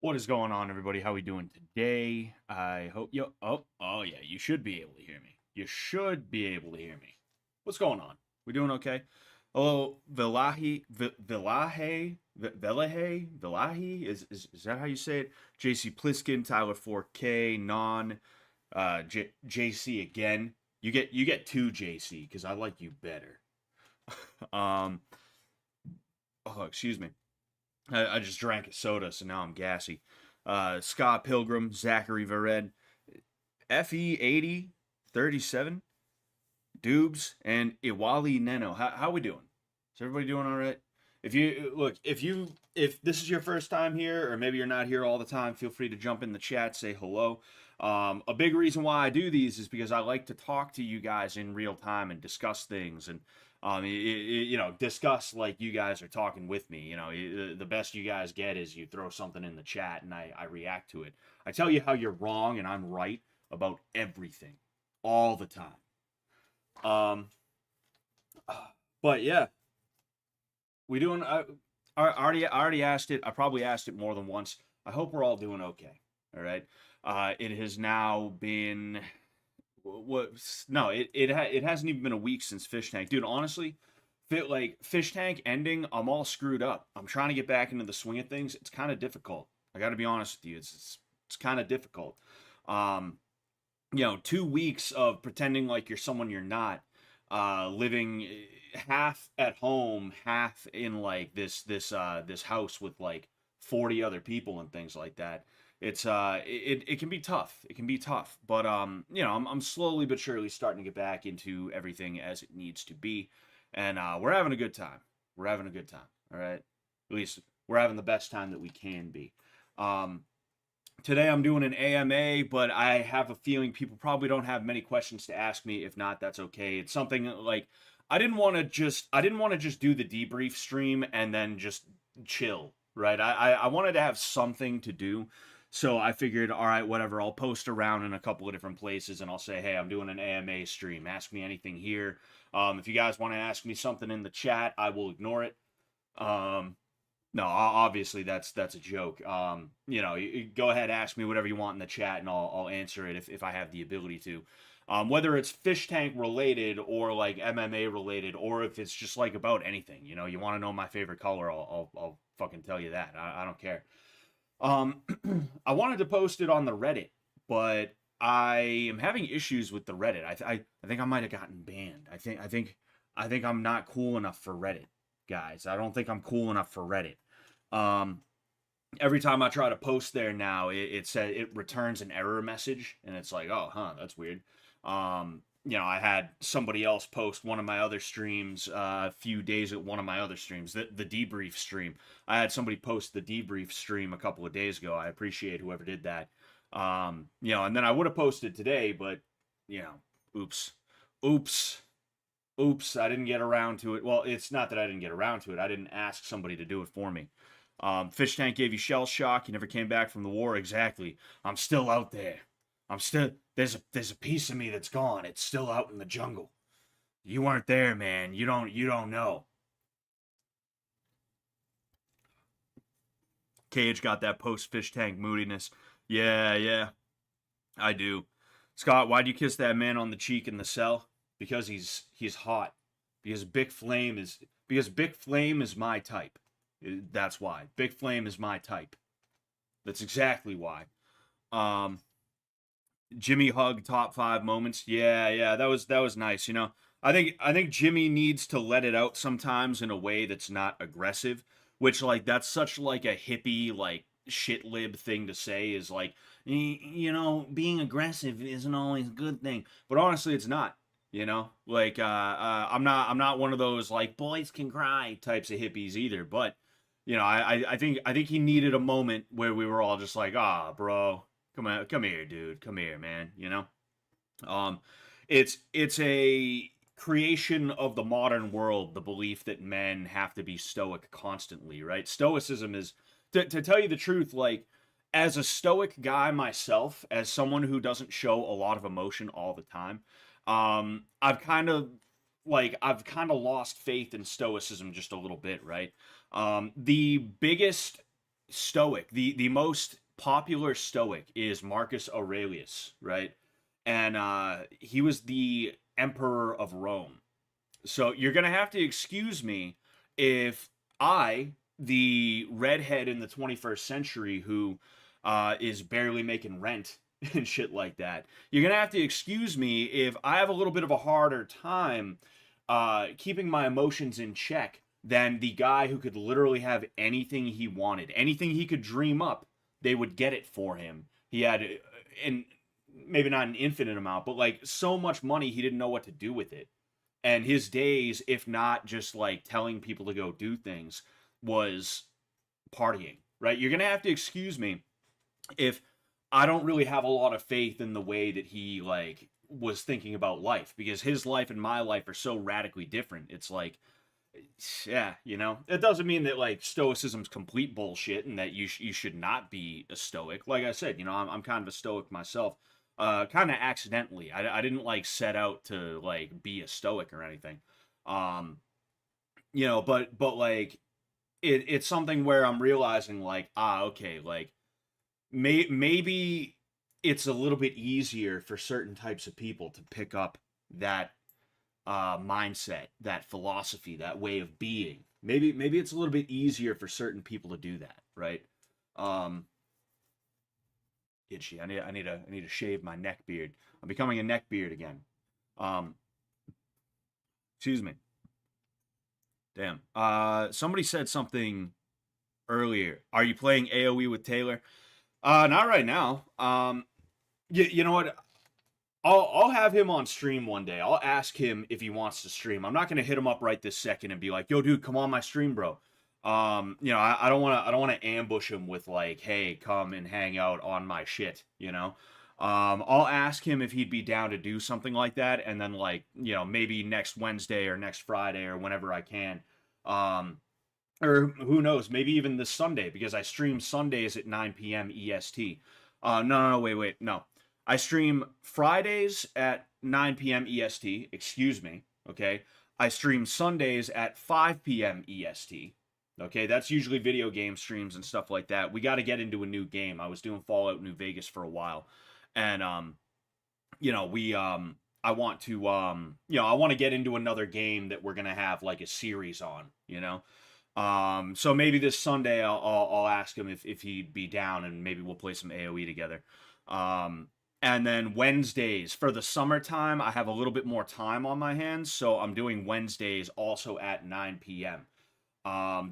What is going on, everybody? How we doing today? I hope you. Oh yeah. You should be able to hear me. You should be able to hear me. What's going on? We doing okay? Hello, Villahi. Is that how you say it? JC Pliskin, Tyler 4K, Non, JC again. You get two JC because I like you better. Um. Oh, excuse me. I just drank a soda, so now I'm gassy. Scott Pilgrim, Zachary Vered, FE8037, Dubes, and Iwali Neno. How we doing? Is everybody doing all right? If this is your first time here, or maybe you're not here all the time, feel free to jump in the chat, say hello. A big reason why I do these is because I like to talk to you guys in real time and discuss things and discuss like you guys are talking with me. The best you guys get is you throw something in the chat and I react to it. I tell you how you're wrong and I'm right about everything all the time. Um, but yeah, we doing. I already asked it. I probably asked it more than once. I hope we're all doing okay. All right. It has now been what? No, it hasn't even been a week since Fish Tank, dude. Honestly, Fish Tank ending, I'm all screwed up. I'm trying to get back into the swing of things. It's kind of difficult. I got to be honest with you. It's kind of difficult. Um, 2 weeks of pretending like you're someone you're not, living half at home, half in like this house with like 40 other people and things like that. It can be tough. It can be tough, but I'm slowly but surely starting to get back into everything as it needs to be, and we're having a good time. We're having a good time. All right, at least we're having the best time that we can be. Um, Today I'm doing an AMA, but I have a feeling people probably don't have many questions to ask me. If not, that's okay. It's something like I didn't want to just do the debrief stream and then just chill, right? I wanted to have something to do. So I figured, all right, whatever, I'll post around in a couple of different places and I'll say, hey, I'm doing an AMA stream. Ask me anything here. If you guys want to ask me something in the chat, I will ignore it. Um, no, obviously that's a joke. You go ahead, ask me whatever you want in the chat, and I'll answer it if I have the ability to. Whether it's fish tank related or like MMA related, or if it's just like about anything, you want to know my favorite color, I'll fucking tell you that. I don't care. Um, I wanted to post it on the Reddit, but I am having issues with the Reddit. I think I might have gotten banned. I think I'm not cool enough for Reddit, guys. I don't think I'm cool enough for Reddit. Um, every time I try to post there now, it says it returns an error message, and it's like, oh, huh, that's weird. I had somebody else post one of my other streams a few days at one of my other streams, the debrief stream. I had somebody post the debrief stream a couple of days ago. I appreciate whoever did that. And then I would have posted today, but oops, oops, oops, I didn't get around to it. Well, it's not that I didn't get around to it. I didn't ask somebody to do it for me. Fish Tank gave you shell shock. You never came back from the war. Exactly. I'm still out there. I'm still there's a piece of me that's gone. It's still out in the jungle. You weren't there, man. You don't know. Cage got that post Fish Tank moodiness. Yeah, yeah, I do. Scott, why'd you kiss that man on the cheek in the cell? Because he's hot. Because Big Flame is my type. That's why. Big Flame is my type. That's exactly why. Um, Jimmy Hug top 5 moments. Yeah, yeah, that was nice. I think Jimmy needs to let it out sometimes in a way that's not aggressive, which like that's such like a hippie like shit lib thing to say is like being aggressive isn't always a good thing. But honestly, it's not. Like I'm not one of those like boys can cry types of hippies either. But I think he needed a moment where we were all just like, ah, bro, come here, dude, come here, man. Um, it's a creation of the modern world, the belief that men have to be stoic constantly, right? Stoicism is, to tell you the truth, like as a stoic guy myself, as someone who doesn't show a lot of emotion all the time, I've kind of lost faith in stoicism just a little bit, right? The biggest Stoic. The most popular Stoic is Marcus Aurelius, right? And he was the emperor of Rome. So you're gonna have to excuse me if I, the redhead in the 21st century who is barely making rent and shit like that, you're gonna have to excuse me if I have a little bit of a harder time keeping my emotions in check than the guy who could literally have anything he wanted, anything he could dream up, they would get it for him. He had, and maybe not an infinite amount, but like so much money he didn't know what to do with it. And his days, if not just like telling people to go do things, was partying, right? You're gonna have to excuse me if I don't really have a lot of faith in the way that he like was thinking about life, because his life and my life are so radically different. It's like, yeah, you know, it doesn't mean that like stoicism's complete bullshit and that you should not be a stoic. Like I said, you know, I'm kind of a stoic myself, kind of accidentally. I didn't like set out to like be a stoic or anything, um, you know, but like it's something where I'm realizing like, okay, like maybe it's a little bit easier for certain types of people to pick up that mindset, that philosophy, that way of being. Maybe it's a little bit easier for certain people to do that, right? Um, Itchy. I need to shave my neck beard. I'm becoming a neck beard again. Um, Excuse me. Damn. Somebody said something earlier. Are you playing AoE with Taylor? Not right now. You know what? I'll have him on stream one day. I'll ask him if he wants to stream. I'm not gonna hit him up right this second and be like, "Yo, dude, come on my stream, bro." You know, I don't wanna ambush him with like, "Hey, come and hang out on my shit." You know, I'll ask him if he'd be down to do something like that, and then like, you know, maybe next Wednesday or next Friday or whenever I can, um, or who knows, maybe even this Sunday because I stream Sundays at 9 p.m. EST. No, wait, no. I stream Fridays at 9 p.m. EST. Excuse me. Okay. I stream Sundays at 5 p.m. EST. Okay, that's usually video game streams and stuff like that. We got to get into a new game. I was doing Fallout New Vegas for a while, and you know, I want to you know, I want to get into another game that we're gonna have like a series on. You know, so maybe this Sunday I'll ask him if he'd be down, and maybe we'll play some AoE together. Um, and then Wednesdays for the summertime, I have a little bit more time on my hands, so I'm doing Wednesdays also at 9 p.m.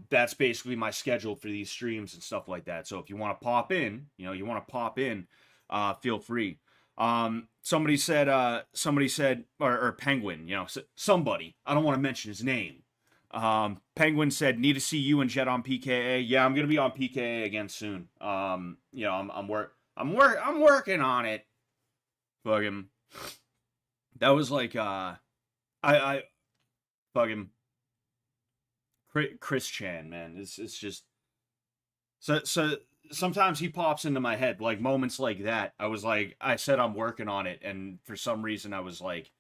That's basically my schedule for these streams and stuff like that. So if you want to pop in, you know, feel free. Somebody said, or Penguin, you know, somebody, I don't want to mention his name. Penguin said, need to see you and Jet on PKA. Yeah, I'm gonna be on PKA again soon. You know, I'm working on it. Fucking, that was like, I fucking Chris Chan, man. It's just so sometimes he pops into my head like moments like that. I said I'm working on it, and for some reason I was like,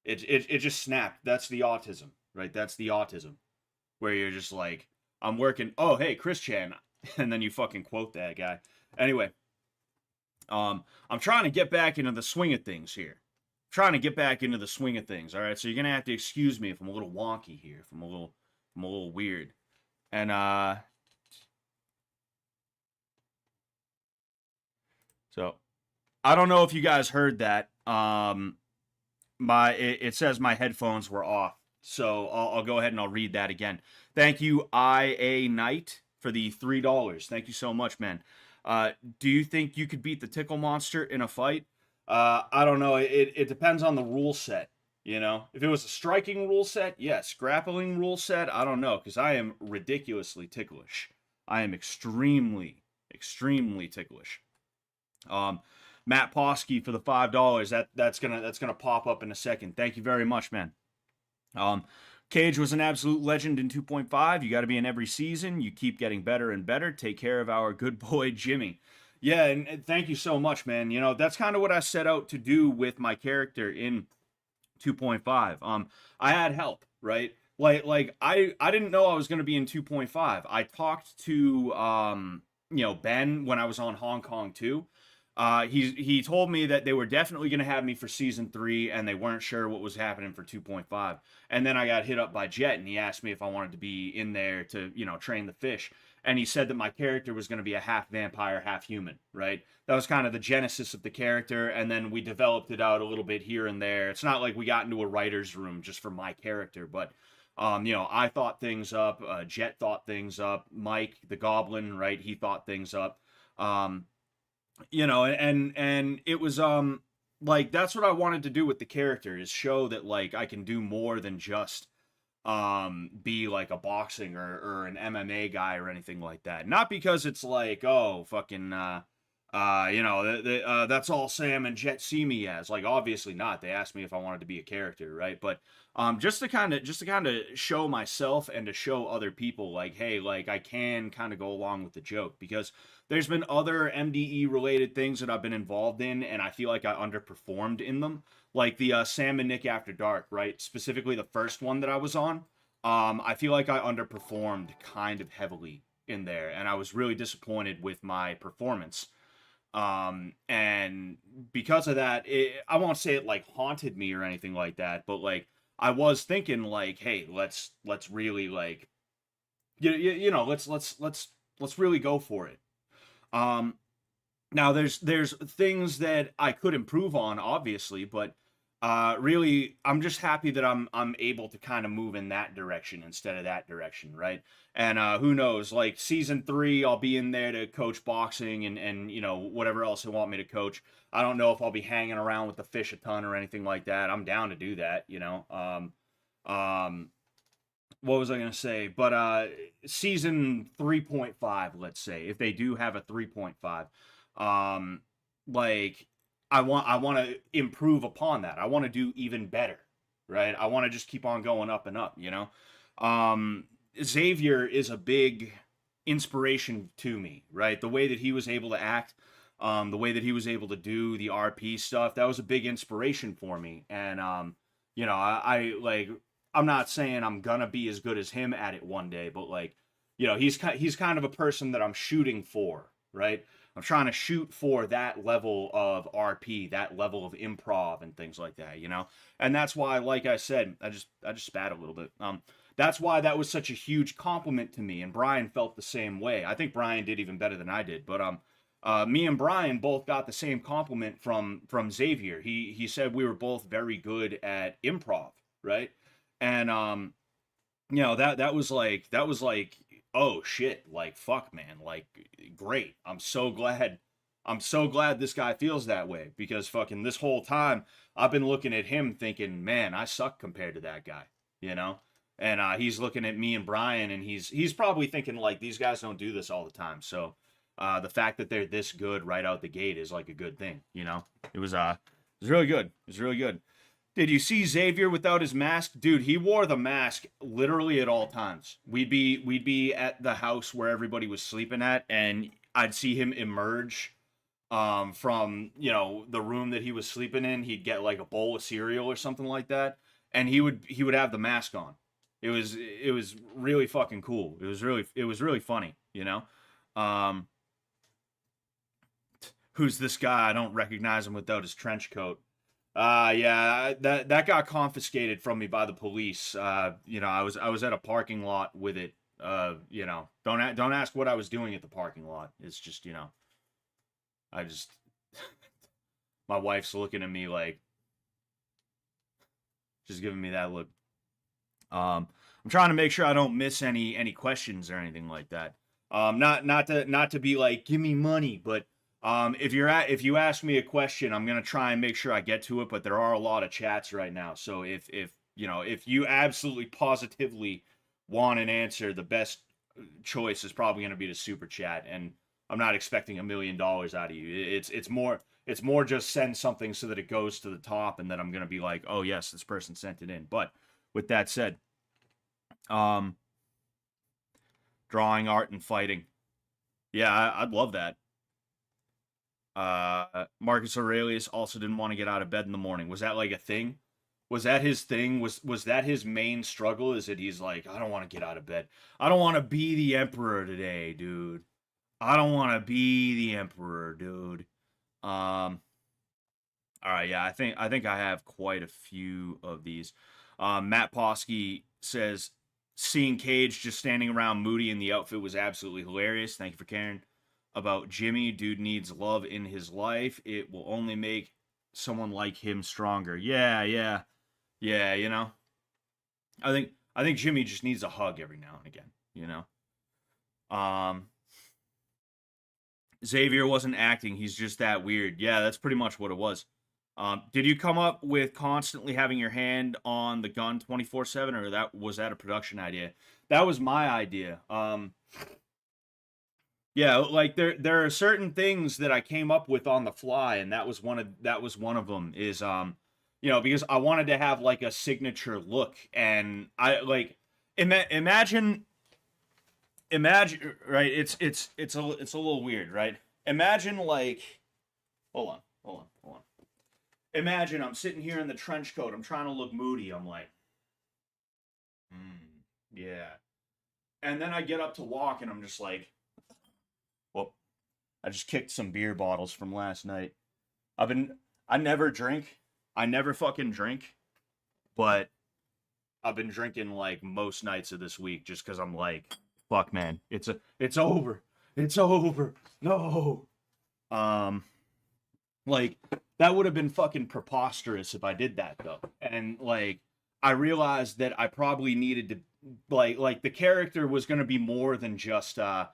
it just snapped. That's the autism, right? That's the autism where you're just like, I'm working. Oh, hey, Chris Chan, and then you fucking quote that guy. Anyway, I'm trying to get back into the swing of things here. Trying to get back into the swing of things. All right, so you're gonna have to excuse me if I'm a little wonky here, if I'm a little weird, and so I don't know if you guys heard that. It says my headphones were off, so I'll go ahead and I'll read that again. Thank you, IA Knight, for the $3. Thank you so much, man. Do you think you could beat the Tickle Monster in a fight? I don't know. It depends on the rule set. You know, if it was a striking rule set, yes. Grappling rule set, I don't know, because I am ridiculously ticklish. I am extremely, extremely ticklish. Matt Posky for the $5. That's gonna pop up in a second. Thank you very much, man. Cage was an absolute legend in 2.5. You got to be in every season. You keep getting better and better. Take care of our good boy Jimmy. Yeah, and thank you so much, man. You know, that's kind of what I set out to do with my character in 2.5. I had help, right? Like I didn't know I was going to be in 2.5. I talked to Ben, when I was on Hong Kong too. He told me that they were definitely going to have me for season 3, and they weren't sure what was happening for 2.5. And then I got hit up by Jet, and he asked me if I wanted to be in there to train the fish. And he said that my character was going to be a half vampire, half human. Right? That was kind of the genesis of the character, and then we developed it out a little bit here and there. It's not like we got into a writer's room just for my character, but I thought things up. Jet thought things up. Mike, the Goblin, right? He thought things up. Um, and it was like that's what I wanted to do with the character, is show that like I can do more than just be like a boxing or an MMA guy or anything like that. Not because it's like, oh, fucking that's all Sam and Jet see me as. Like, obviously not. They asked me if I wanted to be a character, right? But just to kind of show myself and to show other people like, hey, like I can kind of go along with the joke, because there's been other MDE related things that I've been involved in, and I feel like I underperformed in them. Like the Sam and Nick After Dark, right? Specifically the first one that I was on. I feel like I underperformed kind of heavily in there, and I was really disappointed with my performance. And because of that, I won't say it like haunted me or anything like that, but like I was thinking like, hey, let's really like let's really go for it. Um, Now there's things that I could improve on, obviously, but really I'm just happy that I'm able to kind of move in that direction instead of that direction, right? And who knows, like season 3, I'll be in there to coach boxing and whatever else they want me to coach. I don't know if I'll be hanging around with the fish a ton or anything like that. I'm down to do that. Um, what was I gonna say? But season 3.5, let's say, if they do have a 3.5, um, like I want to improve upon that. I want to do even better, right? I want to just keep on going up and up. Xavier is a big inspiration to me, right? The way that he was able to act, the way that he was able to do the RP stuff, that was a big inspiration for me. And I like, I'm not saying I'm gonna be as good as him at it one day, but like, he's kind of a person that I'm shooting for, right? I'm trying to shoot for that level of RP, that level of improv and things like that. And that's why, like I said, I just spat a little bit. That's why that was such a huge compliment to me, and Brian felt the same way. I think Brian did even better than I did, but me and Brian both got the same compliment from Xavier. He said we were both very good at improv, right? And that was like, oh shit, like fuck man, like great. I'm so glad this guy feels that way, because fucking this whole time I've been looking at him thinking, man, I suck compared to that guy, you know? And he's looking at me and Brian, and he's probably thinking like, these guys don't do this all the time. So the fact that they're this good right out the gate is like a good thing. It was really good. It was really good. Did you see Xavier without his mask? Dude, he wore the mask literally at all times. We'd be at the house where everybody was sleeping at, and I'd see him emerge from, the room that he was sleeping in. He'd get like a bowl of cereal or something like that, and he would have the mask on. It was really fucking cool. It was really funny. Um who's this guy? I don't recognize him without his trench coat. Yeah, that got confiscated from me by the police. I was at a parking lot with it. Don't ask what I was doing at the parking lot. It's just, I just my wife's looking at me like, just giving me that look. I'm trying to make sure I don't miss any questions or anything like that. Not to be like, give me money, but if you ask me a question, I'm gonna try and make sure I get to it. But there are a lot of chats right now, so if you absolutely positively want an answer, the best choice is probably gonna be the super chat. And I'm not expecting $1 million out of you. It's more just send something so that it goes to the top, and then I'm gonna be like, oh yes, this person sent it in. But with that said, um, drawing, art, and fighting. Yeah, I'd love that. Marcus Aurelius also didn't want to get out of bed in the morning. Was that like a thing? Was that his thing? Was that his main struggle? Is that he's like, I don't want to get out of bed. I don't want to be the emperor today, dude. I don't want to be the emperor, dude. Um, all right, yeah, I think I have quite a few of these. Matt Posky says seeing Cage just standing around moody in the outfit was absolutely hilarious. Thank you for caring about Jimmy. Dude needs love in his life. It will only make someone like him stronger. Yeah, yeah, yeah. I think Jimmy just needs a hug every now and again. Um, Xavier wasn't acting. He's just that weird. Yeah, that's pretty much what it was. Did you come up with constantly having your hand on the gun 24/7, or that a production idea? That was my idea. Yeah, like there are certain things that I came up with on the fly, and that was one of them. Is because I wanted to have like a signature look, and I like imagine right. It's a little weird, right? Imagine like hold on. Imagine I'm sitting here in the trench coat. I'm trying to look moody. I'm like, yeah. And then I get up to walk, and I'm just like, well, I just kicked some beer bottles from last night. I never drink. I never fucking drink, but I've been drinking like most nights of this week just because I'm like, fuck, man, it's over. It's over. No. Um, Like that would have been fucking preposterous if I did that though. And like I realized that I probably needed to like the character was going to be more than just I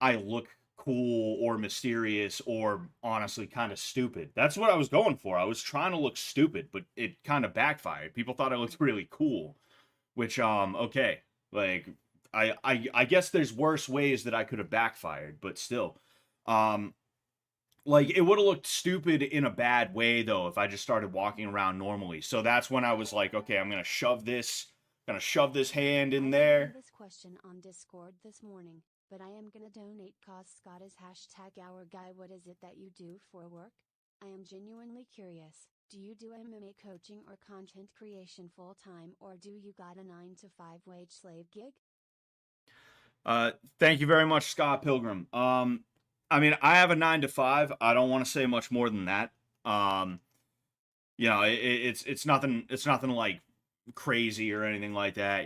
look cool or mysterious or honestly kind of stupid. That's what I was going for. I was trying to look stupid, but it kind of backfired. People thought I looked really cool, which okay. Like I guess there's worse ways that I could have backfired, but still. Um like it would have looked stupid in a bad way though if I just started walking around normally. So that's when I was like, okay, I'm gonna shove this hand in there. This question on Discord this morning, but I am gonna donate cause Scott is hashtag our guy. What is it that you do for work? I am genuinely curious. Do you do MMA coaching or content creation full time, or do you got a 9 to 5 wage slave gig? Thank you very much, Scott Pilgrim. I mean, I have a 9 to 5. I don't want to say much more than that. Um, it's nothing. It's nothing like crazy or anything like that.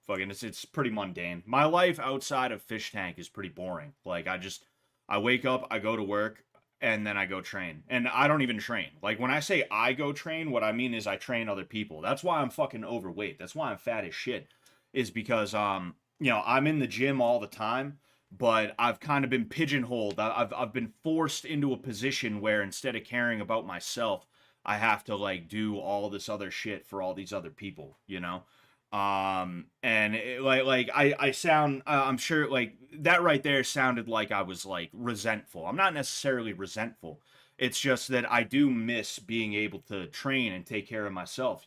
Fucking, it's pretty mundane. My life outside of Fish Tank is pretty boring. Like, I wake up, I go to work, and then I go train. And I don't even train. Like when I say I go train, what I mean is I train other people. That's why I'm fucking overweight. That's why I'm fat as shit. Is because I'm in the gym all the time, but I've kind of been pigeonholed. I've been forced into a position where instead of caring about myself, I have to like do all this other shit for all these other people. And I sound I'm sure like that right there sounded like I was like resentful. I'm not necessarily resentful. It's just that I do miss being able to train and take care of myself.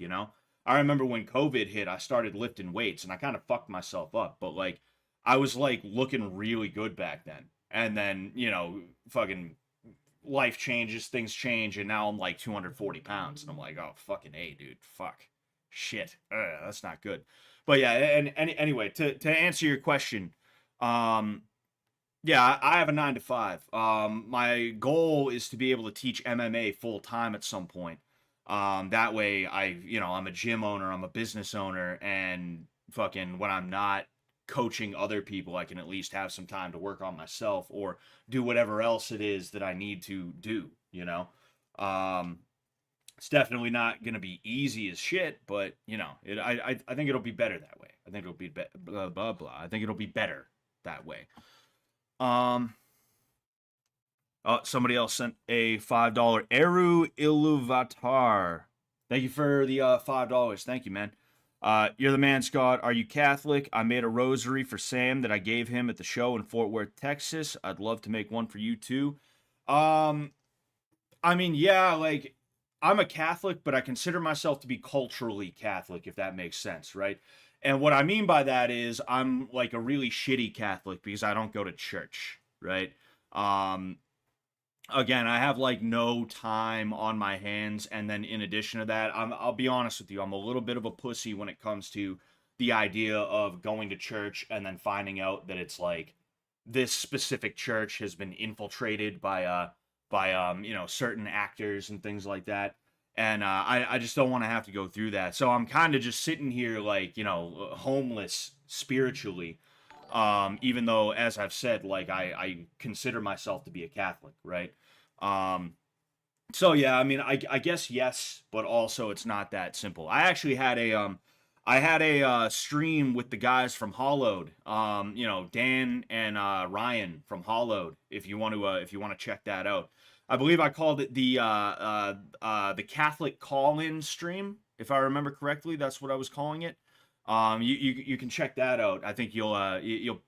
I remember when COVID hit, I started lifting weights and I kind of fucked myself up, but like I was like looking really good back then. And then, fucking life changes, things change, and now I'm like 240 pounds. And I'm like, oh, fucking A, dude. Fuck. Shit. That's not good. But yeah, and anyway, to answer your question, um, yeah, I have a 9 to 5. My goal is to be able to teach MMA full time at some point. That way I'm a gym owner, I'm a business owner, and fucking when I'm not coaching other people, I can at least have some time to work on myself or do whatever else it is that I need to do. Um, it's definitely not going to be easy as shit, but I think it'll be better that way. I think it'll be blah blah blah. I think it'll be better that way. Um, Oh, somebody else sent a $5 Eru Iluvatar. Thank you for the $5. Thank you, man. You're the man, Scott. Are you Catholic? I made a rosary for Sam that I gave him at the show in Fort Worth, Texas. I'd love to make one for you too. Um, I mean, yeah, like I'm a Catholic, but I consider myself to be culturally Catholic, if that makes sense, right? And what I mean by that is I'm like a really shitty Catholic because I don't go to church, right? Um, Again, I have like no time on my hands, and then in addition to that, I'll be honest with you, I'm a little bit of a pussy when it comes to the idea of going to church and then finding out that it's like this specific church has been infiltrated by you know, certain actors and things like that. And I just don't want to have to go through that. So I'm kind of just sitting here like, you know, homeless spiritually. Even though, as I've said, like I consider myself to be a Catholic, right? Um, so yeah, I mean, I guess yes, but also it's not that simple. I had a stream with the guys from Hollowed. You know, Dan and Ryan from Hollowed. If you want to check that out, I believe I called it the Catholic call-in stream, if I remember correctly. That's what I was calling it. You can check that out. I think you'll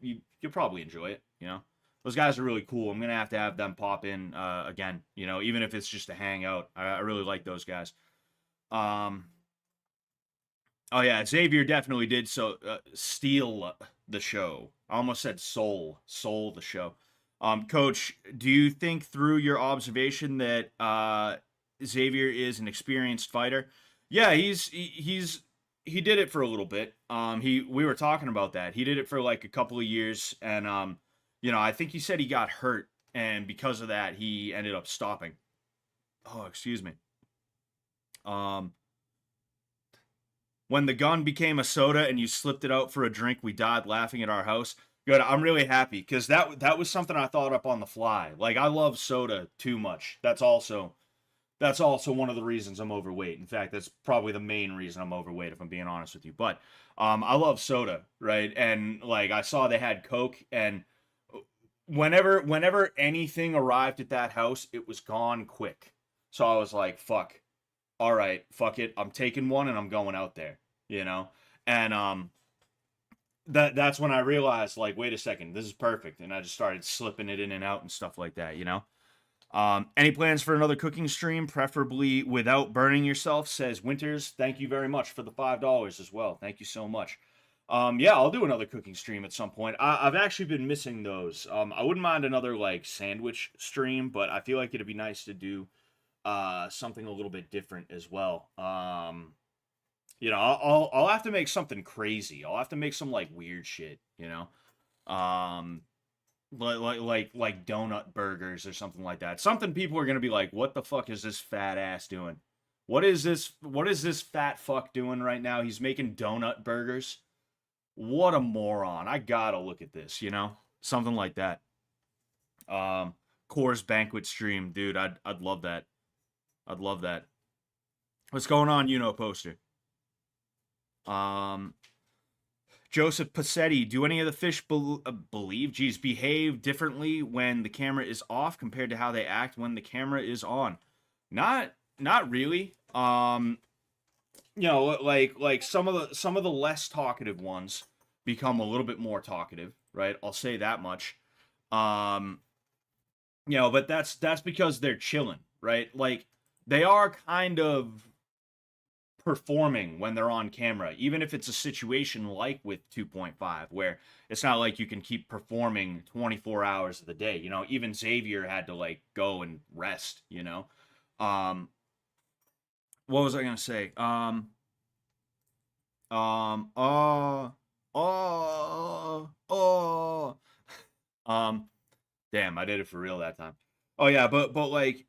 probably enjoy it. You know. Those guys are really cool. I'm gonna have to have them pop in again. You know, even if it's just to hang out. I really like those guys. Um, oh yeah, Xavier definitely did steal the show. I almost said soul the show. Coach, do you think through your observation that Xavier is an experienced fighter? Yeah, he did it for a little bit. We were talking about that. He did it for like a couple of years, and you know, I think he said he got hurt, and because of that, he ended up stopping. Oh, excuse me. Um, when the gun became a soda and you slipped it out for a drink, we died laughing at our house. Good. I'm really happy because that was something I thought up on the fly. Like I love soda too much. That's also one of the reasons I'm overweight. In fact, that's probably the main reason I'm overweight, if I'm being honest with you. But I love soda, right? And like I saw they had Coke, and whenever anything arrived at that house, it was gone quick. So I was like, fuck. All right, fuck it. I'm taking one and I'm going out there, you know? And that's when I realized like, wait a second, this is perfect. And I just started slipping it in and out and stuff like that, you know? Any plans for another cooking stream, preferably without burning yourself, says Winters. Thank you very much for the $5 as well. Thank you so much. Yeah, I'll do another cooking stream at some point. I've actually been missing those. I wouldn't mind another like sandwich stream, but I feel like it'd be nice to do something a little bit different as well. You know, I'll have to make something crazy. I'll have to make some like weird shit, you know. Um like donut burgers or something like that. Something people are gonna be like, what the fuck is this fat ass doing? What is this fat fuck doing right now? He's making donut burgers. What a moron. I gotta look at this, you know? Something like that. Um Coors banquet stream, dude. I'd love that. I'd love that. What's going on, you know, poster? Um Joseph Passetti, do any of the fish behave differently when the camera is off compared to how they act when the camera is on? Not really. You know, like some of the less talkative ones become a little bit more talkative, right? I'll say that much. Um, you know, but that's because they're chilling, right? Like they are kind of performing when they're on camera, even if it's a situation like with 2.5, where it's not like you can keep performing 24 hours of the day. You know, even Xavier had to like go and rest, you know. Um, what was I gonna say? Um, uh, oh. Um, Damn, I did it for real that time. Oh yeah, but like,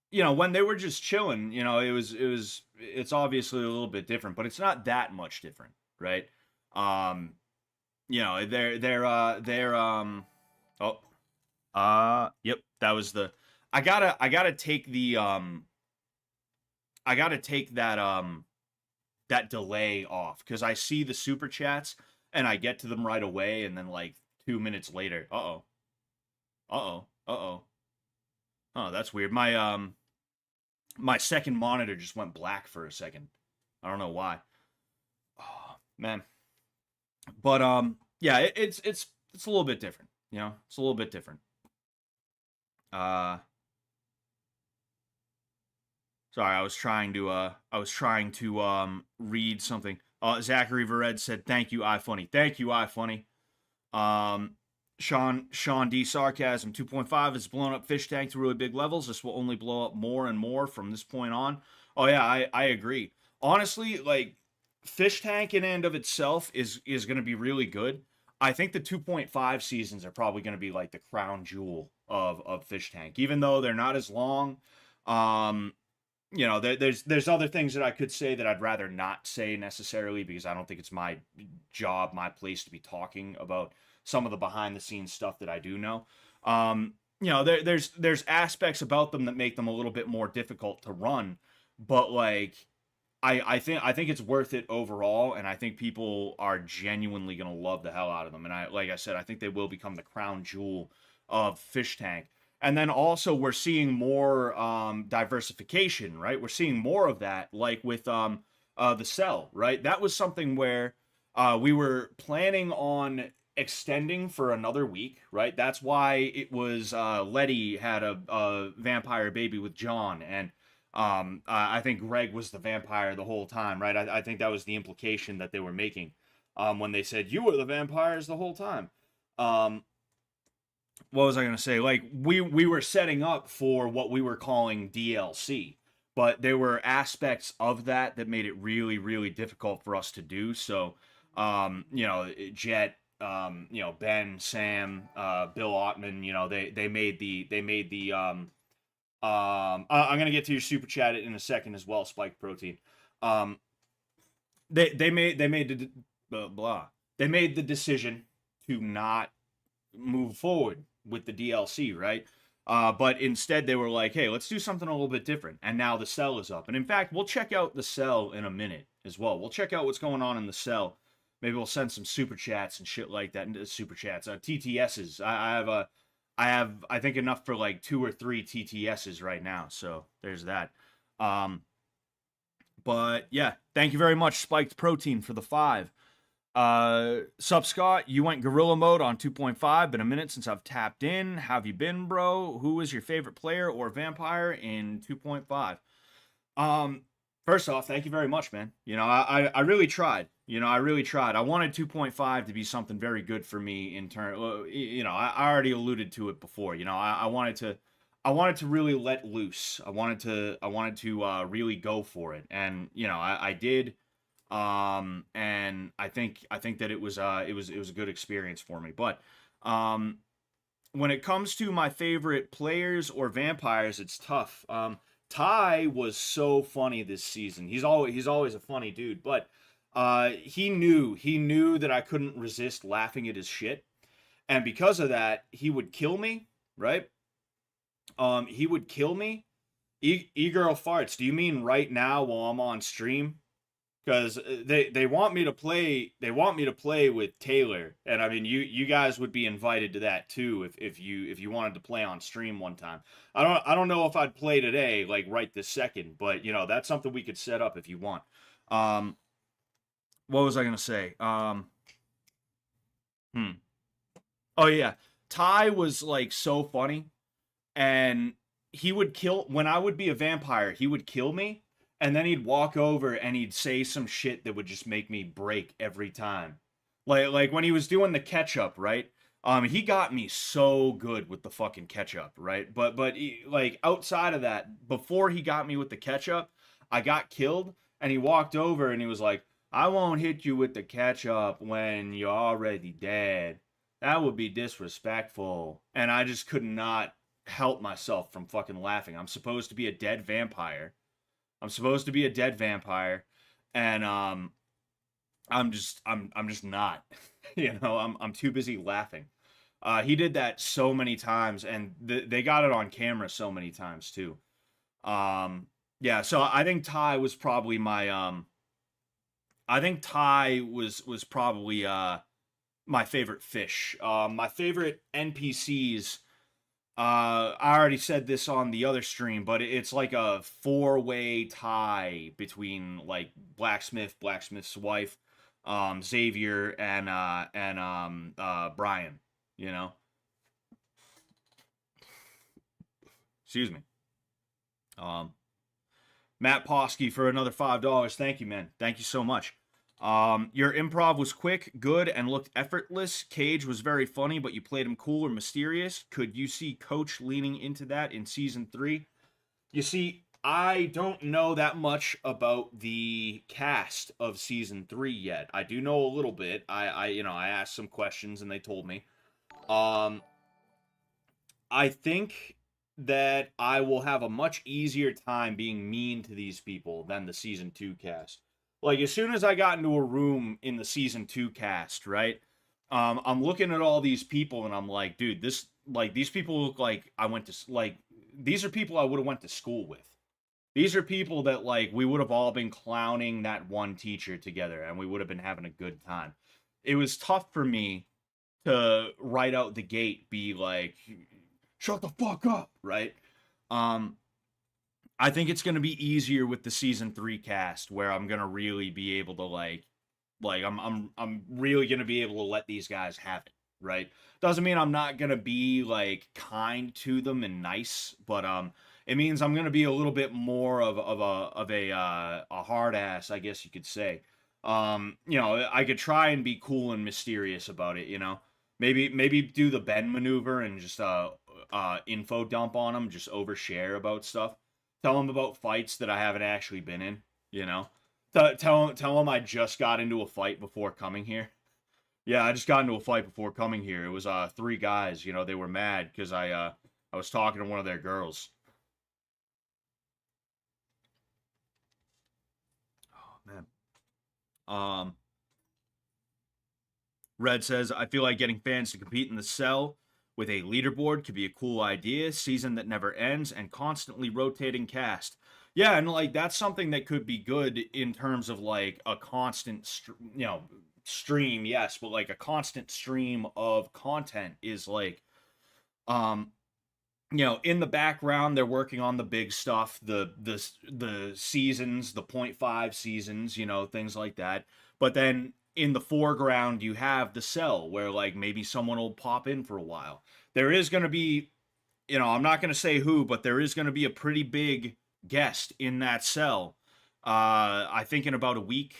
you know, when they were just chilling, you know, it's obviously a little bit different, but it's not that much different, right? Um, you know, they're oh yep, that was the I gotta take the I gotta take that delay off because I see the super chats and I get to them right away, and then like 2 minutes later, uh oh, oh, that's weird. My second monitor just went black for a second. I don't know why. Oh, man. But yeah, it's a little bit different. You know, it's a little bit different. Uh, Sorry, I was trying to read something. Zachary Vered said, "Thank you, iFunny. Thank you, iFunny." Um, Sean D sarcasm 2.5 is blown up fish tank to really big levels. This will only blow up more and more from this point on. Oh yeah, I agree. Honestly, like fish tank in and of itself is going to be really good. I think the 2.5 seasons are probably going to be like the crown jewel of Fish Tank, even though they're not as long. Um, there's other things that I could say that I'd rather not say necessarily because I don't think it's my job, my place to be talking about some of the behind the scenes stuff that I do know. There's aspects about them that make them a little bit more difficult to run, but like I think it's worth it overall, and I think people are genuinely gonna love the hell out of them. And like I said, I think they will become the crown jewel of Fish Tank. And then also we're seeing more diversification, right? We're seeing more of that, like with the cell, right? That was something where we were planning on extending for another week, right? That's why it was Letty had a vampire baby with John, and I think Greg was the vampire the whole time, right? I think that was the implication that they were making when they said you were the vampires the whole time. What was I gonna say? Like we were setting up for what we were calling DLC, but there were aspects of that that made it really really difficult for us to do. So, Jet, Ben, Sam, Bill Ottman, I'm gonna get to your super chat in a second as well, Spike Protein. Um, they made the they made the decision to not move forward with the DLC, right? But instead they were like, hey, let's do something a little bit different. And now the cell is up. And in fact, we'll check out the cell in a minute as well. We'll check out what's going on in the cell. Maybe we'll send some super chats and shit like that. Super chats, TTSs. I think enough for like 2 or 3 TTSs right now. So there's that. But yeah, thank you very much, Spiked Protein, for the 5. Sup Scott, you went gorilla mode on 2.5. Been a minute since I've tapped in. How have you been, bro? Who is your favorite player or vampire in 2.5? First off, thank you very much, man. I really tried. I really tried. I wanted 2.5 to be something very good for me in turn. I already alluded to it before. I wanted to really let loose. I wanted to really go for it, and I did. And I think that it was a good experience for me. But when it comes to my favorite players or vampires, it's tough. Ty was so funny this season. He's always a funny dude, but he knew that I couldn't resist laughing at his shit, and because of that, he would kill me, right? He would kill me. E-girl farts. Do you mean right now while I'm on stream? Because they want me to play. They want me to play with Taylor, and I mean you guys would be invited to that too if you wanted to play on stream one time. I don't know if I'd play today like right this second, but that's something we could set up if you want. What was I gonna say? Oh yeah, Ty was like so funny, and he would kill when I would be a vampire. He would kill me. And then he'd walk over and he'd say some shit that would just make me break every time. Like when he was doing the ketchup, right? He got me so good with the fucking ketchup, right? But like outside of that, before he got me with the ketchup, I got killed, and he walked over and he was like, "I won't hit you with the ketchup when you're already dead. That would be disrespectful." And I just could not help myself from fucking laughing. I'm supposed to be a dead vampire. And I'm just not. I'm too busy laughing. He did that so many times, and they got it on camera so many times too. Yeah, so I think Ty was probably my my favorite fish. My favorite NPCs. I already said this on the other stream, but it's like a 4-way tie between like Blacksmith's wife, Xavier, and Brian. Excuse me. Matt Posky for another $5. Thank you, man. Thank you so much. Your improv was quick, good, and looked effortless. Cage was very funny, but you played him cool or mysterious. Could you see Coach leaning into that in season 3? You see, I don't know that much about the cast of season 3 yet. I do know a little bit. I asked some questions and they told me. Um, I think that I will have a much easier time being mean to these people than the season 2 cast. Like as soon as I got into a room in the season 2 cast, right? I'm looking at all these people and I'm like, dude, this like these people look like I went to like these are people I would have went to school with. These are people that like we would have all been clowning that one teacher together and we would have been having a good time. It was tough for me to right out the gate be like shut the fuck up, right? Um I think it's going to be easier with the season 3 cast where I'm going to really be able to I'm really going to be able to let these guys have it, right? Doesn't mean I'm not going to be like kind to them and nice, but it means I'm going to be a little bit more of a hard ass, I guess you could say. I could try and be cool and mysterious about it, you know. Maybe do the bend maneuver and just info dump on them, just overshare about stuff. Tell them about fights that I haven't actually been in, you know. Tell them I just got into a fight before coming here. Yeah, I just got into a fight before coming here. It was three guys, you know, they were mad cuz I was talking to one of their girls. Oh man. Um Red says, I feel like getting fans to compete in the cell with a leaderboard could be a cool idea, season that never ends, and constantly rotating cast. Yeah, and like that's something that could be good in terms of like a constant, stream, yes, but like a constant stream of content is like, um, in the background they're working on the big stuff, the seasons, the point 5 seasons, things like that. But then in the foreground you have the cell where like maybe someone will pop in for a while. There is going to be, I'm not going to say who, but there is going to be a pretty big guest in that cell. I think in about a week,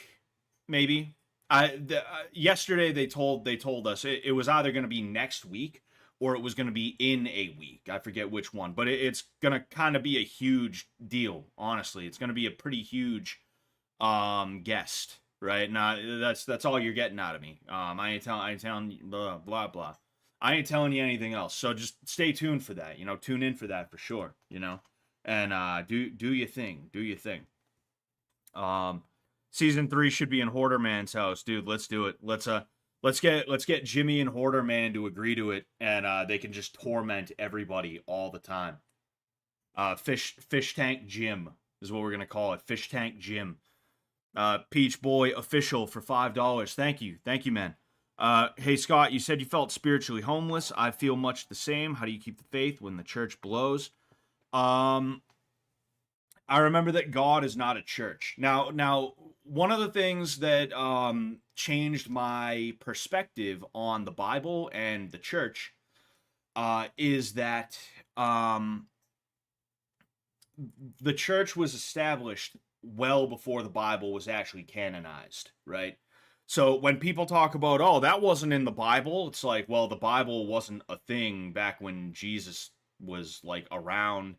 maybe. Yesterday they told us it was either going to be next week or it was going to be in a week. I forget which one, but it's going to kind of be a huge deal. Honestly, it's going to be a pretty huge guest. Right now, that's all you're getting out of me. I ain't telling you blah blah blah. I ain't telling you anything else. So just stay tuned for that. Tune in for that for sure. And do your thing. Do your thing. Um, season 3 should be in Hoarder Man's house, dude. Let's do it. Let's get Jimmy and Hoarder Man to agree to it, and they can just torment everybody all the time. Fish Tank Jim is what we're gonna call it. Fish Tank Jim. Peach Boy official for $5. Thank you, man. Hey Scott, you said you felt spiritually homeless. I feel much the same. How do you keep the faith when the church blows? Um, I remember that God is not a church. Now, one of the things that changed my perspective on the Bible and the church is that the church was established well before the Bible was actually canonized, right? So when people talk about, oh, that wasn't in the Bible, it's like, well, the Bible wasn't a thing back when Jesus was like around,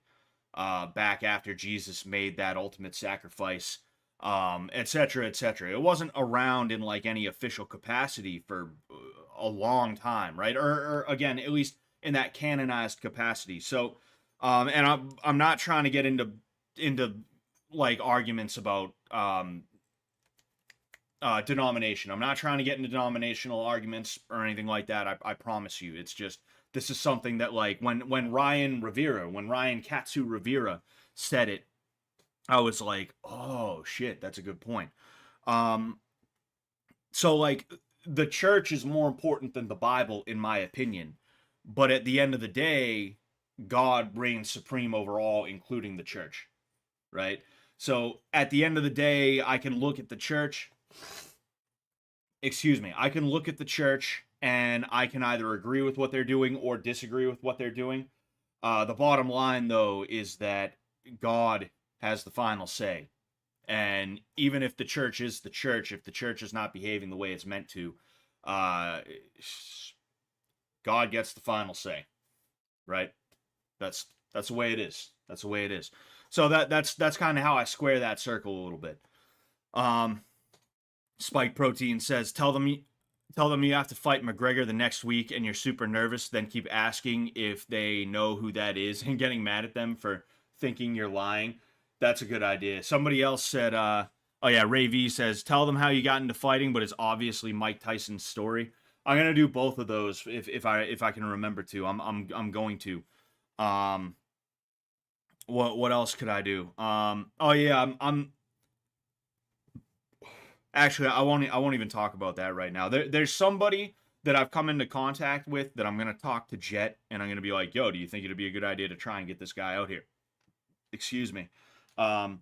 back after Jesus made that ultimate sacrifice, et cetera, et cetera. It wasn't around in like any official capacity for a long time, right? Or again, at least in that canonized capacity. So, and I'm not trying to get into like arguments about denomination. I'm not trying to get into denominational arguments or anything like that. I promise you. It's just this is something that like when Ryan Katsu Rivera said it, I was like, oh shit, that's a good point. Um, so like the church is more important than the Bible in my opinion, but at the end of the day, God reigns supreme over all, including the church, right? So at the end of the day, I can look at the church. Excuse me. I can look at the church and I can either agree with what they're doing or disagree with what they're doing. The bottom line, though, is that God has the final say. And even if the church is the church, if the church is not behaving the way it's meant to, uh, God gets the final say, right? That's the way it is. That's the way it is. So that's kind of how I square that circle a little bit. Spike Protein says, tell them you have to fight McGregor the next week and you're super nervous, then keep asking if they know who that is and getting mad at them for thinking you're lying. That's a good idea. Somebody else said, oh yeah, Ray V says, tell them how you got into fighting, but it's obviously Mike Tyson's story. I'm gonna do both of those if I can remember to. I'm going to. What else could I do? Oh yeah, I'm actually I won't even talk about that right now. There's somebody that I've come into contact with that I'm gonna talk to Jet, and I'm gonna be like, yo, do you think it'd be a good idea to try and get this guy out here? Excuse me. I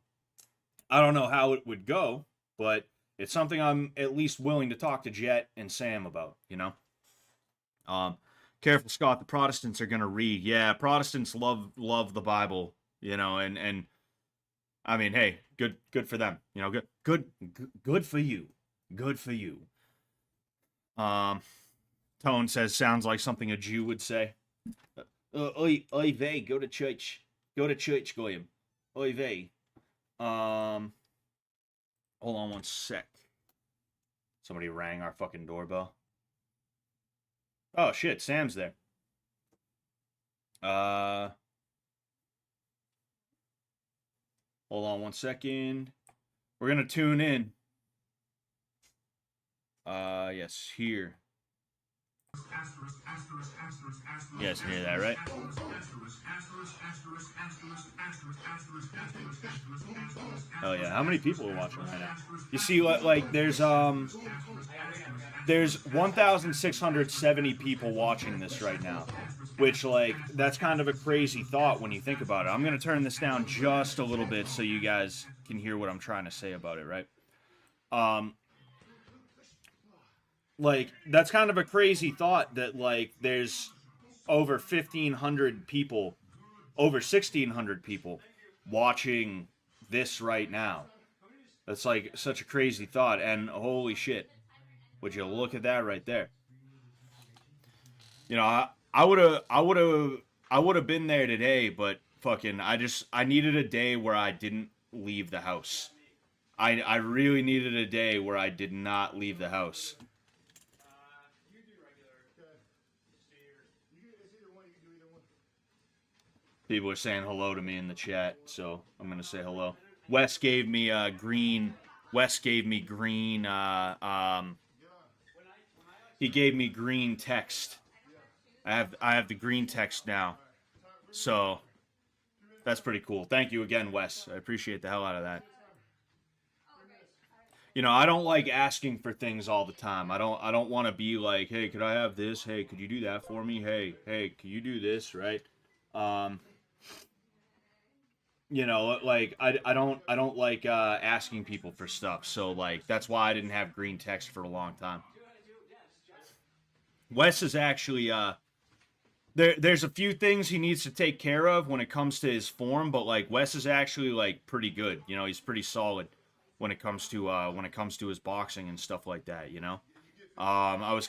don't know how it would go, but it's something I'm at least willing to talk to Jet and Sam about, you know? Careful, Scott, the Protestants are gonna read. Yeah, Protestants love the Bible, you know, and I mean, hey, good for them. You know, good for you. Good for you. Tone says sounds like something a Jew would say. Oy vey, go to church. Go to church, Goyim. Oy vey. Hold on one sec. Somebody rang our fucking doorbell. Oh shit, Sam's there. Hold on one second. We're gonna tune in. Yes, here. You guys can hear that, right? Oh yeah, how many people are watching right now? You see, like there's 1,670 people watching this right now, which like that's kind of a crazy thought when you think about it. I'm gonna turn this down just a little bit so you guys can hear what I'm trying to say about it, right? Like that's kind of a crazy thought that like there's over 1,500 people, over 1,600 people watching this right now. That's like such a crazy thought, and holy shit, would you look at that right there? You know, I would have been there today, but fucking, I needed a day where I didn't leave the house. I really needed a day where I did not leave the house. People are saying hello to me in the chat, so I'm gonna say hello. Wes gave me green. Wes gave me green. He gave me green text. I have the green text now, so that's pretty cool. Thank you again, Wes. I appreciate the hell out of that. You know, I don't like asking for things all the time. I don't want to be like, hey, could I have this? Hey, could you do that for me? Hey, could you do this? Right? You know, like I don't like asking people for stuff. So like that's why I didn't have green text for a long time. Wes is actually there's a few things he needs to take care of when it comes to his form, but like Wes is actually like pretty good. You know, he's pretty solid when it comes to his boxing and stuff like that. You know, I was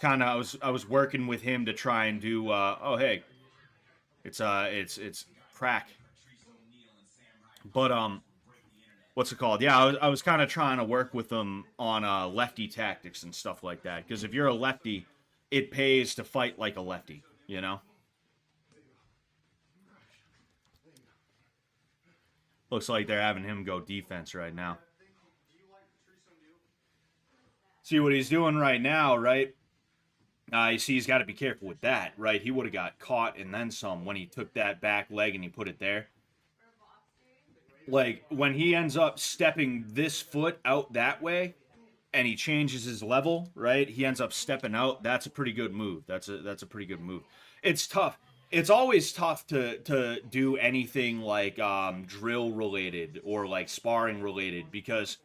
working with him to try and do. Oh hey, it's crack. But what's it called? Yeah, I was kind of trying to work with him on lefty tactics and stuff like that. Because if you're a lefty, it pays to fight like a lefty. You know. Looks like they're having him go defense right now. See what he's doing right now, right? You see, he's got to be careful with that, right? He would have got caught and then some when he took that back leg and he put it there. Like, when he ends up stepping this foot out that way and he changes his level, right? He ends up stepping out. That's a pretty good move. That's a pretty good move. It's tough. It's always tough to do anything like drill related or like sparring related because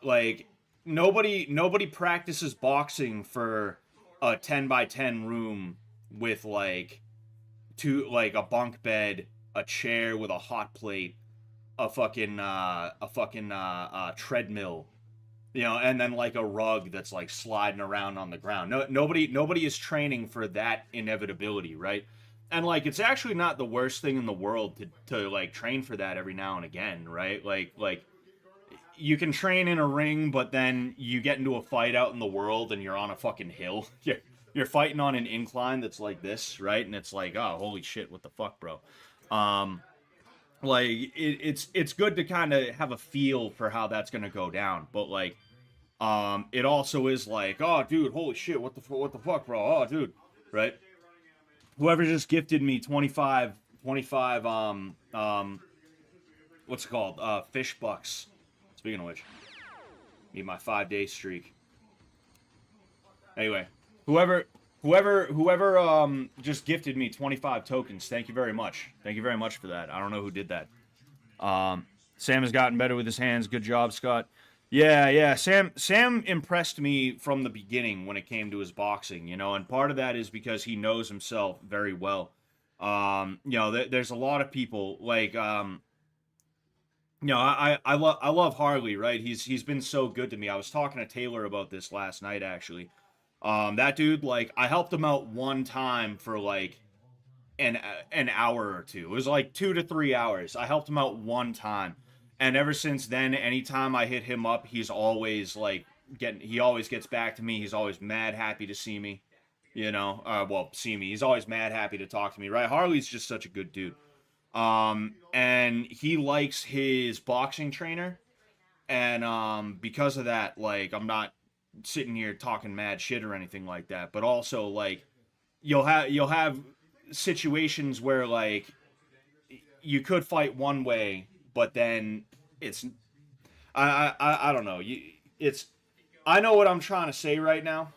like nobody practices boxing for a 10 by 10 room with like a bunk bed, a chair with a hot plate, a fucking treadmill, you know, and then like a rug that's like sliding around on the ground. Nobody is training for that inevitability, right? and like it's actually not the worst thing in the world to like train for that every now and again, right? Like you can train in a ring, but then you get into a fight out in the world and you're on a fucking hill. You're fighting on an incline that's like this, right? And it's like, oh, holy shit, what the fuck, bro? Um, like it's good to kind of have a feel for how that's gonna go down, but like, it also is like, oh, dude, holy shit, what the fuck, bro? Oh, dude, right? Whoever just gifted me 25, what's it called? Fish bucks. Speaking of which, need my 5 day streak. Anyway, whoever just gifted me 25 tokens. Thank you very much. Thank you very much for that. I don't know who did that. Sam has gotten better with his hands. Good job, Scott. Yeah. Sam impressed me from the beginning when it came to his boxing, you know, and part of that is because he knows himself very well. You know, there's a lot of people like you know, I love Harley, right? He's been so good to me. I was talking to Taylor about this last night actually. That dude, like, I helped him out one time for like an hour or two. It was like 2 to 3 hours. I helped him out one time, and ever since then, anytime I hit him up, he's always like he always gets back to me. He's always mad happy to see me. You know, well, see me. He's always mad happy to talk to me, right? Harley's just such a good dude. And he likes his boxing trainer, and because of that, like, I'm not sitting here talking mad shit or anything like that, but also like you'll have situations where like you could fight one way, but then it's I don't know. It's I know what I'm trying to say right now.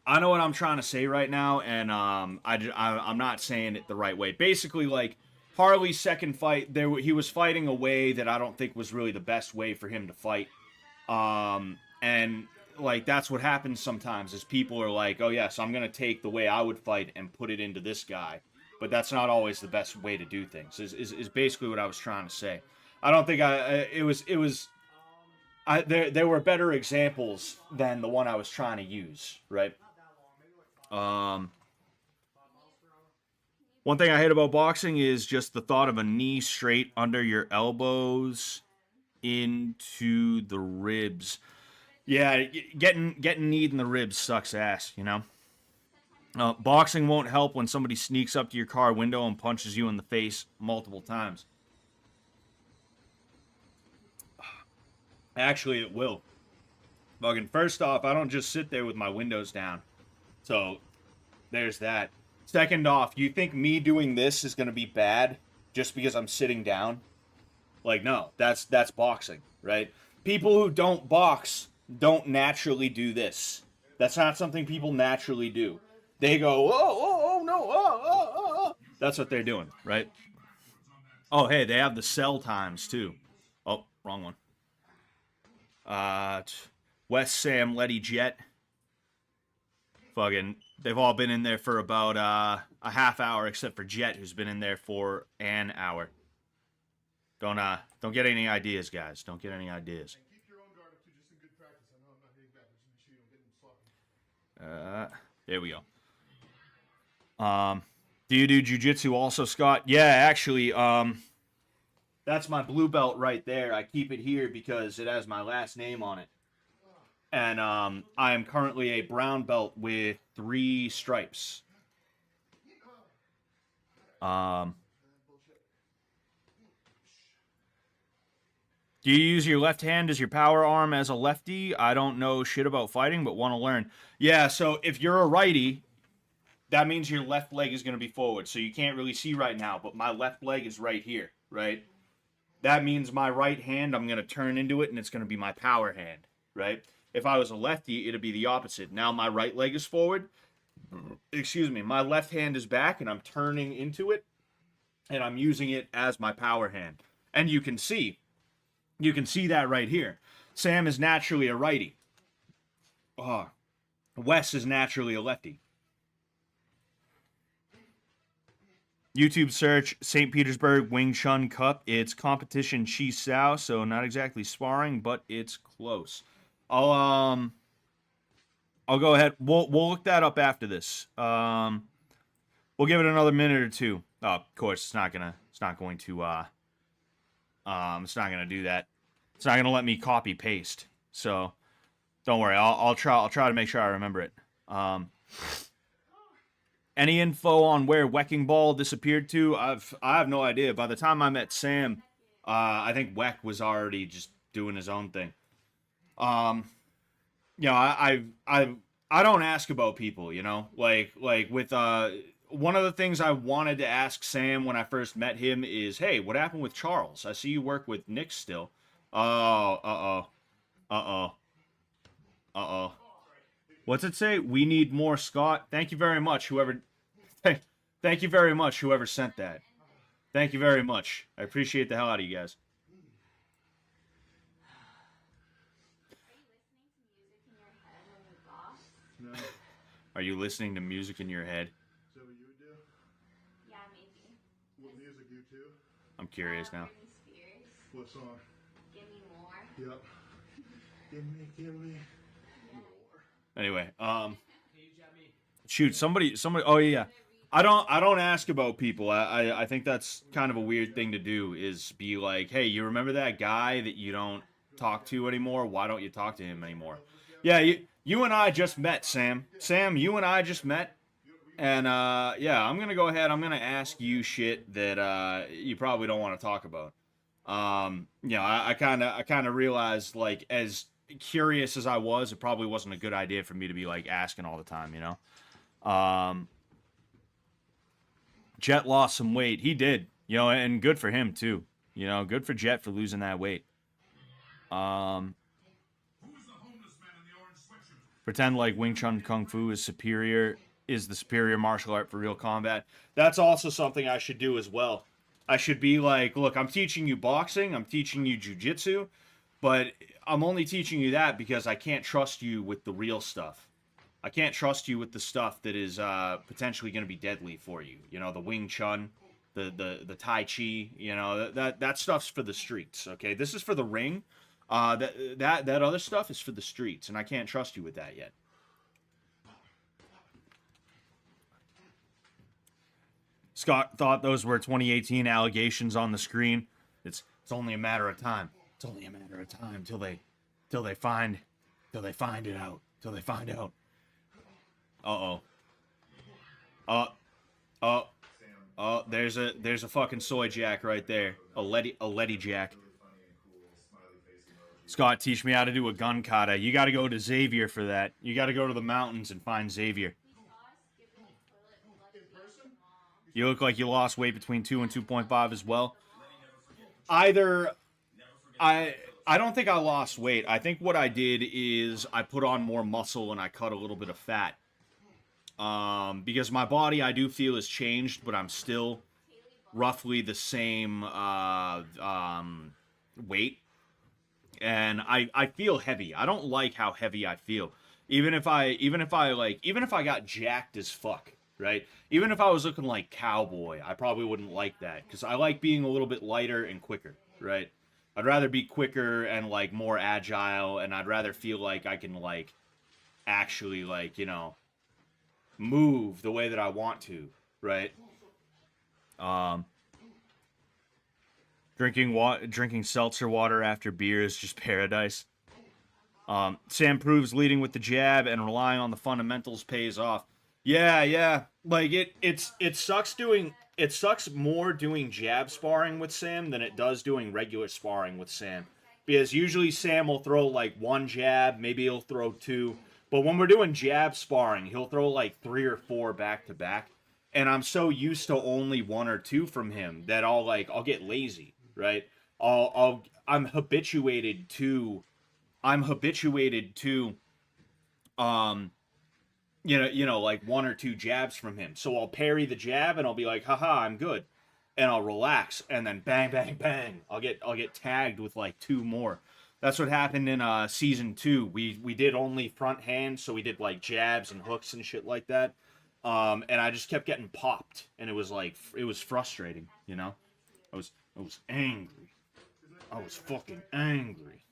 I know what I'm trying to say right now, and I'm not saying it the right way. Basically, like Harley's second fight, he was fighting a way that I don't think was really the best way for him to fight. And like that's what happens sometimes is people are like, oh yes, I'm gonna take the way I would fight and put it into this guy, but that's not always the best way to do things. Is basically what I was trying to say. I don't think it was there were better examples than the one I was trying to use, right? Um, One thing I hate about boxing is just the thought of a knee straight under your elbows into the ribs. Yeah, getting kneed in the ribs sucks ass, you know? Boxing won't help when somebody sneaks up to your car window and punches you in the face multiple times. Actually, it will. Fucking first off, I don't just sit there with my windows down. So, there's that. Second off, you think me doing this is going to be bad just because I'm sitting down? Like, no, that's boxing, right? People who don't box don't naturally do this. That's not something people naturally do. They go, oh no, oh. That's what they're doing, right? Oh, hey, they have the cell times too. Oh, wrong one. West Sam, Letty Jet. Fucking, they've all been in there for about a half hour, except for Jet, who's been in there for an hour. Don't get any ideas, guys. Don't get any ideas. There we go. Do you do jujitsu also, Scott? Yeah, actually, that's my blue belt right there. I keep it here because it has my last name on it. And I am currently a brown belt with 3 stripes. Do you use your left hand as your power arm as a lefty? I don't know shit about fighting, but want to learn. Yeah, so if you're a righty, that means your left leg is going to be forward. So you can't really see right now, but my left leg is right here, right? That means my right hand, I'm going to turn into it, and it's going to be my power hand, right? If I was a lefty, it'd be the opposite. Now my right leg is forward. Excuse me. My left hand is back, and I'm turning into it, and I'm using it as my power hand. And you can see that right here. Sam is naturally a righty. Wes is naturally a lefty. YouTube search St. Petersburg Wing Chun Cup. It's competition Chi Sao, so not exactly sparring, but it's close. I'll go ahead. We'll look that up after this. What We'll give it another minute or two. Oh, of course, it's not going to do that. It's not going to let me copy paste. So don't worry. I'll try to make sure I remember it. Any info on where Wecking Ball disappeared to? I have no idea. By the time I met Sam, I think Weck was already just doing his own thing. You know, I don't ask about people, you know? Like with one of the things I wanted to ask Sam when I first met him is, "Hey, what happened with Charles? I see you work with Nick still." Oh, uh-oh. Uh-oh. Uh-oh. What's it say? We need more Scott. Thank you very much, whoever thank you very much, whoever sent that. Thank you very much. I appreciate the hell out of you guys. No. Are you listening to music in your head? Is that what you would do? Yeah, maybe. What music you too? I'm curious now. Britney Spears. What song? Give me more. Yep. Give me. Anyway, shoot, somebody. Oh yeah, I don't ask about people. I think that's kind of a weird thing to do. Is be like, hey, you remember that guy that you don't talk to anymore? Why don't you talk to him anymore? Yeah, you and I just met, Sam. Sam, you and I just met, and yeah, I'm gonna go ahead. I'm gonna ask you shit that you probably don't want to talk about. You know, I kind of realized, like, as curious as I was, it probably wasn't a good idea for me to be like asking all the time, you know. Jet lost some weight. He did, you know, and good for him too. You know, good for Jet for losing that weight. Pretend like Wing Chun Kung Fu is the superior martial art for real combat. That's also something I should do as well. I should be like, look, I'm teaching you boxing, I'm teaching you jujitsu, but I'm only teaching you that because I can't trust you with the real stuff. I can't trust you with the stuff that is potentially going to be deadly for you. You know, the Wing Chun, the Tai Chi. You know, that stuff's for the streets. Okay, this is for the ring. That other stuff is for the streets, and I can't trust you with that yet. Scott thought those were 2018 allegations on the screen. It's only a matter of time. It's only a matter of time till they find it out. Till they find out. There's a fucking soy jack right there. A Letty jack. Scott, teach me how to do a gun kata. You got to go to Xavier for that. You got to go to the mountains and find Xavier. You look like you lost weight between 2 and 2.5 as well. I don't think I lost weight. I think what I did is I put on more muscle and I cut a little bit of fat. Because my body, I do feel, has changed, but I'm still roughly the same weight. And I feel heavy. I don't like how heavy I feel. Even if I got jacked as fuck, right? Even if I was looking like Cowboy, I probably wouldn't like that, because I like being a little bit lighter and quicker, right? I'd rather be quicker and, like, more agile, and I'd rather feel like I can, like, actually, like, you know, move the way that I want to, right? Drinking seltzer water after beer is just paradise. Sam proves leading with the jab and relying on the fundamentals pays off. Yeah. Like it sucks more doing jab sparring with Sam than it does doing regular sparring with Sam. Because usually Sam will throw like one jab, maybe he'll throw two. But when we're doing jab sparring, he'll throw like 3 or 4 back to back. And I'm so used to only 1 or 2 from him that I'll get lazy, right? I'm habituated to you know, like 1 or 2 jabs from him. So I'll parry the jab and I'll be like, haha, I'm good. And I'll relax, and then bang, bang, bang. I'll get tagged with like 2 more. That's what happened in season 2. We did only front hand, so we did like jabs and hooks and shit like that. And I just kept getting popped, and it was frustrating, you know? I was angry. I was fucking angry.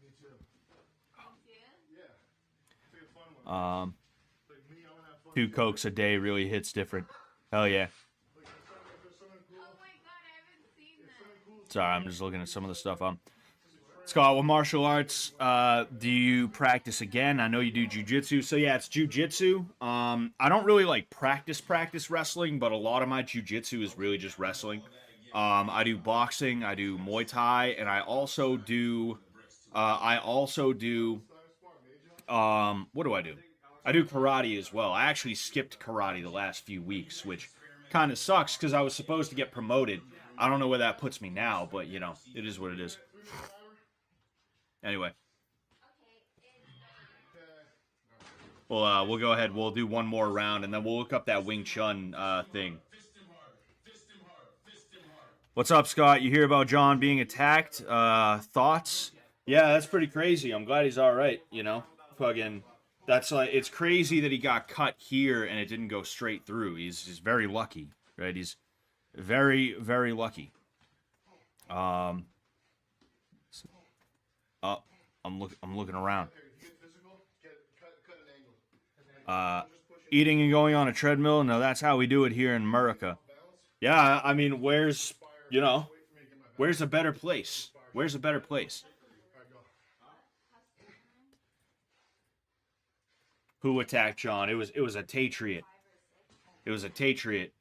Me too. Yeah. It's like a fun one. Like me, I want to have fun 2 Cokes a day really hits different. Hell yeah. Sorry, I'm just looking at some of the stuff. Scott, what martial arts do you practice again? I know you do jujitsu. So yeah, it's jujitsu. I don't really like practice wrestling, but a lot of my jujitsu is really just wrestling. I do boxing, I do Muay Thai, and I also do what do I do? I do karate as well. I actually skipped karate the last few weeks, which kind of sucks because I was supposed to get promoted. I don't know where that puts me now, but you know, it is what it is. Anyway, we'll go ahead. We'll do one more round, and then we'll look up that Wing Chun thing. What's up, Scott? You hear about John being attacked? Thoughts? Yeah, that's pretty crazy. I'm glad he's all right. You know, fucking. That's like it's crazy that he got cut here and it didn't go straight through. He's very lucky, right? He's very lucky. I'm looking around. Eating and going on a treadmill. No, that's how we do it here in America. Yeah, I mean, where's a better place? Where's a better place? Who attacked John? It was a Tatriot. It was a Tatriot.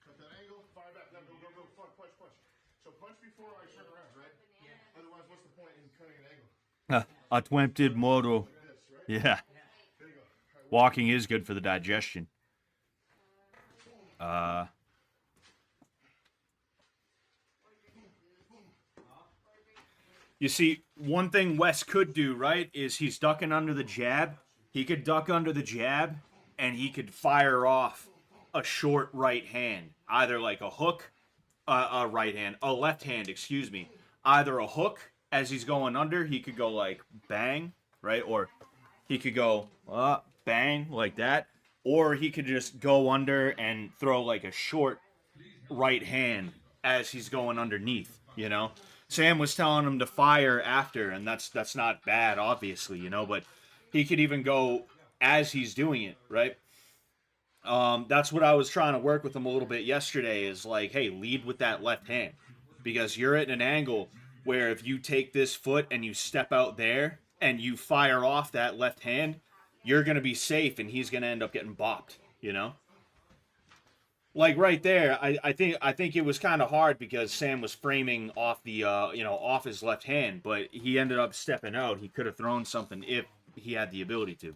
Cut that angle, fire back. Now go. Punch. So punch before I turn around, right? Yeah. Otherwise, what's the point in cutting an angle? Attempted modo. This, right? Yeah. There you go. Walking is good for the digestion. You see, one thing Wes could do, right, is he's ducking under the jab. He could duck under the jab, and he could fire off a short right hand. Either like a hook, a left hand, excuse me. Either a hook as he's going under, he could go like bang, right? Or he could go bang like that. Or he could just go under and throw like a short right hand as he's going underneath, you know? Sam was telling him to fire after, and that's not bad, obviously, you know, but he could even go as he's doing it, right? That's what I was trying to work with him a little bit yesterday is like, hey, lead with that left hand. Because you're at an angle where if you take this foot and you step out there and you fire off that left hand, you're going to be safe and he's going to end up getting bopped, you know? Like right there, I think it was kind of hard because Sam was framing off the off his left hand, but he ended up stepping out. He could have thrown something if he had the ability to.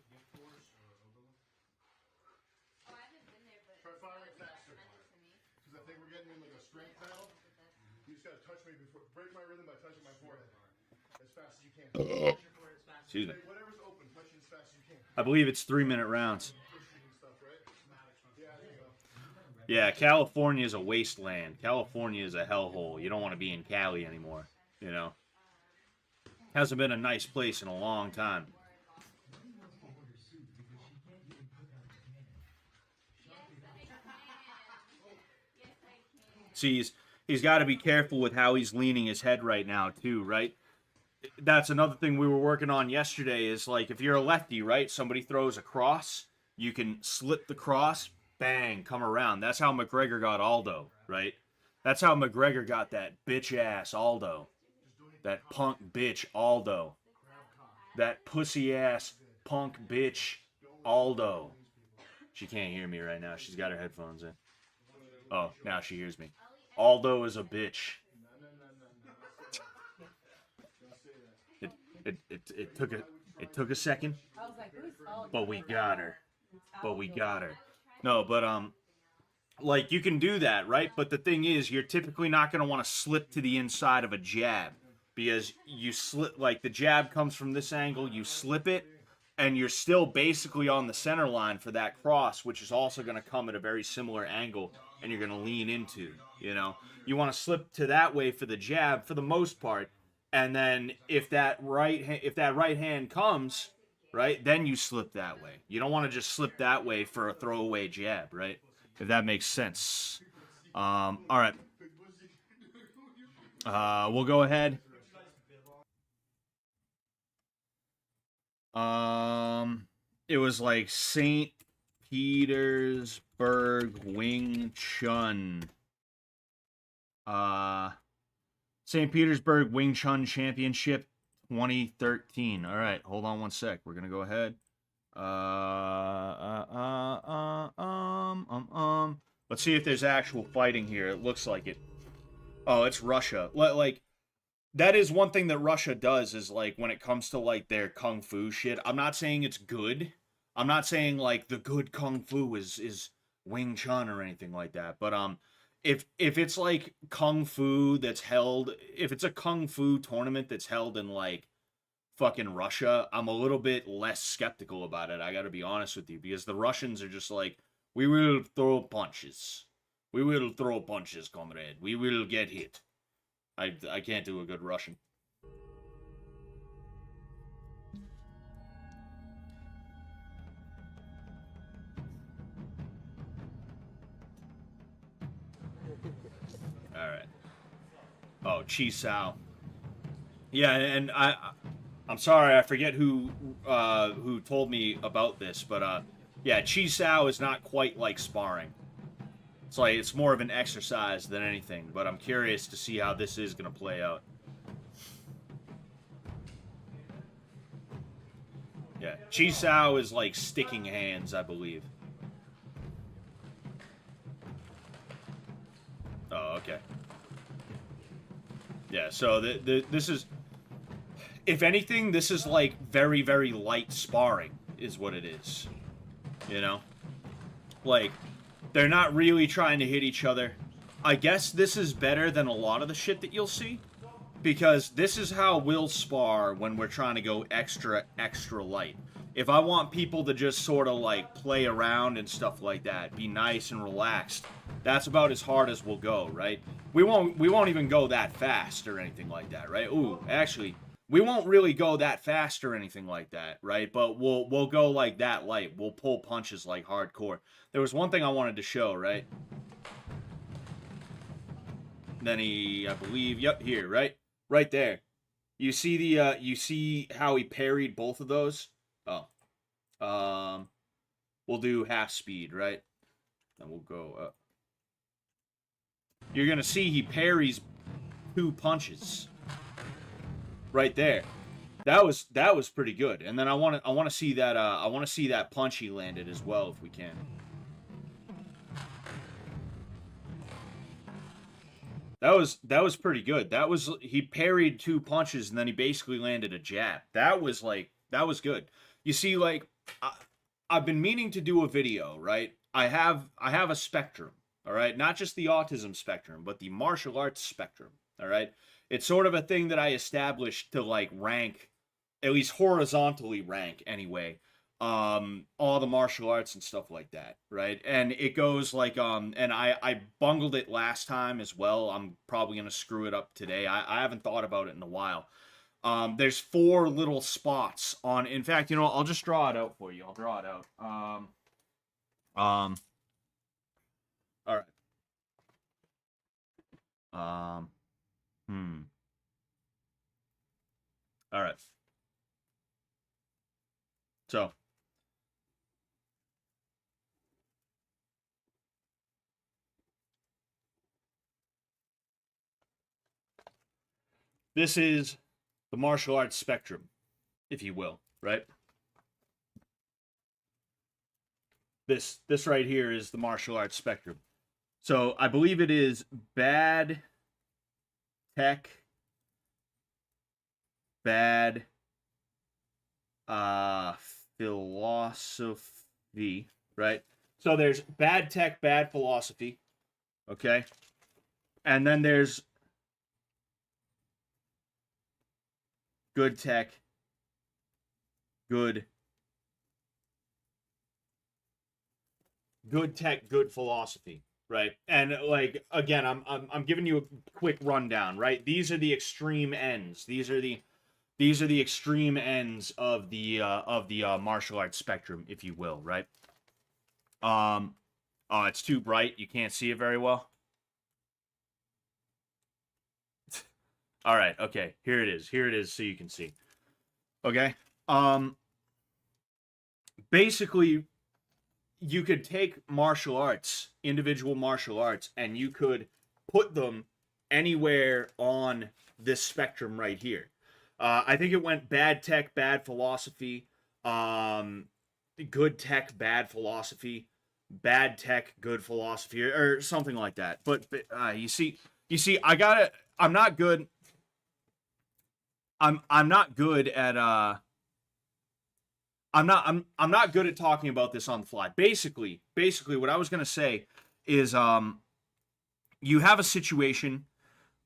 Try firing faster. Because I think we're getting in like a strength battle. You just gotta touch me before. Break my rhythm by touching my forehead. As fast as you can. Excuse me. Whatever's open, touch it as fast as you can. I believe it's 3-minute rounds. Stuff, right? Yeah, there you go. Yeah, California is a wasteland. California is a hellhole. You don't want to be in Cali anymore, you know? Hasn't been a nice place in a long time. See, he's got to be careful with how he's leaning his head right now, too, right? That's another thing we were working on yesterday is, like, if you're a lefty, right? Somebody throws a cross, you can slip the cross, bang, come around. That's how McGregor got Aldo, right? That's how McGregor got that bitch-ass Aldo. That punk bitch Aldo. That pussy-ass punk bitch Aldo. She can't hear me right now. She's got her headphones in. Oh, now she hears me. Aldo is a bitch. It took a second, but we got her. No, but like you can do that, right? But the thing is, you're typically not going to want to slip to the inside of a jab because you slip like the jab comes from this angle, you slip it, and you're still basically on the center line for that cross, which is also going to come at a very similar angle, and you're going to lean into. You know, you want to slip to that way for the jab for the most part. And then if that right hand comes, right, then you slip that way. You don't want to just slip that way for a throwaway jab, right? If that makes sense. All right. We'll go ahead. It was like St. Petersburg Wing Chun. St. Petersburg Wing Chun Championship 2013. All right, hold on one sec. We're gonna go ahead. Let's see if there's actual fighting here. It looks like it. Oh, it's Russia. Like that is one thing that Russia does is like when it comes to like their kung fu shit. I'm not saying it's good. I'm not saying like the good kung fu is Wing Chun or anything like that. But if it's like kung fu that's held, if it's a kung fu tournament that's held in like fucking Russia, I'm a little bit less skeptical about it. I got to be honest with you because the Russians are just like, we will throw punches. We will throw punches, comrade. We will get hit. I can't do a good Russian. All right. Oh, Chi Sao. Yeah, and I'm sorry, I forget who told me about this, but yeah, Chi Sao is not quite like sparring. It's like it's more of an exercise than anything, but I'm curious to see how this is gonna play out. Yeah, Chi Sao is like sticking hands, I believe. Oh, okay. Yeah, so this is, if anything, this is like very, very light sparring, is what it is. You know? Like, they're not really trying to hit each other. I guess this is better than a lot of the shit that you'll see. Because this is how we'll spar when we're trying to go extra, extra light. If I want people to just sort of like play around and stuff like that, be nice and relaxed, that's about as hard as we'll go, right? We won't even go that fast or anything like that, right? Ooh, actually, we won't really go that fast or anything like that, right? But we'll go like that light. We'll pull punches like hardcore. There was one thing I wanted to show, right? Then he, I believe, yep, here, right? Right there. You see the you see how he parried both of those? Oh. We'll do half speed, right? Then we'll go up. You're gonna see he parries 2 punches. Right there. That was pretty good. And then I wanna see that punch he landed as well if we can. That was pretty good. That was, he parried 2 punches and then he basically landed a jab. That was good. You see, like I've been meaning to do a video, right? I have a spectrum, all right? Not just the autism spectrum, but the martial arts spectrum, all right? It's sort of a thing that I established to like rank, at least horizontally rank anyway, all the martial arts and stuff like that, right? And it goes like and I bungled it last time as well. I'm probably gonna screw it up today. I haven't thought about it in a while. There's 4 little spots on, in fact, you know, I'll just draw it out for you. I'll draw it out. All right. All right. So this is the martial arts spectrum, if you will, right? This right here is the martial arts spectrum. So I believe it is bad tech, bad philosophy, right? So there's bad tech, bad philosophy, okay? And then there's good tech, good tech, good philosophy, right? And like again, I'm giving you a quick rundown, right? These are the extreme ends. These are the extreme ends of the martial arts spectrum, if you will, right? Oh, it's too bright. You can't see it very well. All right, okay. Here it is. Here it is so you can see. Okay? basically you could take martial arts, individual martial arts, and you could put them anywhere on this spectrum right here. I think it went bad tech, bad philosophy, good tech, bad philosophy, bad tech, good philosophy, or something like that. But you see, I gotta. I'm not good. I'm not good at I'm not good at talking about this on the fly. Basically, what I was gonna say is you have a situation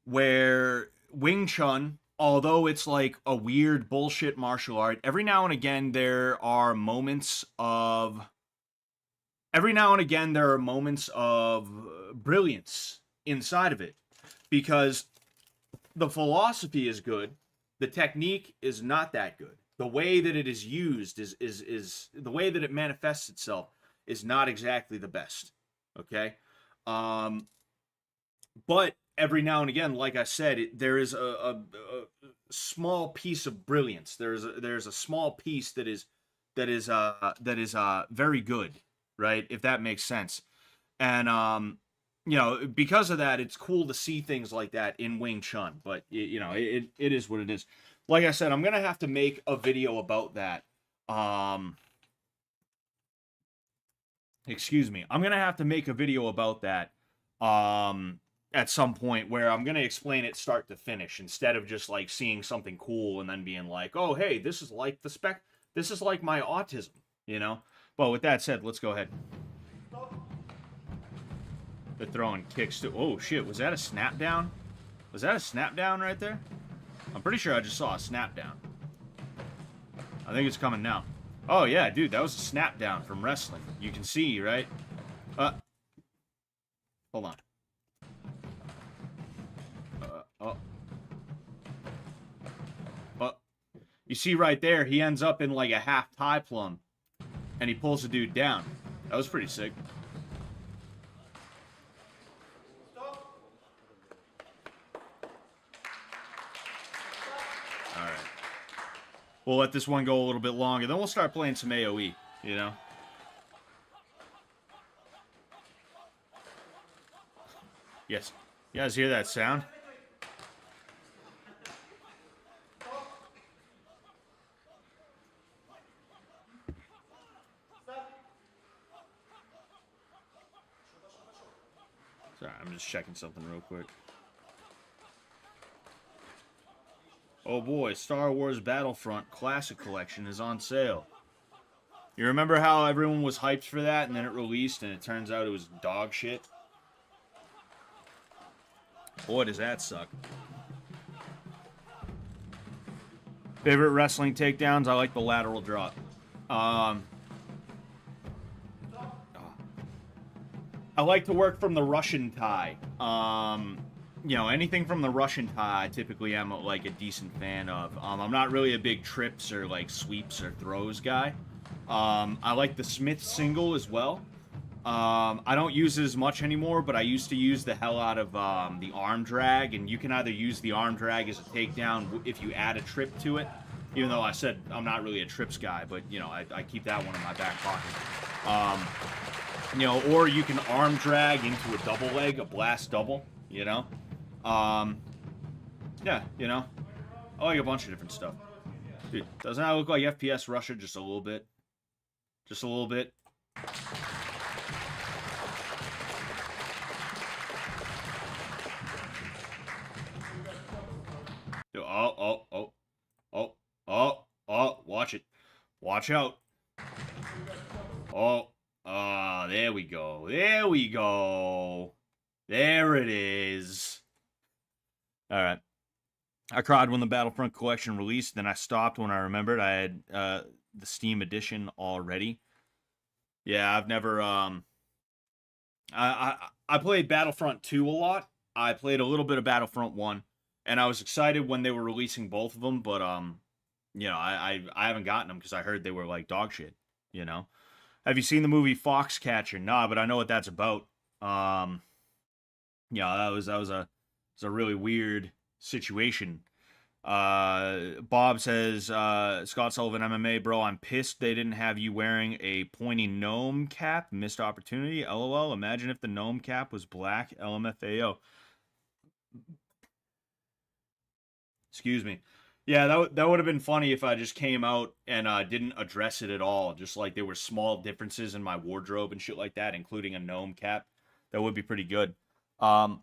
where Wing Chun, although it's like a weird bullshit martial art, every now and again there are moments of brilliance inside of it, because the philosophy is good, the technique is not that good. The way that it is used is the way that it manifests itself is not exactly the best. Okay, but every now and again, like I said, there is a small piece of brilliance. There's a small piece that is very good, right? If that makes sense. And you know, because of that, it's cool to see things like that in Wing Chun. But you know, it is what it is. Like I said, I'm gonna have to make a video about that. Excuse me. I'm gonna have to make a video about that. At some point where I'm gonna explain it start to finish instead of just like seeing something cool and then being like, oh hey, this is like this is like my autism, you know? But with that said, let's go ahead. They're throwing kicks too. Oh shit, was that a snap down? Was that a snap down right there? I'm pretty sure I just saw a snap down. I think it's coming now. Oh yeah, dude, that was a snap down from wrestling. You can see, right? Hold on. You see right there, he ends up in like a half tie plum, and he pulls the dude down. That was pretty sick. All right. We'll let this one go a little bit longer, then we'll start playing some AoE, you know? Yes. You guys hear that sound? Sorry, I'm just checking something real quick. Oh boy, Star Wars Battlefront Classic Collection is on sale. You remember how everyone was hyped for that and then it released and it turns out it was dog shit? Boy, does that suck. Favorite wrestling takedowns? I like the lateral drop. I like to work from the Russian tie. You know, anything from the Russian tie, I typically am like a decent fan of. I'm not really a big trips or like sweeps or throws guy. I like the Smith single as well. I don't use it as much anymore, but I used to use the hell out of the arm drag, and you can either use the arm drag as a takedown if you add a trip to it, even though I said I'm not really a trips guy, but, you know, I keep that one in my back pocket. You know, or you can arm drag into a double leg, a blast double, you know? Yeah, you know, I like a bunch of different stuff. Dude, doesn't that look like FPS Russia just a little bit? Just a little bit? Oh, watch it. Watch out. There we go. There we go. There it is. Alright. I cried when the Battlefront collection released, then I stopped when I remembered I had the Steam edition already. Yeah, I've never I played Battlefront 2 a lot. I played a little bit of Battlefront 1, and I was excited when they were releasing both of them, but you know, I haven't gotten them because I heard they were like dog shit, you know. Have you seen the movie Foxcatcher? Nah, but I know what that's about. Yeah, that was a really weird situation. Bob says, Scott Sullivan MMA, bro, I'm pissed they didn't have you wearing a pointy gnome cap. Missed opportunity. LOL. Imagine if the gnome cap was black. LMFAO. Excuse me. Yeah, that would have been funny if I just came out and didn't address it at all. Just like there were small differences in my wardrobe and shit like that, including a gnome cap. That would be pretty good. Um,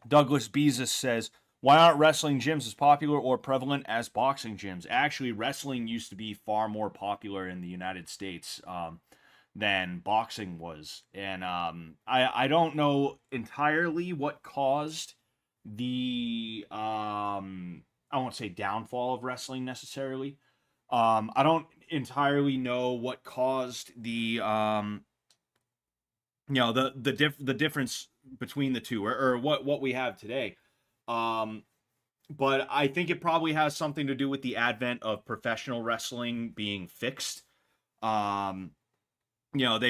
Douglas Bezos says, why aren't wrestling gyms as popular or prevalent as boxing gyms? Actually, wrestling used to be far more popular in the United States than boxing was. And I don't know entirely what caused the, I won't say downfall of wrestling necessarily. I don't entirely know what caused the, the difference between the two, or what we have today. But I think it probably has something to do with the advent of professional wrestling being fixed. They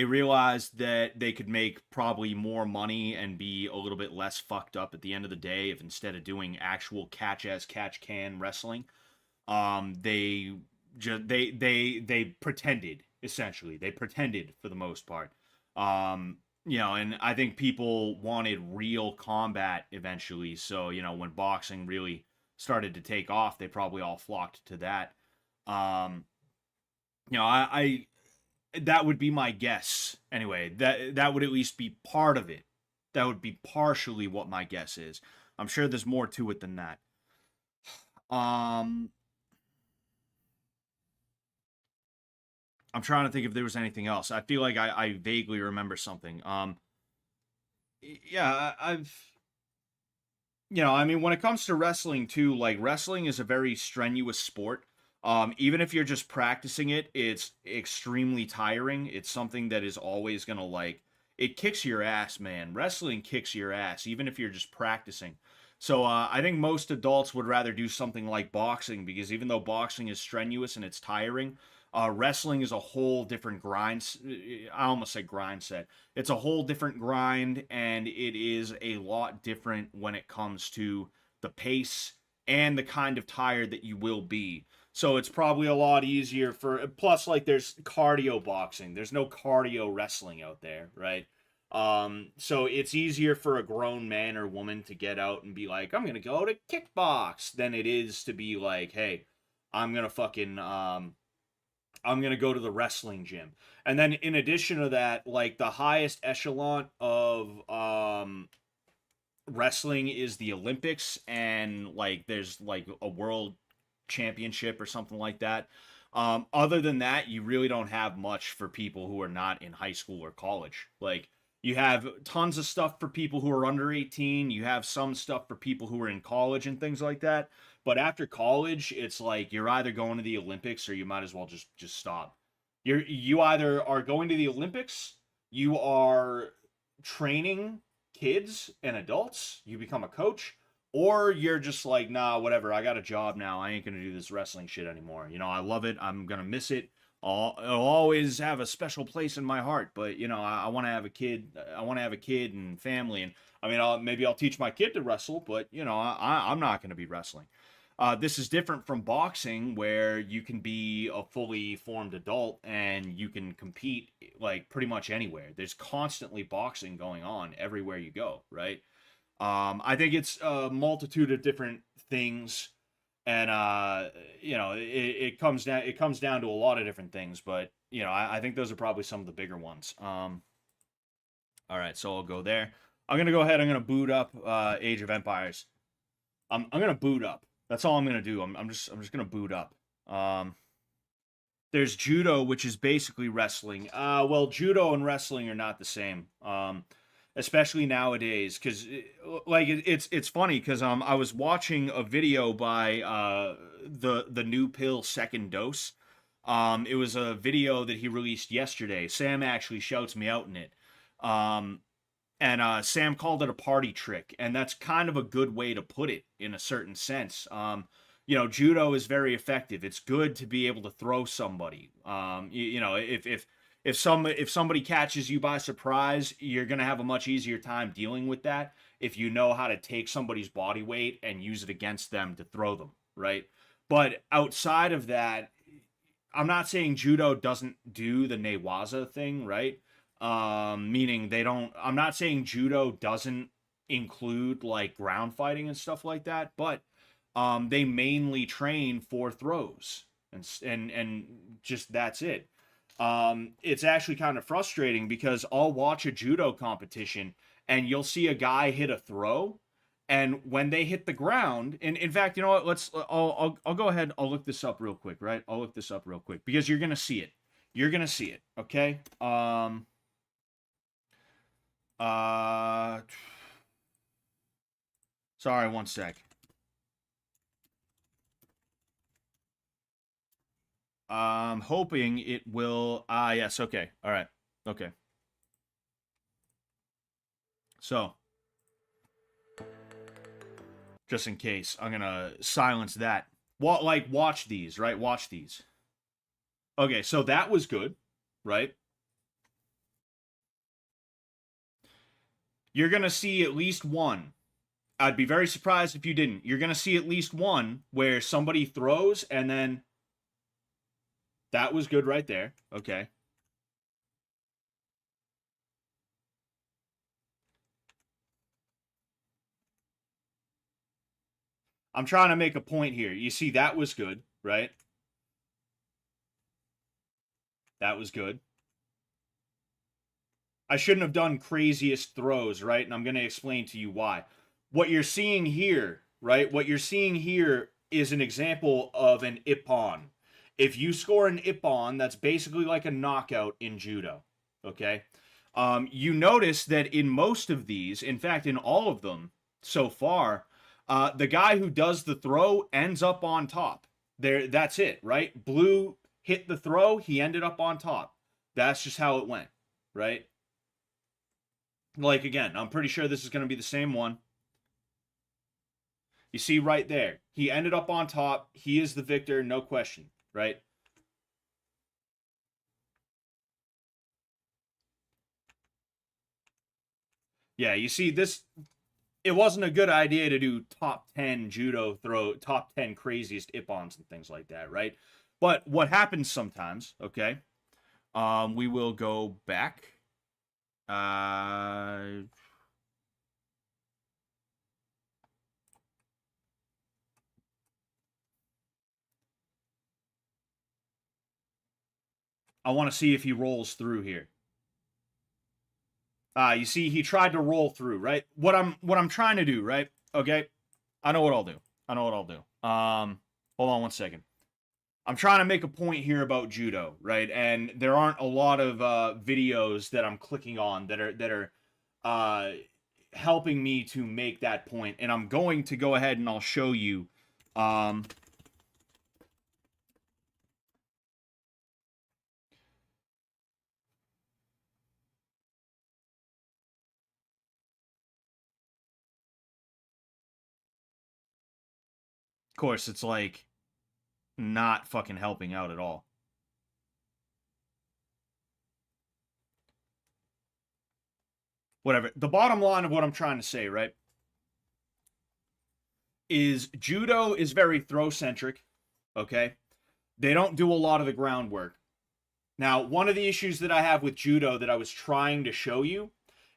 realized that they could make probably more money and be a little bit less fucked up at the end of the day if instead of doing actual catch as catch can wrestling, they just they pretended, essentially. They pretended for the most part. And I think people wanted real combat eventually. So, when boxing really started to take off, they probably all flocked to that. I that would be my guess. Anyway, that would at least be part of it. That would be partially what my guess is. I'm sure there's more to it than that. I'm trying to think if there was anything else. I feel like I vaguely remember something. Yeah, when it comes to wrestling too, like wrestling is a very strenuous sport. Even if you're just practicing it, it's extremely tiring. It's something that is always gonna it kicks your ass, man. Wrestling kicks your ass, even if you're just practicing. So I think most adults would rather do something like boxing because even though boxing is strenuous and it's tiring, wrestling is a whole different grind. I almost said grind set. It's a whole different grind, and it is a lot different when it comes to the pace and the kind of tired that you will be. So it's probably a lot easier plus like there's cardio boxing. There's no cardio wrestling out there, right? So it's easier for a grown man or woman to get out and be like, I'm gonna go to kickbox than it is to be like, hey, I'm gonna fucking I'm gonna go to the wrestling gym. And then in addition to that, like the highest echelon of wrestling is the Olympics, and like there's like a world championship or something like that. Other than that, you really don't have much for people who are not in high school or college. Like you have tons of stuff for people who are under 18. You have some stuff for people who are in college and things like that. But after college, it's like you're either going to the Olympics or you might as well just stop. You either are going to the Olympics, you are training kids and adults, you become a coach, or you're just like, nah, whatever, I got a job now, I ain't gonna do this wrestling shit anymore. I love it, I'm gonna miss it. It'll always have a special place in my heart, but I want to have a kid. I want to have a kid and family, and I mean, maybe I'll teach my kid to wrestle, but I'm not going to be wrestling. This is different from boxing, where you can be a fully formed adult and you can compete like pretty much anywhere. There's constantly boxing going on everywhere you go, right? I think it's a multitude of different things, and it comes down to a lot of different things, but I think those are probably some of the bigger ones. All right, so I'll go there. I'm gonna go ahead. I'm gonna boot up Age of Empires. I'm gonna boot up. That's all I'm gonna do. I'm just gonna boot up. There's judo, which is basically wrestling. Well, judo and wrestling are not the same. Especially nowadays, because it's funny because I was watching a video by the new pill Second Dose. It was a video that he released yesterday. Sam actually shouts me out in it. And Sam called it a party trick, and that's kind of a good way to put it in a certain sense. Judo is very effective. It's good to be able to throw somebody. If somebody catches you by surprise, you're gonna have a much easier time dealing with that if you know how to take somebody's body weight and use it against them to throw them, right? But outside of that, I'm not saying judo doesn't do the newaza thing, right? Meaning they don't. I'm not saying judo doesn't include like ground fighting and stuff like that, but they mainly train for throws and just that's it. It's actually kind of frustrating because I'll watch a judo competition and you'll see a guy hit a throw, and when they hit the ground, and in fact, you know what? I'll go ahead. I'll look this up real quick, right? I'll look this up real quick because you're gonna see it. You're gonna see it. Okay. Uh. Sorry, one sec. I'm hoping it will. Yes. Okay. All right. Okay. So, just in case, I'm gonna silence that. Watch these, right? Watch these. Okay, so that was good, right? You're gonna see at least one. I'd be very surprised if you didn't. You're gonna see at least one where somebody throws and then that was good right there. Okay. I'm trying to make a point here. You see, that was good, right? That was good. I shouldn't have done craziest throws, right? And I'm going to explain to you why. What you're seeing here, right? What you're seeing here is an example of an ippon. If you score an ippon, that's basically like a knockout in judo, okay? You notice that in most of these, in fact, in all of them so far, the guy who does the throw ends up on top. That's it, right? Blue hit the throw, he ended up on top. That's just how it went, right? Like, again, I'm pretty sure this is going to be the same one. You see right there, he ended up on top. He is the victor, no question, right? Yeah, you see this, it wasn't a good idea to do top 10 judo throw, top 10 craziest ippons and things like that, right? But what happens sometimes, okay? We will go back. I want to see if he rolls through here. You see, he tried to roll through, right? What I'm trying to do, right? Okay, I know what I'll do. Hold on one second. I'm trying to make a point here about judo, right? And there aren't a lot of videos that I'm clicking on that are helping me to make that point. And I'm going to go ahead and I'll show you. Of course, it's like not fucking helping out at all. Whatever. The bottom line of what I'm trying to say, right, is judo is very throw centric, okay? They don't do a lot of the groundwork. Now, one of the issues that I have with judo that I was trying to show you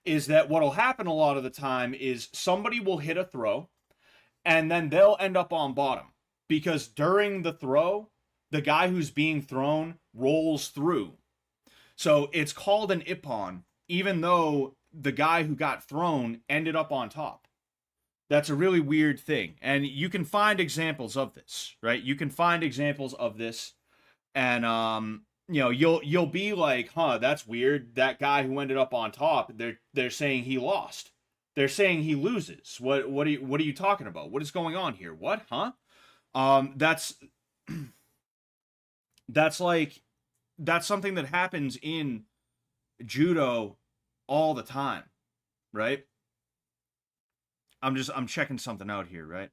is that what'll happen a lot of the time is somebody will hit a throw and then they'll end up on bottom because during the throw, the guy who's being thrown rolls through. So it's called an ippon, even though the guy who got thrown ended up on top. That's a really weird thing. And you can find examples of this, right? You can find examples of this and you know, you'll be like, "Huh, that's weird. That guy who ended up on top, they're saying he lost. They're saying he loses. What are you talking about? What is going on here? What? Huh?" That's like that's something that happens in judo all the time, right? I'm checking something out here, right?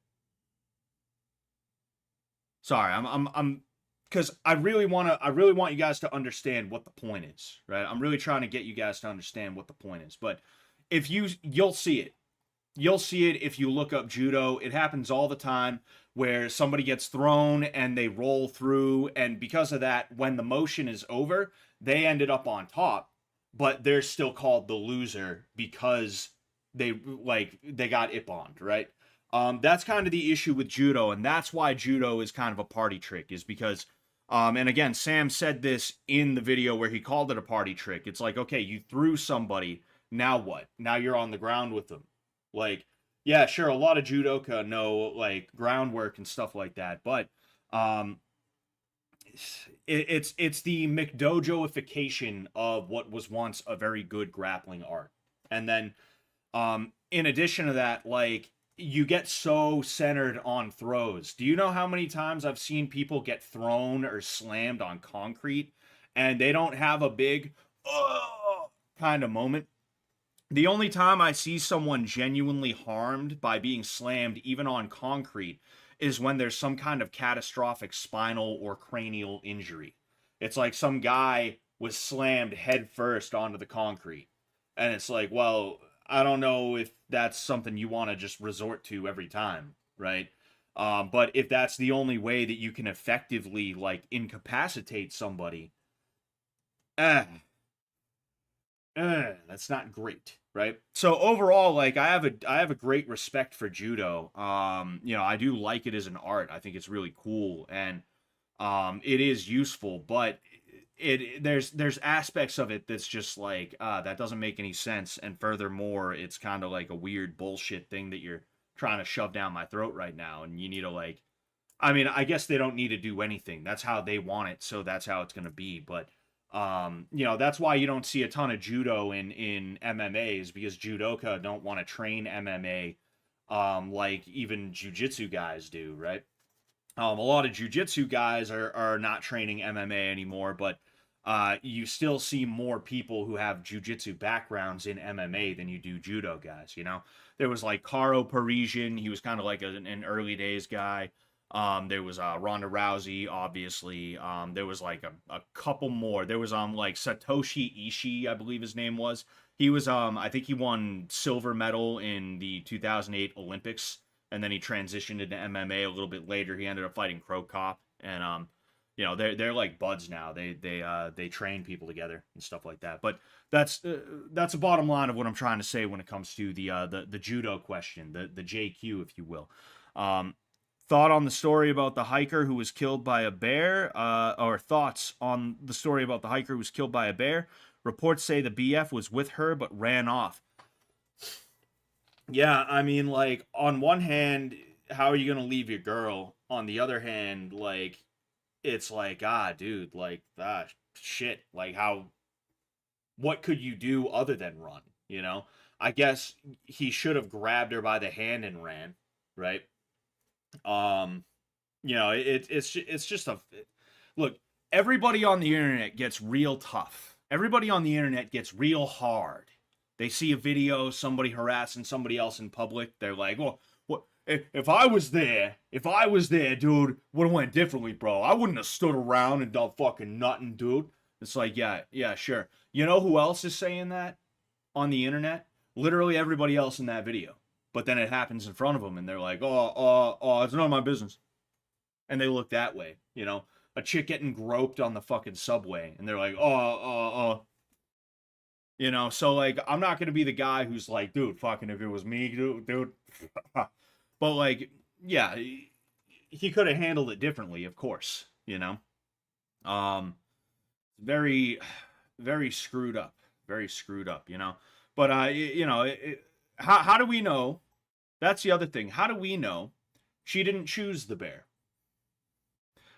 Sorry, I'm because I really want you guys to understand what the point is, right? I'm really trying to get you guys to understand what the point is. But if you'll see it. you'll see it if you look up judo. It happens all the time where somebody gets thrown and they roll through, and because of that, when the motion is over, they ended up on top, but they're still called the loser because they got ipponed, right? That's kind of the issue with judo, and that's why judo is kind of a party trick, is because and again, Sam said this in the video where he called it a party trick. It's like, okay, you threw somebody, now what? Now you're on the ground with them. Like, yeah, sure, a lot of judoka know like groundwork and stuff like that, but it's the McDojoification of what was once a very good grappling art. And then in addition to that, like, you get so centered on throws. Do you know how many times I've seen people get thrown or slammed on concrete and they don't have a big kind of moment? The only time I see someone genuinely harmed by being slammed, even on concrete, is when there's some kind of catastrophic spinal or cranial injury. It's like some guy was slammed head first onto the concrete. And it's like, well, I don't know if that's something you want to just resort to every time, right? But if that's the only way that you can effectively, like, incapacitate somebody, that's not great, right? So overall, like, I have a great respect for judo. You know, I do like it as an art. I think it's really cool, and it is useful, but there's aspects of it that's just like that doesn't make any sense, and furthermore, it's kind of like a weird bullshit thing that you're trying to shove down my throat right now, and you need to, like, I mean, I guess they don't need to do anything. That's how they want it, so that's how it's gonna be. But you know, that's why you don't see a ton of judo in MMAs, because judoka don't want to train MMA like even jiu-jitsu guys do, right? A lot of jiu-jitsu guys are not training MMA anymore, but you still see more people who have jiu-jitsu backgrounds in MMA than you do judo guys, you know? There was like Caro Parisian, he was kind of like an early days guy. There was Ronda Rousey, obviously. There was like a couple more. There was like Satoshi Ishii, I believe his name was. He was I think he won silver medal in the 2008 Olympics, and then he transitioned into MMA a little bit later. He ended up fighting Crow Cop, and you know, they're like buds now. They train people together and stuff like that. But that's a bottom line of what I'm trying to say when it comes to the judo question, the JQ, if you will. Thought on the story about the hiker who was killed by a bear, or thoughts on the story about the hiker who was killed by a bear. Reports say the BF was with her but ran off. Yeah, I mean, like, on one hand, how are you gonna leave your girl? On the other hand, like, it's like, dude, like, shit, like, what could you do other than run, you know? I guess he should have grabbed her by the hand and ran, right? You know, it's just look, everybody on the internet gets real tough. Everybody on the internet gets real hard. They see a video, somebody harassing somebody else in public, they're like, well, what if I was there, dude, would have went differently, bro. I wouldn't have stood around and done fucking nothing, dude. It's like, yeah, sure. You know who else is saying that on the internet? Literally everybody else in that video. But then it happens in front of them, and they're like, oh, it's none of my business. And they look that way, you know? A chick getting groped on the fucking subway, and they're like, oh. You know, so, like, I'm not gonna be the guy who's like, dude, fucking if it was me, dude. But, like, yeah, he could have handled it differently, of course, you know? Very, very screwed up. Very screwed up, you know? But, you know, how do we know? That's the other thing. How do we know she didn't choose the bear?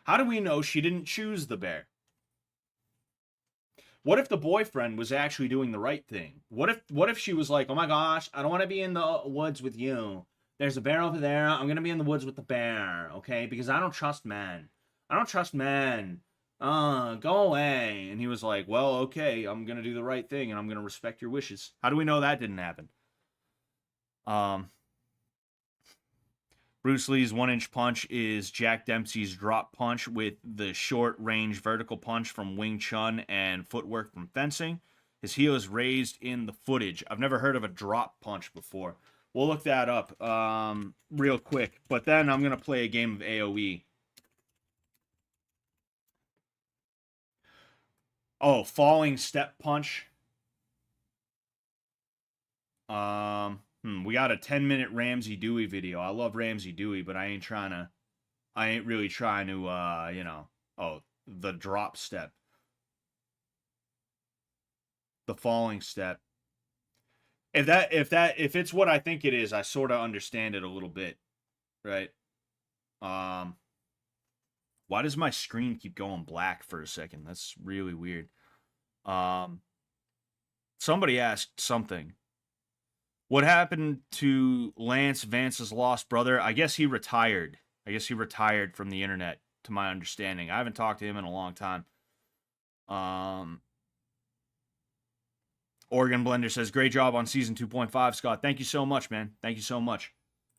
How do we know she didn't choose the bear? What if the boyfriend was actually doing the right thing? What if she was like, oh my gosh, I don't want to be in the woods with you. There's a bear over there. I'm going to be in the woods with the bear, okay? Because I don't trust men. I don't trust men. Go away. And he was like, well, okay, I'm going to do the right thing, and I'm going to respect your wishes. How do we know that didn't happen? Bruce Lee's 1-inch punch is Jack Dempsey's drop punch with the short-range vertical punch from Wing Chun and footwork from fencing. His heel is raised in the footage. I've never heard of a drop punch before. We'll look that up real quick. But then I'm going to play a game of AoE. Oh, falling step punch. We got a 10-minute Ramsey Dewey video. I love Ramsey Dewey, but I ain't really trying to, you know, oh, the drop step. The falling step. If it's what I think it is, I sort of understand it a little bit, right? Why does my screen keep going black for a second? That's really weird. Somebody asked something. What happened to Lance Vance's lost brother? I guess he retired. I guess he retired from the internet, to my understanding. I haven't talked to him in a long time. Oregon Blender says, great job on season 2.5, Scott. Thank you so much, man. Thank you so much.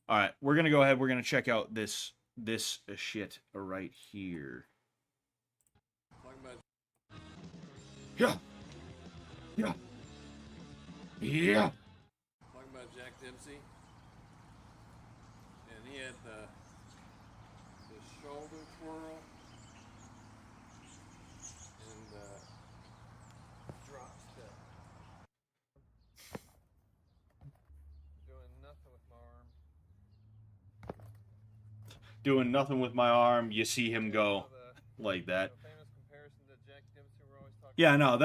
All right, we're going to go ahead. We're going to check out this shit right here. Yeah. Yeah. Yeah. Talking about Jack Dempsey, and he had the shoulder twirl and drop step. Doing nothing with my arm. Doing nothing with my arm. You see him go like that. Famous comparison to Jack Dempsey we're always talking Yeah, no,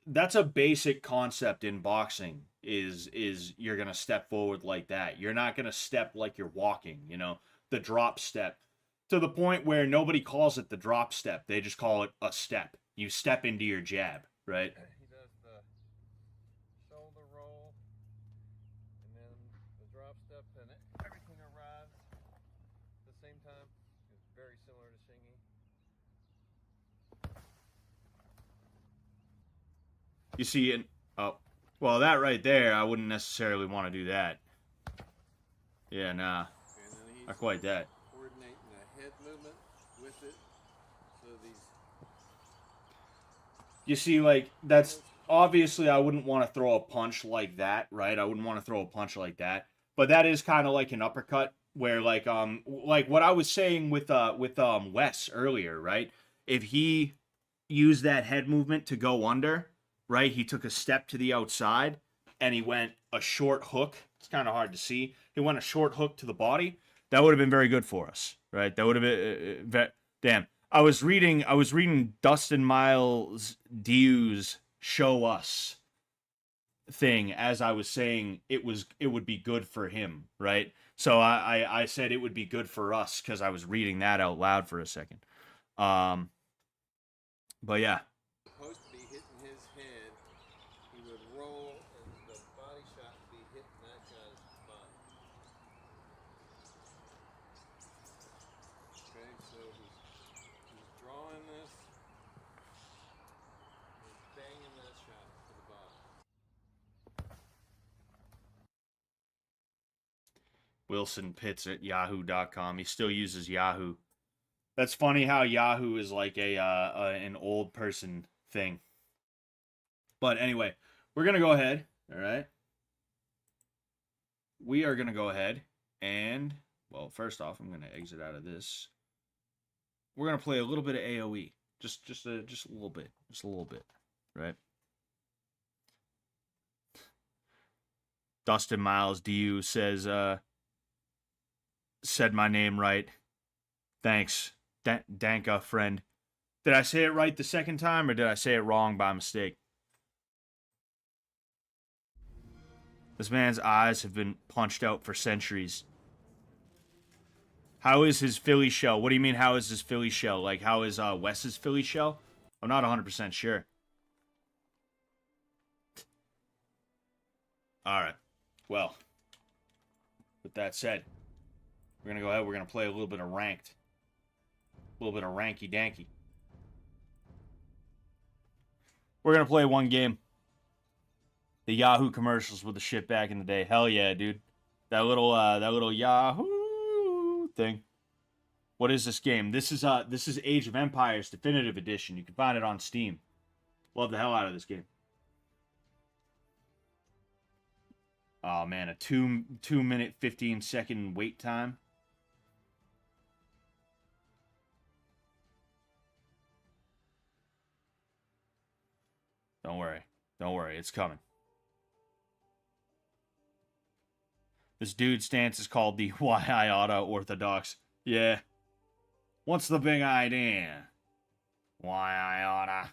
that's a basic concept in boxing is you're going to step forward like that. You're not going to step like you're walking, you know, the drop step, to the point where nobody calls it the drop step. They just call it a step. You step into your jab, right? He does the shoulder roll and then the drop step, and everything arrives at the same time. It's very similar to singing. You see it. Oh, well, that right there, I wouldn't necessarily want to do that. Yeah, nah, And then he's not quite that. coordinating the head movement with it. So these You see, like, that's obviously I wouldn't want to throw a punch like that, right? I wouldn't want to throw a punch like that. But that is kind of like an uppercut where like what I was saying with Wes earlier, right? If he used that head movement to go under, right? He took a step to the outside and he went a short hook. It's kind of hard to see. He went a short hook to the body. That would have been very good for us, right? That would have been damn. I was reading Dustin Miles Diu's Show Us thing as I was saying it would be good for him, right? So I said it would be good for us because I was reading that out loud for a second. But yeah. supposed to be hitting his head. He would roll and the body shot would be hitting that guy's body. Okay, so he's drawing this and banging that shot to the body. Wilson Pitts at yahoo.com. He still uses Yahoo. That's funny how Yahoo is like an old person thing. But anyway, we're going to go ahead, all right? We are going to go ahead and, well, first off, I'm going to exit out of this. We're going to play a little bit of AoE. Just a little bit. Just a little bit, right? Dustin Miles DU says, said my name right. Thanks, Danka friend. Did I say it right the second time, or did I say it wrong by mistake? This man's eyes have been punched out for centuries. How is his Philly shell? What do you mean, how is his Philly shell? Like, how is Wes's Philly shell? I'm not 100% sure. Alright. Well, with that said, we're going to go ahead. We're going to play a little bit of ranked. A little bit of ranky-danky. We're going to play one game. The Yahoo commercials were the shit back in the day. Hell yeah, dude. That little Yahoo thing. What is this game? This is Age of Empires Definitive Edition. You can find it on Steam. Love the hell out of this game. Oh man, a 2 minute 15-second wait time. Don't worry. Don't worry, it's coming. This dude's stance is called the Why I Oughta Orthodox. Yeah. What's the big idea? Why I oughta.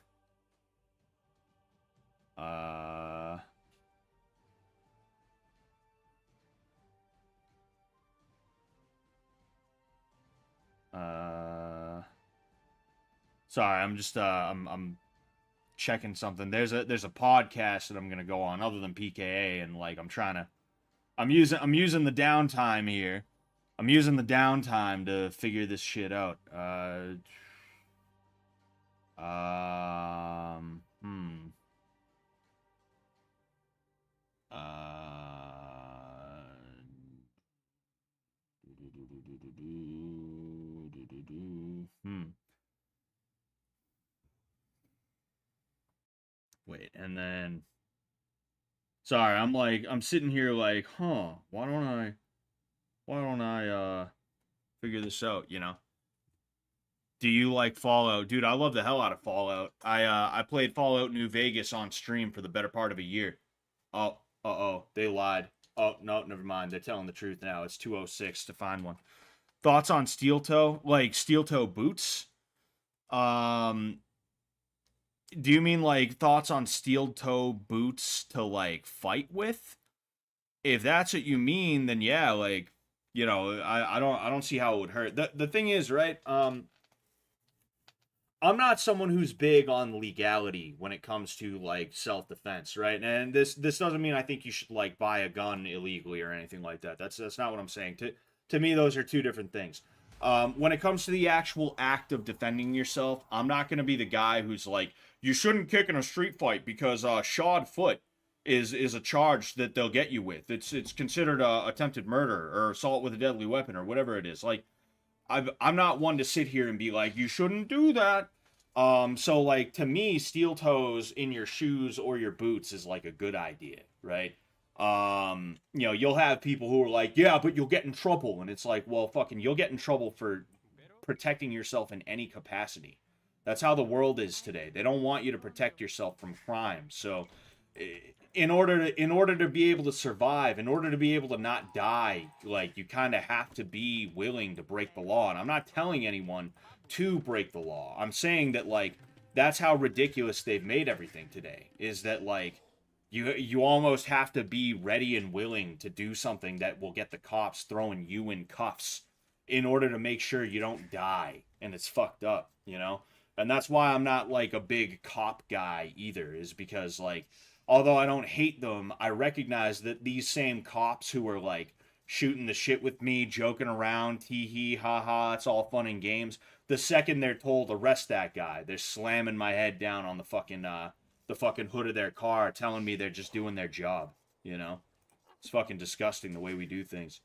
Sorry, I'm just I'm checking something. There's a podcast that I'm gonna go on other than PKA, and like I'm using the downtime here. I'm using the downtime to figure this shit out. Hmm. Hmm. Wait, and then sorry, I'm sitting here like, huh, why don't I figure this out, you know? Do you like Fallout? Dude, I love the hell out of Fallout. I played Fallout New Vegas on stream for the better part of a year. Oh, uh-oh, they lied. Oh, no, never mind. They're telling the truth now. It's 206 to find one. Thoughts on steel toe? Like steel toe boots? Um do you mean like thoughts on steel toe boots to like fight with? If that's what you mean, then yeah, like, you know, I don't see how it would hurt. The thing is, right? I'm not someone who's big on legality when it comes to like self-defense, right? And this doesn't mean I think you should like buy a gun illegally or anything like that. That's not what I'm saying. To me, those are two different things. When it comes to the actual act of defending yourself, I'm not going to be the guy who's like, you shouldn't kick in a street fight because shod foot is a charge that they'll get you with. It's considered attempted murder or assault with a deadly weapon or whatever it is. Like, I'm not one to sit here and be like, you shouldn't do that. So like to me, steel toes in your shoes or your boots is like a good idea, right? You know, you'll have people who are like, yeah, but you'll get in trouble, and it's like, well, fucking, you'll get in trouble for protecting yourself in any capacity. That's how the world is today. They don't want you to protect yourself from crime. So, in order to be able to survive, in order to be able to not die, like you kind of have to be willing to break the law. And I'm not telling anyone to break the law. I'm saying that like that's how ridiculous they've made everything today. Is that like you almost have to be ready and willing to do something that will get the cops throwing you in cuffs in order to make sure you don't die, and it's fucked up, you know? And that's why I'm not like a big cop guy either, is because like although I don't hate them, I recognize that these same cops who are like shooting the shit with me, joking around, tee hee ha ha, it's all fun and games. The second they're told arrest that guy, they're slamming my head down on the fucking hood of their car, telling me they're just doing their job. You know, it's fucking disgusting the way we do things.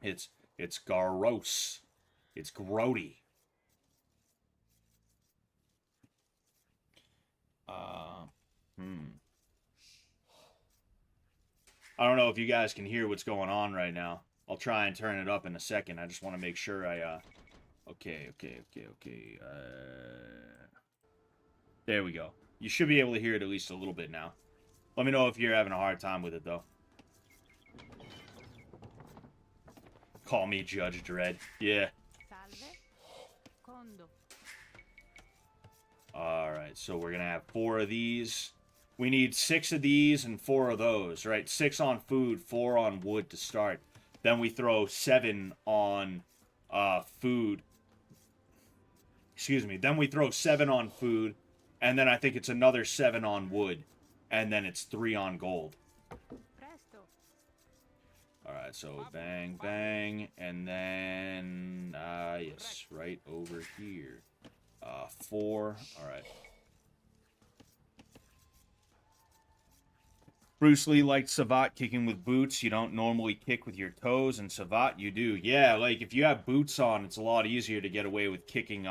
It's gross. It's grody. I don't know if you guys can hear what's going on right now. I'll try and turn it up in a second. I just want to make sure Okay. There we go. You should be able to hear it at least a little bit now. Let me know if you're having a hard time with it, though. Call me Judge Dredd. Yeah. Alright, so we're gonna have 4 of these. We need 6 of these and 4 of those, right? 6 on food, 4 on wood to start. Then we throw 7 on food. Excuse me. Then we throw 7 on food, and then I think it's another 7 on wood, and then it's 3 on gold. Alright, so bang, bang, and then, yes, right over here. 4, alright. Bruce Lee liked Savat kicking with boots. You don't normally kick with your toes, and Savat you do. Yeah, like, if you have boots on, it's a lot easier to get away with kicking,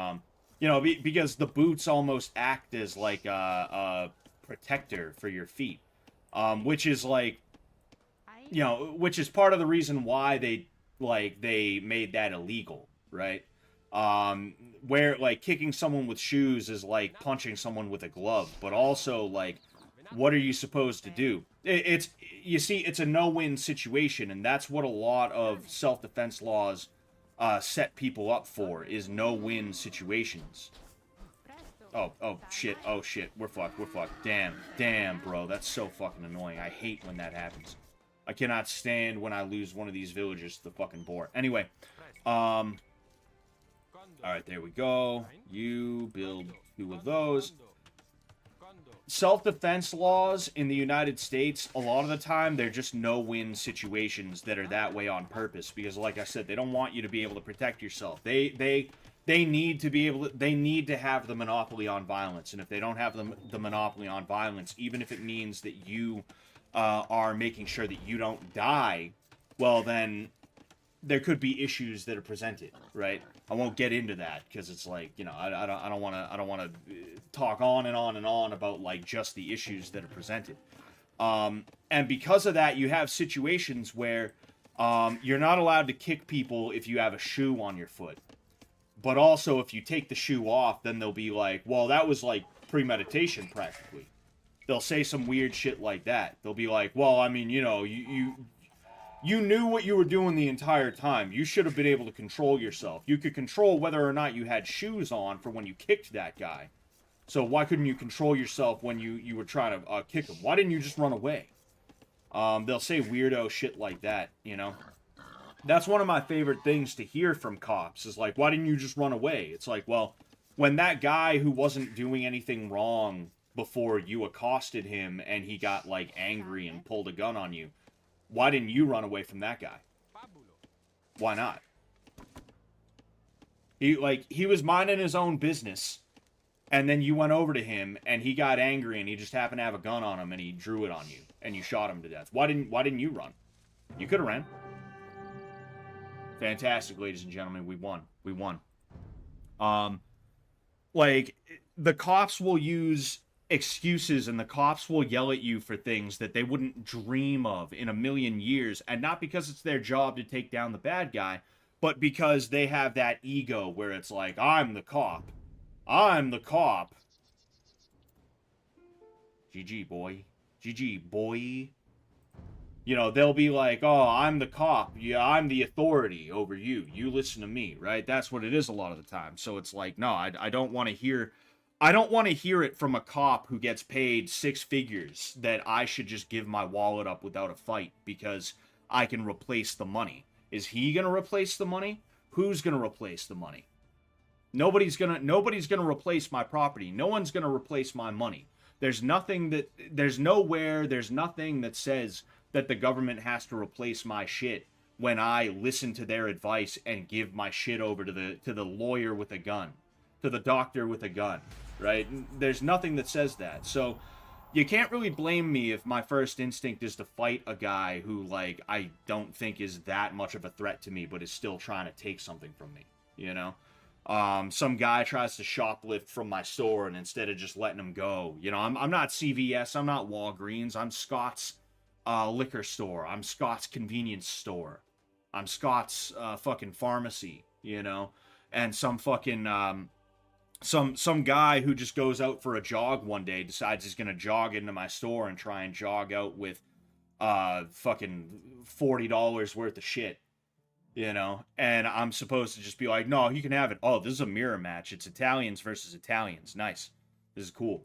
you know, because the boots almost act as, like, a protector for your feet. Which is, like, you know, which is part of the reason why they made that illegal, right? Where like kicking someone with shoes is like punching someone with a glove, but also like, what are you supposed to do? It's you see, it's a no-win situation, and that's what a lot of self-defense laws set people up for, is no-win situations. Oh shit, we're fucked. Damn, bro, that's so fucking annoying. I hate when that happens. I cannot stand when I lose one of these villagers to the fucking boar. Anyway, alright, there we go. You build 2 of those. Self-defense laws in the United States, a lot of the time, they're just no-win situations that are that way on purpose. Because, like I said, they don't want you to be able to protect yourself. They need to be able to, they need to have the monopoly on violence. And if they don't have the monopoly on violence, even if it means that you are making sure that you don't die, well, then there could be issues that are presented, right? I won't get into that because it's like, you know, I don't want to talk on and on and on about like just the issues that are presented. And because of that, you have situations where you're not allowed to kick people if you have a shoe on your foot. But also, if you take the shoe off, then they'll be like, well, that was like premeditation practically. They'll say some weird shit like that. They'll be like, well, I mean, you know, you knew what you were doing the entire time. You should have been able to control yourself. You could control whether or not you had shoes on for when you kicked that guy. So why couldn't you control yourself when you were trying to kick him? Why didn't you just run away? They'll say weirdo shit like that, you know? That's one of my favorite things to hear from cops, is like, why didn't you just run away? It's like, well, when that guy who wasn't doing anything wrong before you accosted him and he got, like, angry and pulled a gun on you, why didn't you run away from that guy? Why not? He was minding his own business, and then you went over to him, and he got angry, and he just happened to have a gun on him, and he drew it on you, and you shot him to death. Why didn't you run? You could have ran. Fantastic, ladies and gentlemen. We won. We won. Like, the cops will use excuses, and the cops will yell at you for things that they wouldn't dream of in a million years, and not because it's their job to take down the bad guy, but because they have that ego where it's like, I'm the cop. I'm the cop. GG, boy. GG, boy. You know, they'll be like, oh, I'm the cop. Yeah, I'm the authority over you. You listen to me, right? That's what it is a lot of the time. So it's like, no, I don't want to hear... I don't want to hear it from a cop who gets paid 6 figures that I should just give my wallet up without a fight because I can replace the money. Is he going to replace the money? Who's going to replace the money? Nobody's going to replace my property. No one's going to replace my money. There's nothing that... There's nowhere, there's nothing that says that the government has to replace my shit when I listen to their advice and give my shit over to the lawyer with a gun, to the doctor with a gun, right? There's nothing that says that. So you can't really blame me if my first instinct is to fight a guy who, like, I don't think is that much of a threat to me, but is still trying to take something from me, you know? Some guy tries to shoplift from my store, and instead of just letting him go, you know, I'm not CVS, I'm not Walgreens, I'm Scott's liquor store, I'm Scott's convenience store, I'm Scott's fucking pharmacy, you know? And some fucking some guy who just goes out for a jog one day decides he's gonna jog into my store and try and jog out with fucking $40 worth of shit, you know? And I'm supposed to just be like, no, you can have it. Oh, this is a mirror match. It's Italians versus Italians. Nice. This is cool.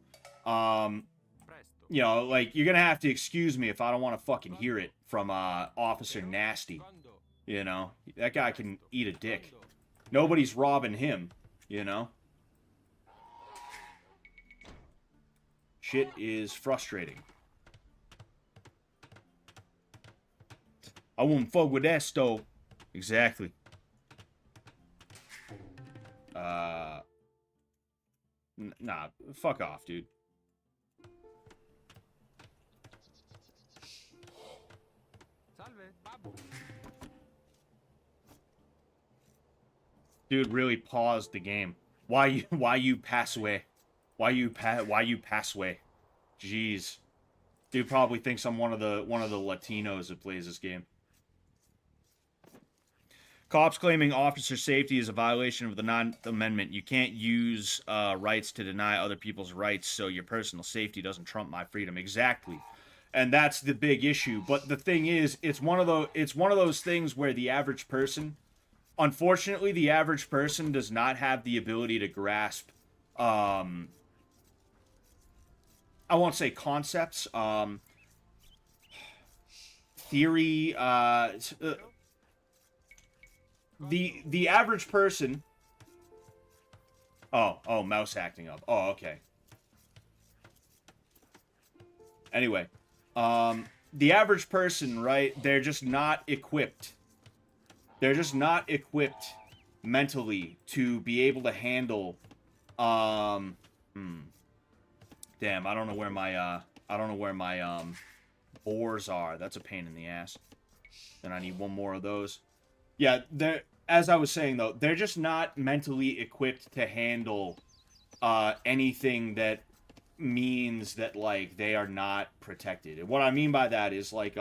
You know, like, you're gonna have to excuse me if I don't want to fucking hear it from Officer Nasty. You know? That guy can eat a dick. Nobody's robbing him, you know? Shit is frustrating. I won't fuck with that stove. Exactly. Nah, fuck off, dude. Dude really paused the game. Why you pass away? Why you pass away? Jeez. Dude probably thinks I'm one of the Latinos that plays this game. Cops claiming officer safety is a violation of the Ninth Amendment. You can't use rights to deny other people's rights, so your personal safety doesn't trump my freedom. Exactly, and that's the big issue. But the thing is, it's one of those things where the average person, unfortunately, the average person does not have the ability to grasp. I won't say concepts. Theory. The average person. Oh, mouse acting up. Oh, okay. Anyway, the average person, right? They're just not equipped. They're just not equipped mentally to be able to handle. Damn, I don't know where my boars are. That's a pain in the ass. Then I need one more of those. Yeah, as I was saying, though, they're just not mentally equipped to handle anything that means that, like, they are not protected. And what I mean by that is, like,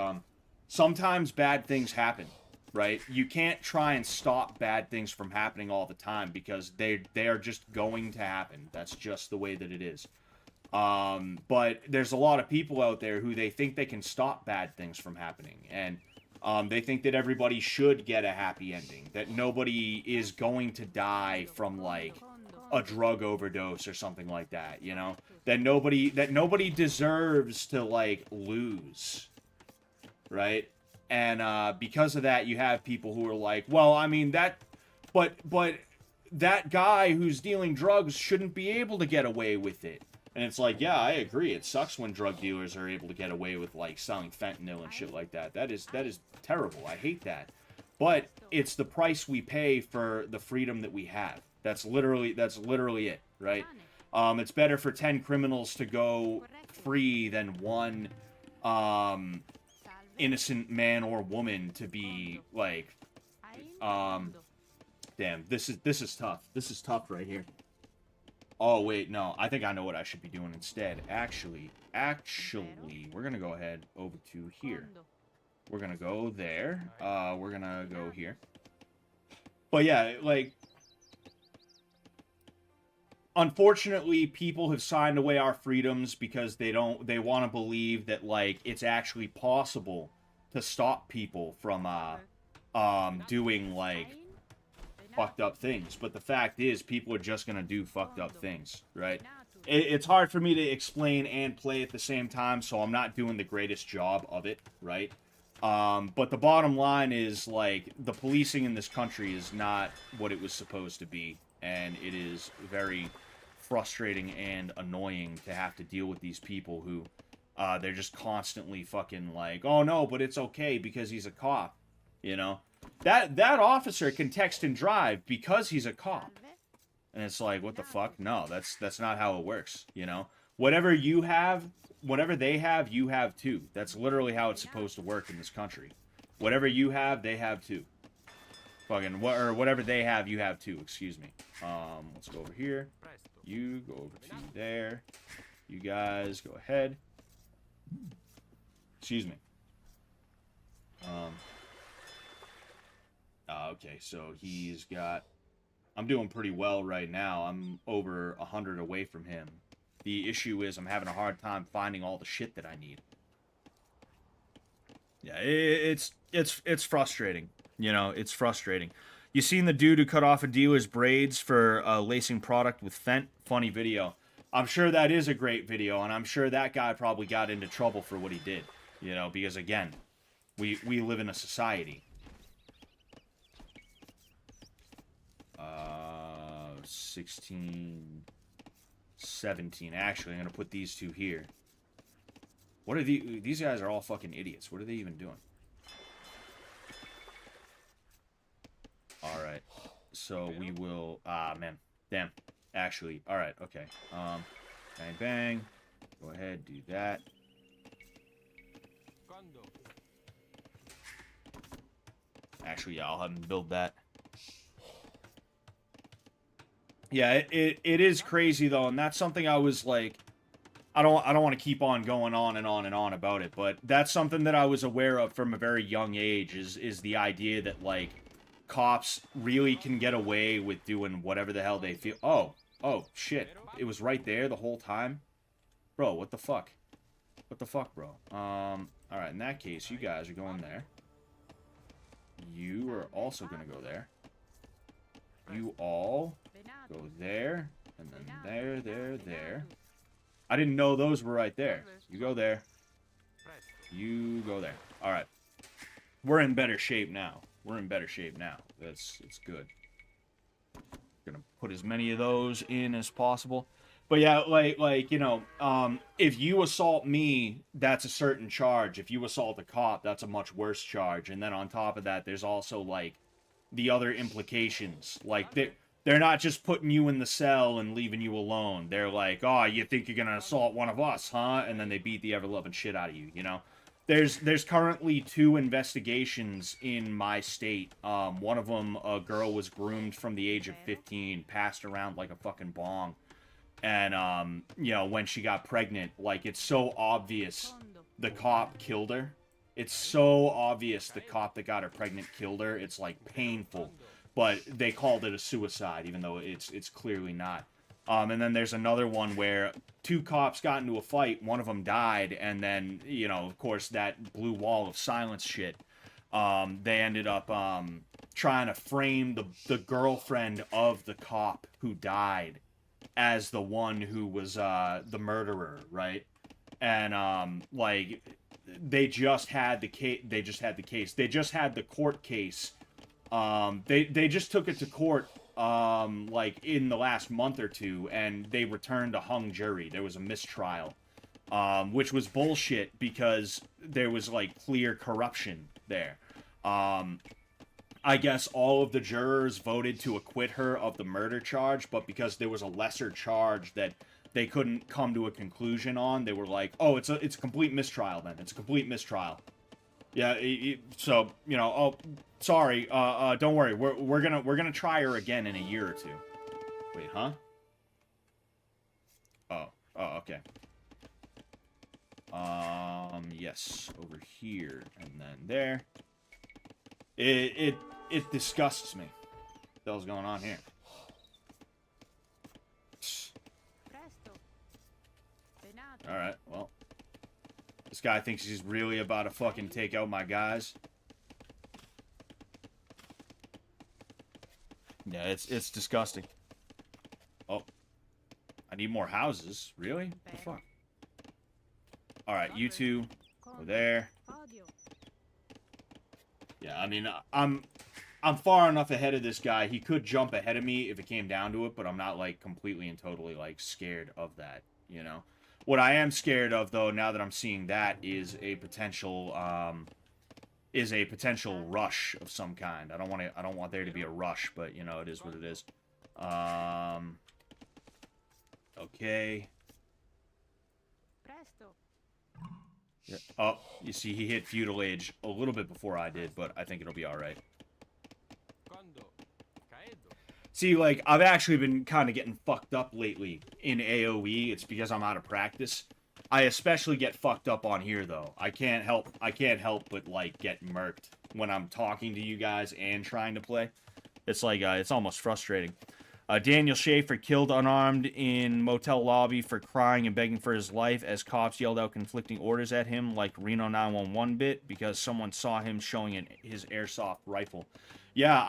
sometimes bad things happen, right? You can't try and stop bad things from happening all the time because they are just going to happen. That's just the way that it is. But there's a lot of people out there who they think they can stop bad things from happening, and they think that everybody should get a happy ending, that nobody is going to die from, like, a drug overdose or something like that, you know? That nobody deserves to, like, lose, right? And because of that, you have people who are like, well, I mean, but that guy who's dealing drugs shouldn't be able to get away with it. And it's like, yeah, I agree. It sucks when drug dealers are able to get away with, like, selling fentanyl and shit like that. That is terrible. I hate that. But it's the price we pay for the freedom that we have. That's literally it, right? It's better for 10 criminals to go free than one innocent man or woman to be, like, damn, this is tough. This is tough right here. Oh, wait, no. I think I know what I should be doing instead. Actually, we're going to go ahead over to here. We're going to go there. We're going to go here. But yeah, like, unfortunately, people have signed away our freedoms because they want to believe that, like, it's actually possible to stop people from, doing, like, fucked up things. But the fact is, people are just gonna do fucked up things, right? It's hard for me to explain and play at the same time, so I'm not doing the greatest job of it, right? But the bottom line is, like, the policing in this country is not what it was supposed to be, and it is very frustrating and annoying to have to deal with these people who they're just constantly fucking like, oh no, but it's okay because he's a cop, you know? That officer can text and drive because he's a cop. And it's like, what the fuck? No, that's not how it works, you know? Whatever they have, you have too. That's literally how it's supposed to work in this country. Whatever you have, they have too. Or whatever they have, you have too, excuse me. Let's go over here. You go over to there. You guys go ahead. Excuse me. Okay, so he's got... I'm doing pretty well right now. I'm over 100 away from him. The issue is I'm having a hard time finding all the shit that I need. Yeah, it's frustrating. You know, it's frustrating. You seen the dude who cut off a dealer's braids for lacing product with Fent? Funny video. I'm sure that is a great video, and I'm sure that guy probably got into trouble for what he did. You know, because again, we live in a society. 16, 17. Actually, I'm gonna put these two here. What are these guys are all fucking idiots. What are they even doing? Alright. So we will... man. Damn. Actually. Alright, okay. Bang, bang. Go ahead, do that. Actually, yeah, I'll have him build that. Yeah, it is crazy, though, and that's something I was, like... I don't want to keep on going on and on and on about it, but that's something that I was aware of from a very young age is the idea that like cops really can get away with doing whatever the hell they feel. Oh shit. It was right there the whole time. Bro, what the fuck? What the fuck, bro? All right, in that case, you guys are going there. You are also going to go there. You all go there, and then there. I didn't know those were right there. You go there. You go there. All right. We're in better shape now. We're in better shape now. It's good. Gonna put as many of those in as possible. But yeah, like you know, if you assault me, that's a certain charge. If you assault a cop, that's a much worse charge. And then on top of that, there's also like the other implications. Like they're not just putting you in the cell and leaving you alone. They're like, oh, you think you're gonna assault one of us, huh? And then they beat the ever-loving shit out of you, you know? There's currently 2 investigations in my state. One of them, a girl was groomed from the age of 15, passed around like a fucking bong. And, you know, when she got pregnant, like, it's so obvious the cop killed her. It's so obvious the cop that got her pregnant killed her. It's, like, painful. But they called it a suicide, even though it's clearly not. And then there's another one where 2 cops got into a fight, one of them died, and then, you know, of course, that blue wall of silence shit. They ended up trying to frame the girlfriend of the cop who died as the one who was the murderer, right? And like they just had the case. They just had the court case. They just took it to court like in the last month or 2, and they returned a hung jury. There was a mistrial, which was bullshit because there was like clear corruption there. I guess all of the jurors voted to acquit her of the murder charge, but because there was a lesser charge that they couldn't come to a conclusion on, they were like, "Oh, it's a complete mistrial then. It's a complete mistrial." Yeah, so, you know, oh, sorry, don't worry. We're gonna try her again in a year or 2. Wait, huh? Oh, okay. Yes, over here and then there. It disgusts me. What the hell's going on here? Alright, well. This guy thinks he's really about to fucking take out my guys. Yeah, it's disgusting. Oh. I need more houses. Really? What the fuck? Alright, you 2. Go there. Yeah, I mean, I'm far enough ahead of this guy. He could jump ahead of me if it came down to it, but I'm not, like, completely and totally, like, scared of that, you know? What I am scared of, though, now that I'm seeing that, is a potential rush of some kind. I don't want there to be a rush, but, you know, it is what it is. Okay. Yeah. Oh, you see, he hit feudal age a little bit before I did, but I think it'll be alright. See, like, I've actually been kind of getting fucked up lately in AoE. It's because I'm out of practice. I especially get fucked up on here, though. I can't help but, like, get murked when I'm talking to you guys and trying to play. It's like, it's almost frustrating. Daniel Schaefer killed unarmed in motel lobby for crying and begging for his life as cops yelled out conflicting orders at him like Reno 911 bit because someone saw him showing his airsoft rifle. Yeah,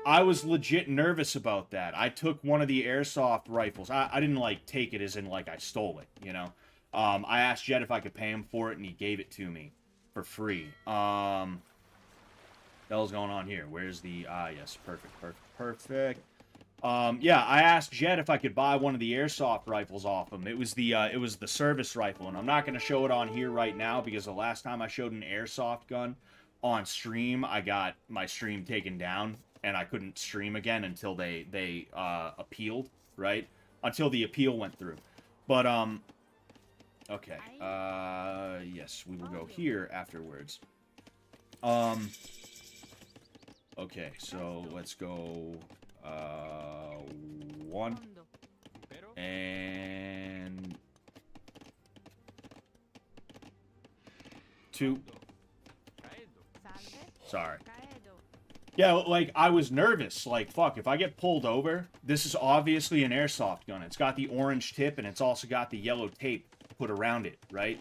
I was legit nervous about that. I took one of the airsoft rifles. I didn't, like, take it as in, like, I stole it, you know? I asked Jed if I could pay him for it, and he gave it to me for free. The hell's going on here? Where's the... yes, perfect. Yeah, I asked Jed if I could buy one of the airsoft rifles off him. It was the service rifle, and I'm not going to show it on here right now because the last time I showed an airsoft gun on stream, I got my stream taken down, and I couldn't stream again until they appealed, right? Until the appeal went through. But, okay. Yes, we will go here afterwards. Okay, so let's go... 1 and 2. Salve. Sorry. Caedo. Yeah, like, I was nervous. Like, fuck, if I get pulled over, this is obviously an airsoft gun. It's got the orange tip, and it's also got the yellow tape put around it, right?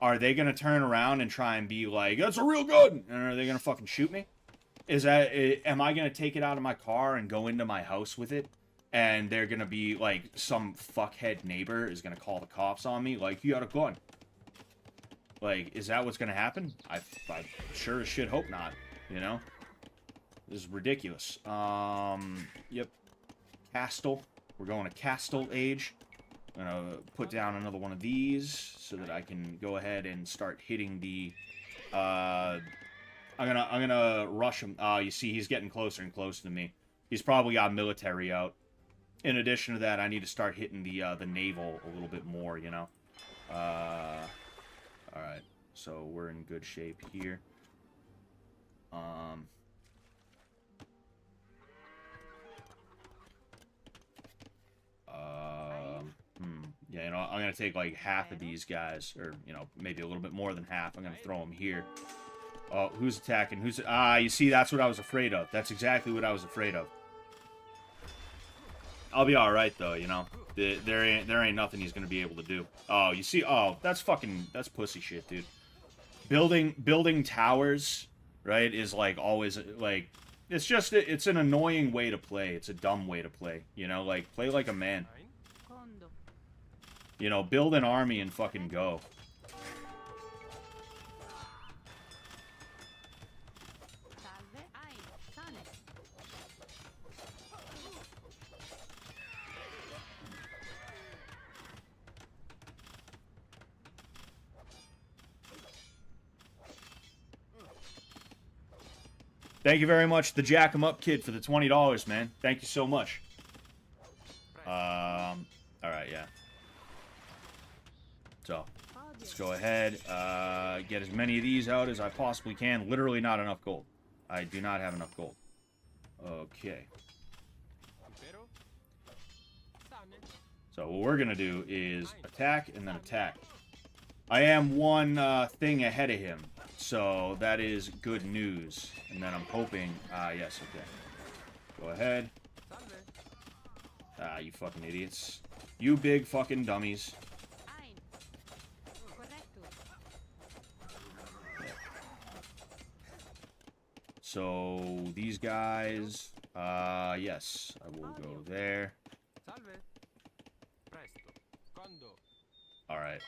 Are they gonna turn around and try and be like, that's a real gun? And are they gonna fucking shoot me? Am I gonna take it out of my car and go into my house with it? And they're gonna be, like, some fuckhead neighbor is gonna call the cops on me? Like, you got a gun. Like, is that what's gonna happen? I sure as shit hope not, you know? This is ridiculous. Yep. Castle. We're going to Castle age. I'm gonna put down another one of these so that I can go ahead and start hitting the, I'm gonna rush him. You see, he's getting closer and closer to me. He's probably got military out. In addition to that, I need to start hitting the naval a little bit more, you know? Alright. So, we're in good shape here. Yeah, you know, I'm gonna take like half of these guys, or, you know, maybe a little bit more than half. I'm gonna throw them here. Oh, who's attacking? You see, that's what I was afraid of. That's exactly what I was afraid of. I'll be alright, though, you know? There ain't nothing he's gonna be able to do. Oh, you see, that's pussy shit, dude. Building towers, right, is like always, like, it's an annoying way to play. It's a dumb way to play, you know? Like, play like a man. Condo. You know, build an army and fucking go. Salve. Ein. Sane. Thank you very much, the Jack 'em Up Kid, for the $20, man. Thank you so much. Alright, yeah. So, let's go ahead, get as many of these out as I possibly can. Literally not enough gold. I do not have enough gold. Okay. So, what we're gonna do is attack and then attack. I am one thing ahead of him, so that is good news. And then I'm hoping... yes, okay. Go ahead. You fucking idiots. You big fucking dummies. Ein. Correcto. So, these guys... yes, I will go there. Salve. Presto. Condo. Alright,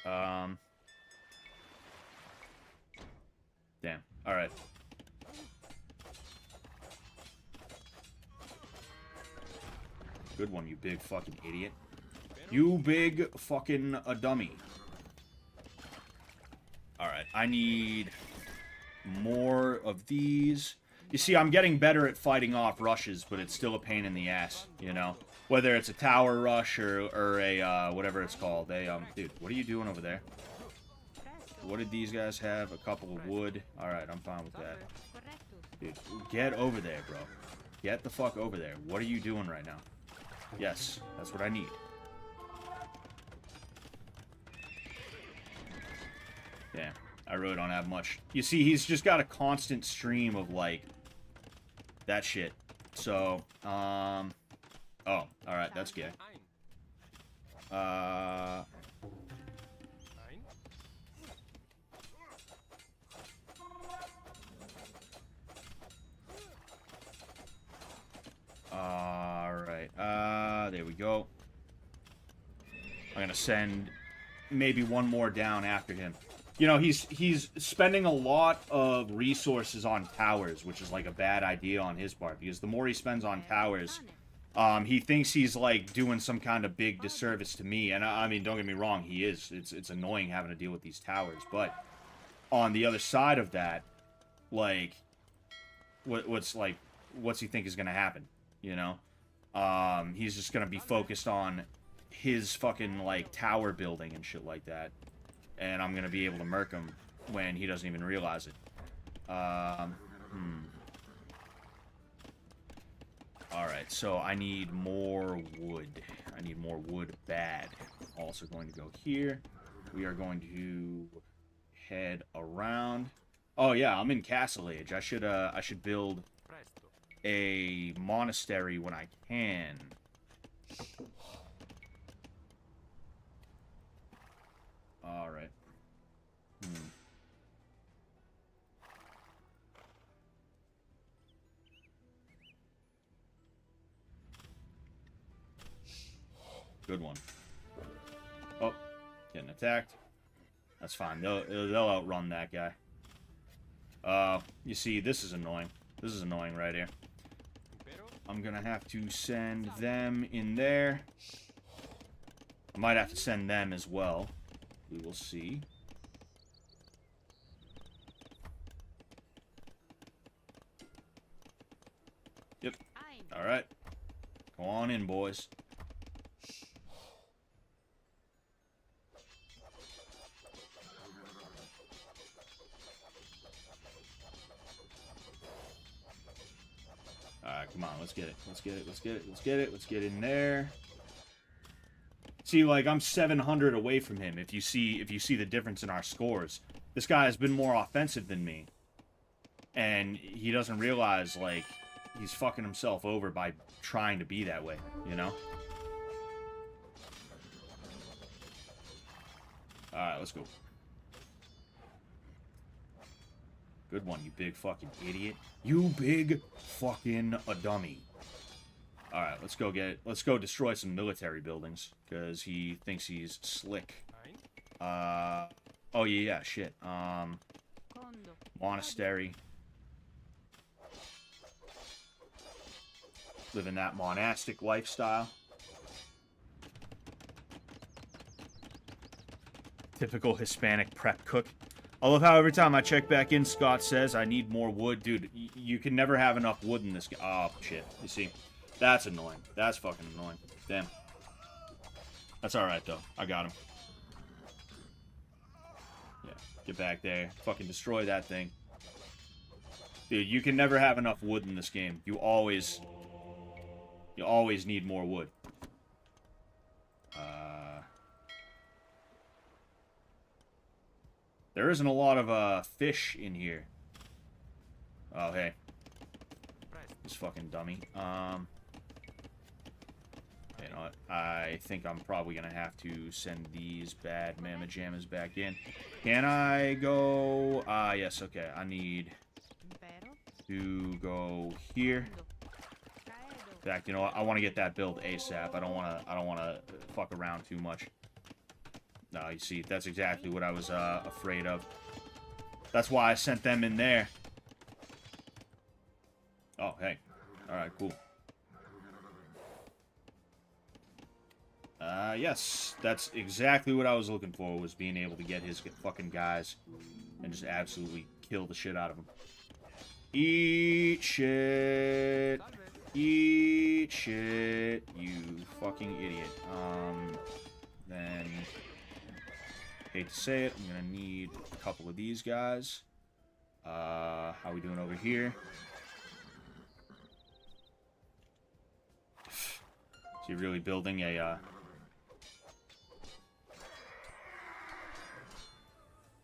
damn. Alright. Good one, you big fucking idiot. You big fucking a dummy. Alright, I need more of these. You see, I'm getting better at fighting off rushes, but it's still a pain in the ass, you know? Whether it's a tower rush or a, whatever it's called. Dude, what are you doing over there? What did these guys have? A couple of wood. Alright, I'm fine with that. Correcto. Dude, get over there, bro. Get the fuck over there. What are you doing right now? Yes, that's what I need. Yeah, I really don't have much. You see, he's just got a constant stream of, like, that shit. So, oh, alright, that's gay. Ein. Alright, there we go. I'm gonna send maybe one more down after him. You know, he's spending a lot of resources on towers, which is like a bad idea on his part, because the more he spends on towers, he thinks he's like doing some kind of big disservice to me. And I mean, don't get me wrong, he is. It's annoying having to deal with these towers, but on the other side of that, like, what's he think is gonna happen? You know, he's just gonna be focused on his fucking like tower building and shit like that, and I'm gonna be able to murk him when he doesn't even realize it. All right, so I need more wood. I need more wood bad. Also going to go here. We are going to head around. Oh yeah, I'm in Castle Age. I should build a monastery when I can. All right. Good one. Oh, getting attacked. That's fine. They'll outrun that guy. You see, this is annoying. This is annoying right here. I'm gonna have to send them in there. I might have to send them as well. We will see. Yep. Alright. Go on in, boys. Alright, come on, let's get it. Let's get it, let's get it, let's get it, let's get in there. See, like, I'm 700 away from him, if you see the difference in our scores. This guy has been more offensive than me. And he doesn't realize, like, he's fucking himself over by trying to be that way, you know? Alright, let's go. Good one, you big fucking idiot. You big fucking a dummy. Alright, let's go destroy some military buildings, because he thinks he's slick. Oh yeah, shit. Monastery. Living that monastic lifestyle. Typical Hispanic prep cook. I love how every time I check back in, Scott says I need more wood. Dude, you can never have enough wood in this game. Oh, shit. You see? That's annoying. That's fucking annoying. Damn. That's alright, though. I got him. Yeah, get back there. Fucking destroy that thing. Dude, you can never have enough wood in this game. You always need more wood. There isn't a lot of fish in here. Oh, hey. This fucking dummy. You know what? I think I'm probably gonna have to send these bad mamma jammas back in. Can I go? Yes, okay. I need to go here. In fact, you know what? I want to get that build ASAP. I don't wanna fuck around too much. No, you see, that's exactly what I was afraid of. That's why I sent them in there. Oh, hey. Alright, cool. Yes. That's exactly what I was looking for, was being able to get his fucking guys and just absolutely kill the shit out of them. Eat shit. Eat shit, you fucking idiot. Then... hate to say it, I'm gonna need a couple of these guys. How we doing over here? Is he really building a,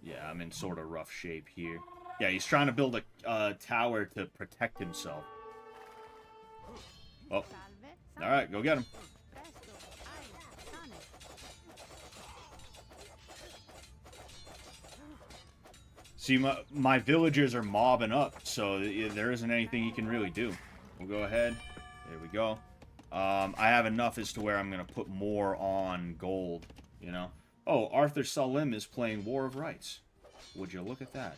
Yeah, I'm in sort of rough shape here. Yeah, he's trying to build a tower to protect himself. Oh. Alright, go get him. See, my villagers are mobbing up, so there isn't anything he can really do. We'll go ahead. There we go. I have enough as to where I'm going to put more on gold, you know. Oh, Arthur Salim is playing War of Rights. Would you look at that?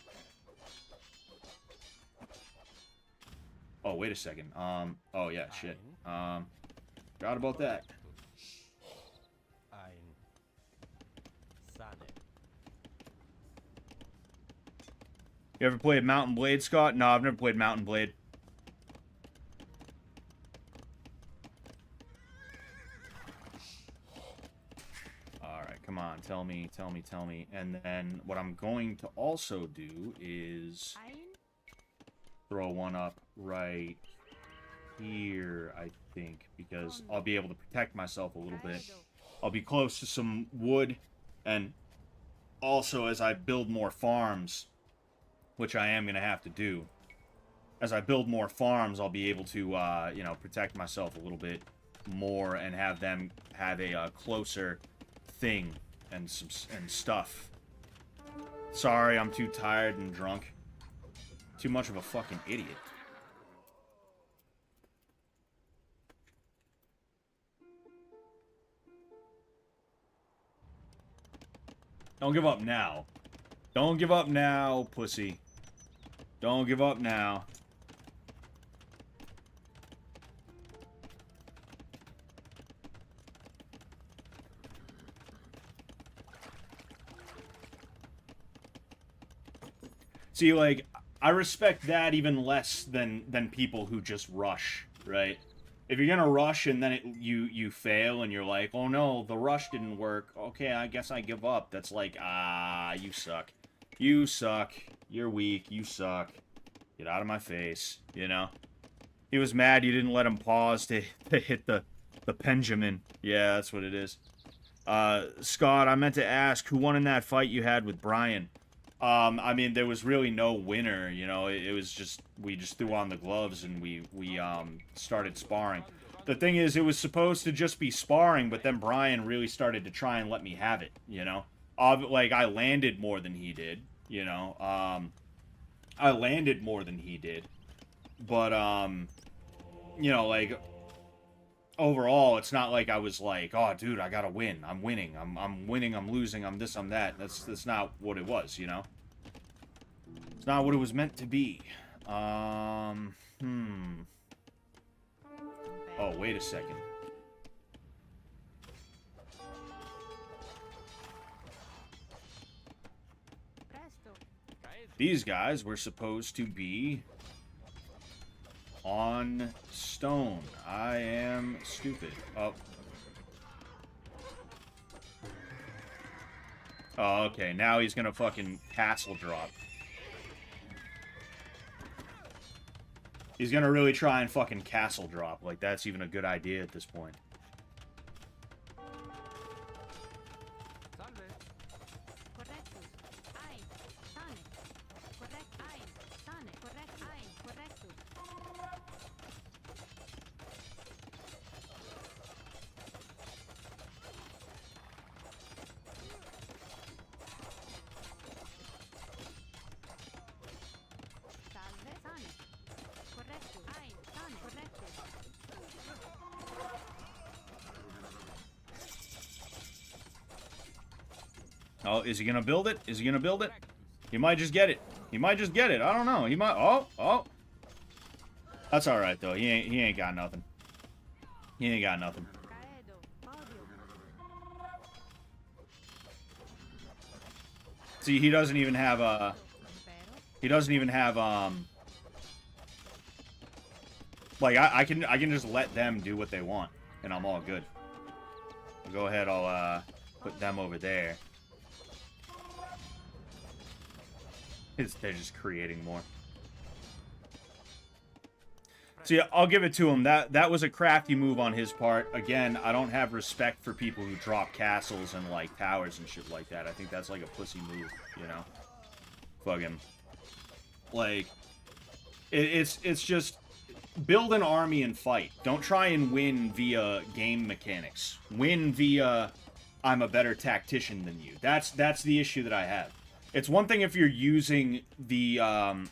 Oh, wait a second. Oh, yeah, shit. Forgot about that. You ever played Mountain Blade, Scott? No, I've never played Mountain Blade. Alright, come on. Tell me. And then what I'm going to also do is throw one up right here, I think, because I'll be able to protect myself a little bit. I'll be close to some wood, and also, as I build more farms, which I am going to have to do, as I build more farms, I'll be able to, you know, protect myself a little bit more and have them have a closer thing and stuff. Sorry, I'm too tired and drunk. Too much of a fucking idiot. Don't give up now. Don't give up now, pussy. Don't give up now. See, like, I respect that even less than people who just rush, right? If you're gonna rush and then you fail and you're like, oh no, the rush didn't work. Okay, I guess I give up. That's like, you suck. You suck. You're weak. You suck. Get out of my face, you know? He was mad you didn't let him pause to hit the Benjamin. Yeah, that's what it is. Scott, I meant to ask, who won in that fight you had with Brian? I mean, there was really no winner, you know, it was just, we just threw on the gloves and we started sparring. The thing is, it was supposed to just be sparring, but then Brian really started to try and let me have it, you know? Like, I landed more than he did, you know? I landed more than he did. But, you know, like, overall, it's not like I was like, oh, dude, I gotta win. I'm winning. I'm winning. I'm losing. I'm this. I'm that. That's not what it was, you know? It's not what it was meant to be. Oh, wait a second. Presto. These guys were supposed to be on stone. I am stupid. Oh. Oh, okay. Now he's gonna fucking castle drop. He's gonna really try and fucking castle drop. Like, that's even a good idea at this point. Salve. Correctus. Ein. Sane. Correct. Ein. Sane. Correct. Ein. Correctus. Salve. Sane. Correctus. Ein. Sane. Correctus. Oh, is he gonna build it? Is he gonna build it? He might just get it. He might just get it. I don't know. He might. Oh. That's all right though. He ain't got nothing. He ain't got nothing. Caedo. Podium. See, he doesn't even have Impero. he doesn't even have like I can just let them do what they want and I'm all good. I'll go ahead. I'll put them over there. They're just creating more. See, I'll give it to him. That was a crafty move on his part. Again, I don't have respect for people who drop castles and, like, towers and shit like that. I think that's, like, a pussy move, you know? Fucking. Like, it's just... Build an army and fight. Don't try and win via game mechanics. Win via, I'm a better tactician than you. That's the issue that I have. It's one thing if you're using the,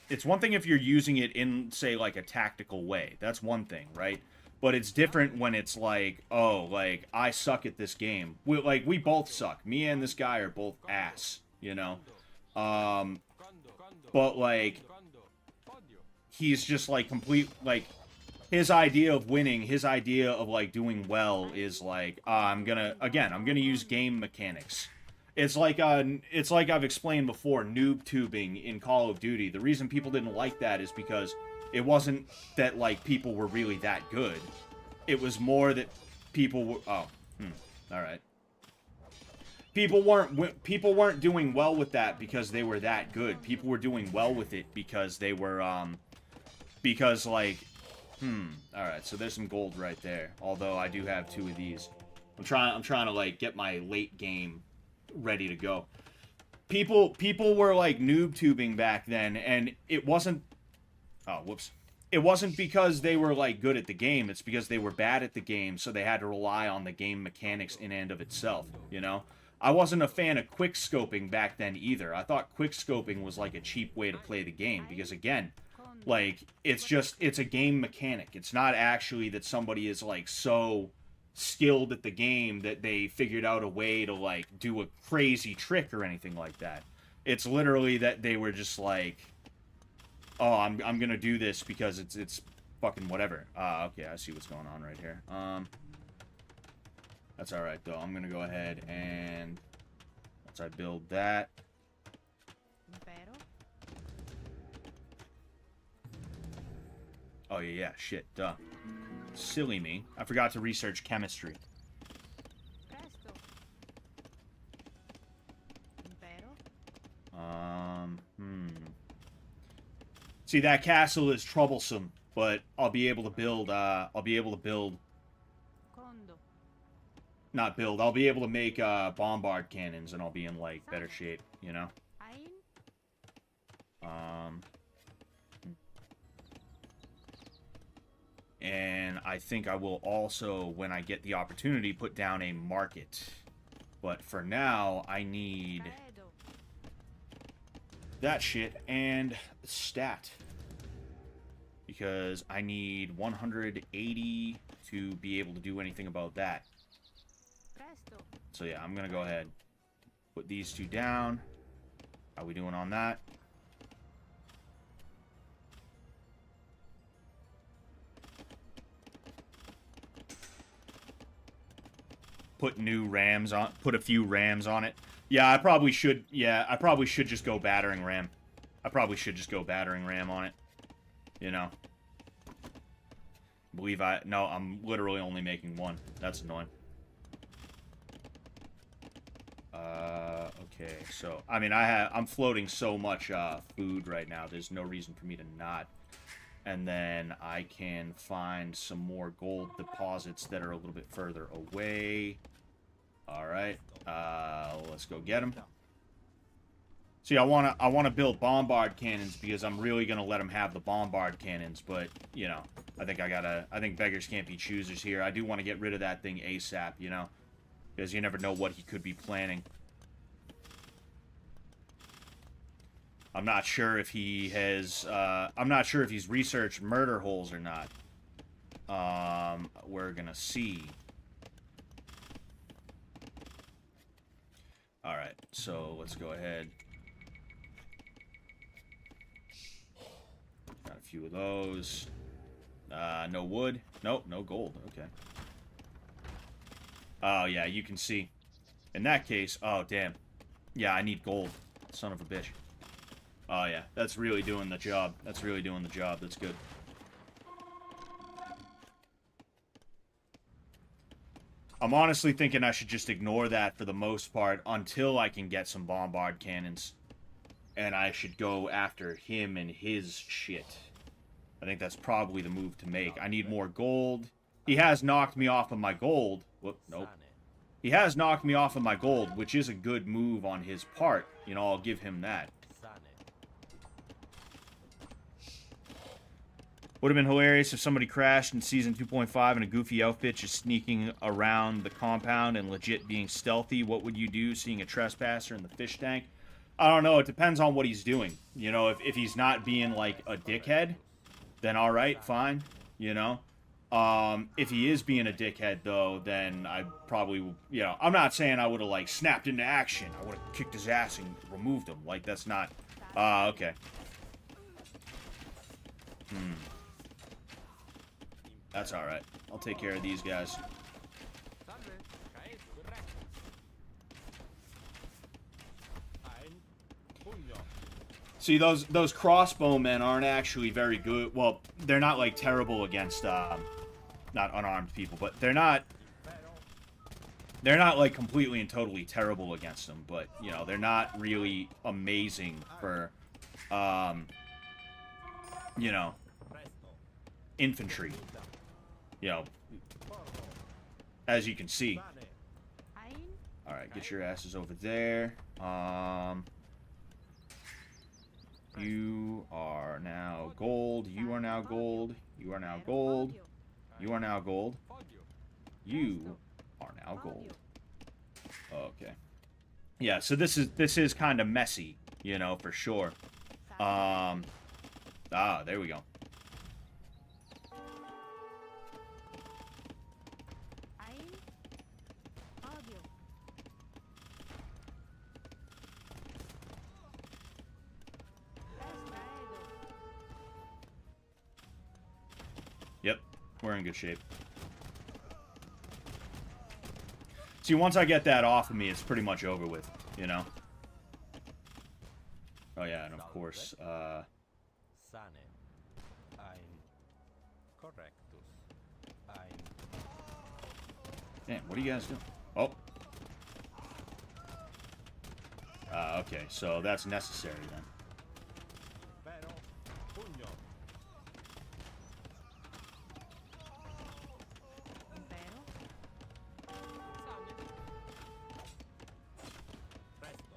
it's one thing if you're using it in, say, like, a tactical way. That's one thing, right? But it's different when it's like, oh, like, I suck at this game. We both suck. Me and this guy are both ass, you know? But, like, he's just, like, complete, like, his idea of winning, his idea of, like, doing well is, like, I'm gonna use game mechanics. It's like I've explained before, noob tubing in Call of Duty. The reason people didn't like that is because it wasn't that, like, people were really that good. It was more that people were... Oh, alright. People weren't doing well with that because they were that good. People were doing well with it because they were, because, like... Alright, so there's some gold right there. Although, I do have 2 of these. I'm trying to, like, get my late game ready to go. people were like noob tubing back then, and it wasn't. Oh, whoops. It wasn't because they were like good at the game. It's because they were bad at the game, so they had to rely on the game mechanics in and of itself. You know, I wasn't a fan of quick scoping back then either. I thought quick scoping was like a cheap way to play the game because again, like it's a game mechanic. It's not actually that somebody is like so skilled at the game that they figured out a way to like do a crazy trick or anything like that. It's literally that they were just like, oh, I'm gonna do this because it's fucking whatever. Okay, I see what's going on right here. That's all right though. I'm gonna go ahead and once I build that. Impero. Oh yeah, shit, duh. Silly me. I forgot to research chemistry. Presto. Impero. See, that castle is troublesome, but I'll be able to build. I'll be able to Condo. I'll be able to make bombard cannons, and I'll be in like better shape. You know. Ein. And I think I will also, when I get the opportunity, put down a market. But for now, I need Caedo. that shit and stat. Because I need 180 to be able to do anything about that. Presto. So yeah, I'm gonna go ahead. Put these two down. How we doing on that? Put new rams on. Put a few rams on it. Yeah, I probably should. Yeah, I probably should just go battering ram. I probably should just go battering ram on it. You know. No, I'm literally only making one. That's annoying. Okay, so I mean, I'm floating so much food right now. There's no reason for me to not. And then I can find some more gold deposits that are a little bit further away. All right, let's go get them. See, I wanna build bombard cannons because I'm really gonna let them have the bombard cannons. But you know, I think beggars can't be choosers here. I do want to get rid of that thing ASAP. You know, because you never know what he could be planning. I'm not sure if he has. I'm not sure if he's researched murder holes or not. We're gonna see. All right, so let's go ahead. Got a few of those. No wood. Nope, no gold. Okay. Oh yeah, you can see. In that case, oh damn. Yeah, I need gold. Son of a bitch. Oh yeah, that's really doing the job. That's really doing the job. That's good. I'm honestly thinking I should just ignore that for the most part until I can get some bombard cannons. And I should go after him and his shit. I think that's probably the move to make. I need more gold. He has knocked me off of my gold. Whoop, nope. He has knocked me off of my gold, which is a good move on his part. You know, I'll give him that. Would have been hilarious if somebody crashed in Season 2.5 in a goofy outfit just sneaking around the compound and legit being stealthy. What would you do seeing a trespasser in the fish tank? I don't know. It depends on what he's doing. You know, if he's not being, like, a dickhead, then alright, fine. You know? If he is being a dickhead, though, then I probably, you know, I'm not saying I would have, like, snapped into action. I would have kicked his ass and removed him. Like, that's not... okay. That's alright. I'll take care of these guys. See, those crossbowmen aren't actually very good. Well, they're not, like, terrible against, not unarmed people, but they're not, like, completely and totally terrible against them, but, you know, they're not really amazing for, you know, infantry. You know, as you can see. Ein. Alright, get your asses over there. You are now gold. You are now gold. You are now gold. You are now gold. You are now gold. Okay. Yeah, so this is kind of messy, you know, for sure. There we go. Yep, we're in good shape. See, once I get that off of me, it's pretty much over with, you know? Oh yeah, and of course, Sane. Ein correctus. Ein damn, what are you guys doing? Oh. Okay, so that's necessary then. pero pugno. Impero. Presto.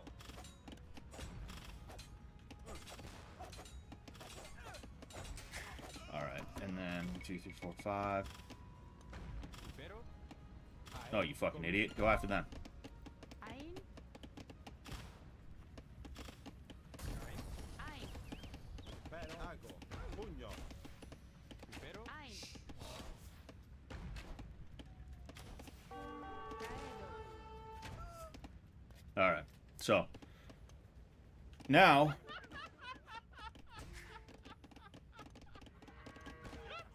Alright, and then 1, 2, 3, 4, 5. Pero Oh, you fucking idiot. Go after them. Ein. Ein. pero hago. Pugno. Pero Ein. Caedo. Alright, so. Now,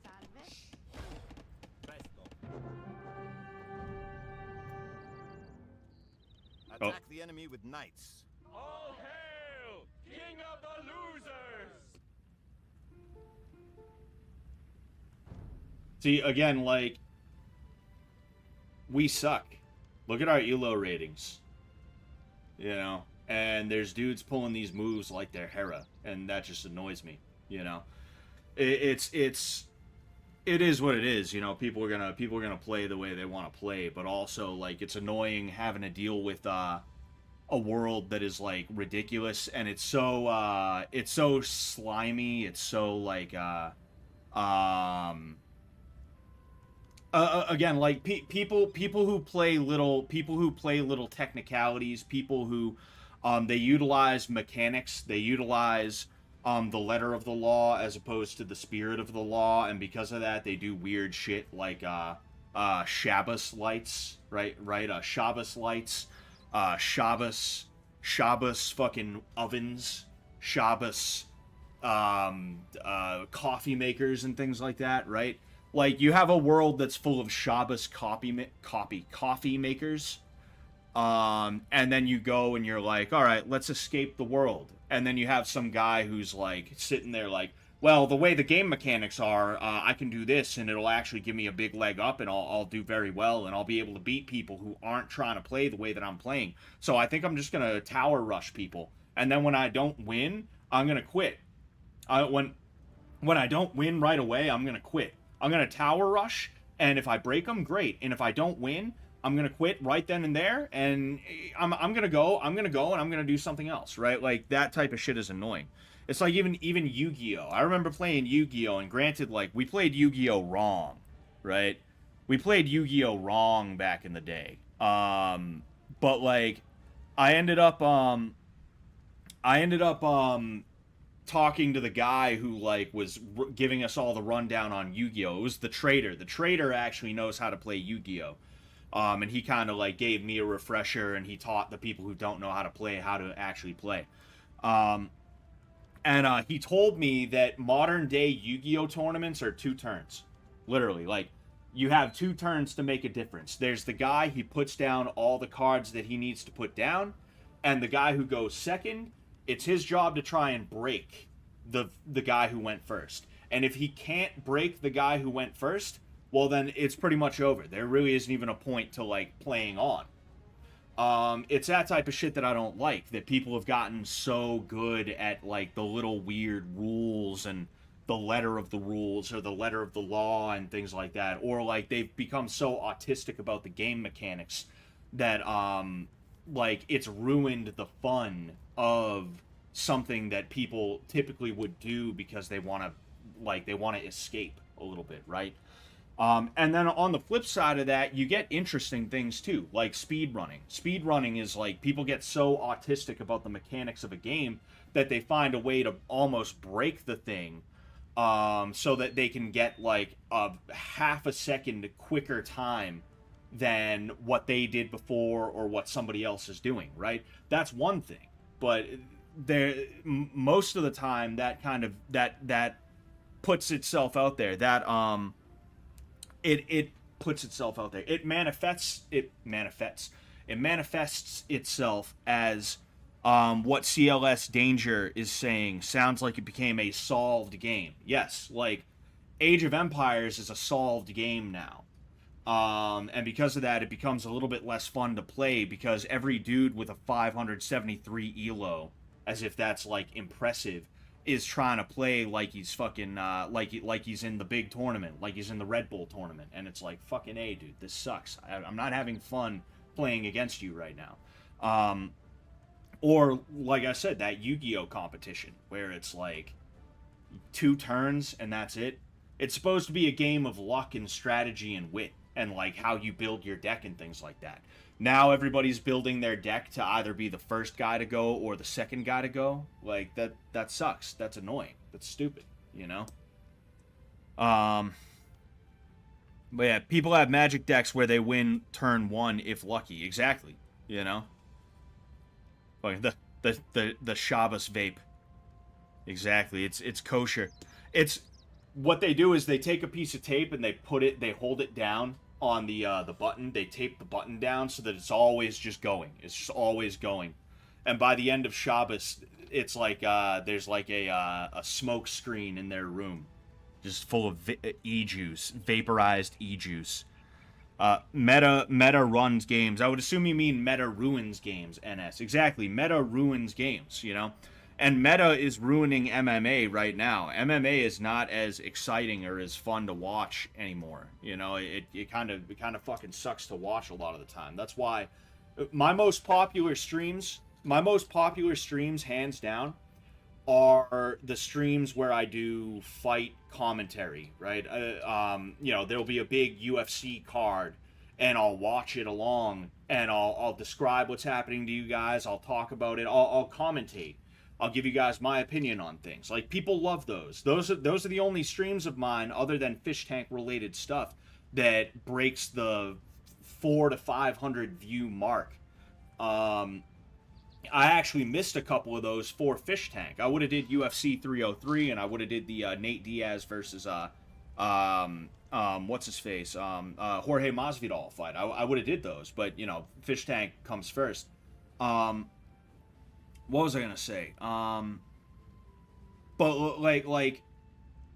Salve. presto. Oh. Attack the enemy with knights. All hail, King of the Losers! see, again, like, we suck. Look at our ELO ratings. You know? And there's dudes pulling these moves like they're Hera, and that just annoys me, you know? It is what it is, you know. People are gonna play the way they want to play, but also, like, it's annoying having to deal with a world that is, like, ridiculous, and it's so slimy. It's so, like, again, like, people who play little technicalities, people who they utilize mechanics, they utilize the letter of the law as opposed to the spirit of the law, and because of that, they do weird shit like Shabbos lights, right? Shabbos lights, Shabbos fucking ovens, Shabbos coffee makers and things like that, right? Like, you have a world that's full of Shabbos coffee makers, and then you go and you're like, all right, let's escape the world. And then you have some guy who's, like, sitting there like, well, the way the game mechanics are, I can do this, and it'll actually give me a big leg up, and I'll do very well, and I'll be able to beat people who aren't trying to play the way that I'm playing. So I think I'm just going to tower rush people. And then when I don't win, I'm going to quit. When I don't win right away, I'm going to quit. I'm going to tower rush, and if I break them, great. And if I don't win, I'm going to quit right then and there, and I'm going to go, and I'm going to do something else, right? Like, that type of shit is annoying. It's like even Yu-Gi-Oh! I remember playing Yu-Gi-Oh! And granted, like, we played Yu-Gi-Oh! Wrong, right? We played Yu-Gi-Oh! Wrong back in the day. But, like, I ended up talking to the guy who, like, was giving us all the rundown on Yu-Gi-Oh! It was the trader. The trader actually knows how to play Yu-Gi-Oh! And he kind of, like, gave me a refresher, and he taught the people who don't know how to play how to actually play. And he told me that modern-day Yu-Gi-Oh! Tournaments are 2 turns. Literally. Like, you have 2 turns to make a difference. There's the guy, he puts down all the cards that he needs to put down, and the guy who goes second, it's his job to try and break the guy who went first. And if he can't break the guy who went first, well, then it's pretty much over. There really isn't even a point to, like, playing on. It's that type of shit that I don't like, that people have gotten so good at, like, the little weird rules and the letter of the rules or the letter of the law and things like that. Or, like, they've become so autistic about the game mechanics that like it's ruined the fun of something that people typically would do because they want to escape a little bit, right? And then on the flip side of that, you get interesting things too, like speed running. Speed running is like people get so autistic about the mechanics of a game that they find a way to almost break the thing, so that they can get like a half a second quicker time than what they did before or what somebody else is doing, right? That's one thing. But most of the time that kind of that puts itself out there. It puts itself out there. It manifests itself as what CLS Danger is saying. Sounds like it became a solved game. Yes, like Age of Empires is a solved game now. And because of that, it becomes a little bit less fun to play because every dude with a 573 elo, as if that's like impressive, is trying to play like he's fucking like he's in the big tournament, like he's in the Red Bull tournament, and it's like fucking A, dude, this sucks. I'm not having fun playing against you right now. Or like I said, that Yu-Gi-Oh competition where it's like 2 turns and that's it. It's supposed to be a game of luck and strategy and wit and like how you build your deck and things like that. Now everybody's building their deck to either be the first guy to go or the second guy to go. Like that sucks. That's annoying. That's stupid, you know? But yeah, people have Magic decks where they win turn 1 if lucky. Exactly, you know? Like the Shabbos vape. Exactly. It's kosher. It's what they do is they take a piece of tape and they hold it down on the button. They tape the button down so that it's always just going. It's just always going. And by the end of Shabbos, it's like there's like a smoke screen in their room, just full of e-juice, vaporized e-juice. Meta runs games. I would assume you mean Meta ruins games, NS. Exactly, Meta ruins games, you know? And Meta is ruining MMA right now. MMA is not as exciting or as fun to watch anymore. You know, it kind of fucking sucks to watch a lot of the time. That's why my most popular streams, hands down, are the streams where I do fight commentary, right? You know, there'll be a big UFC card, and I'll watch it along, and I'll describe what's happening to you guys. I'll talk about it. I'll commentate. I'll give you guys my opinion on things. Like, people love those. Those are the only streams of mine, other than fish tank related stuff, that breaks the 400 to 500 view mark. I actually missed a couple of those for Fish Tank. I would have did UFC 303, and I would have did the Nate Diaz versus what's his face, Jorge Masvidal fight. I would have did those, but you know, Fish Tank comes first. What was I gonna say? But like,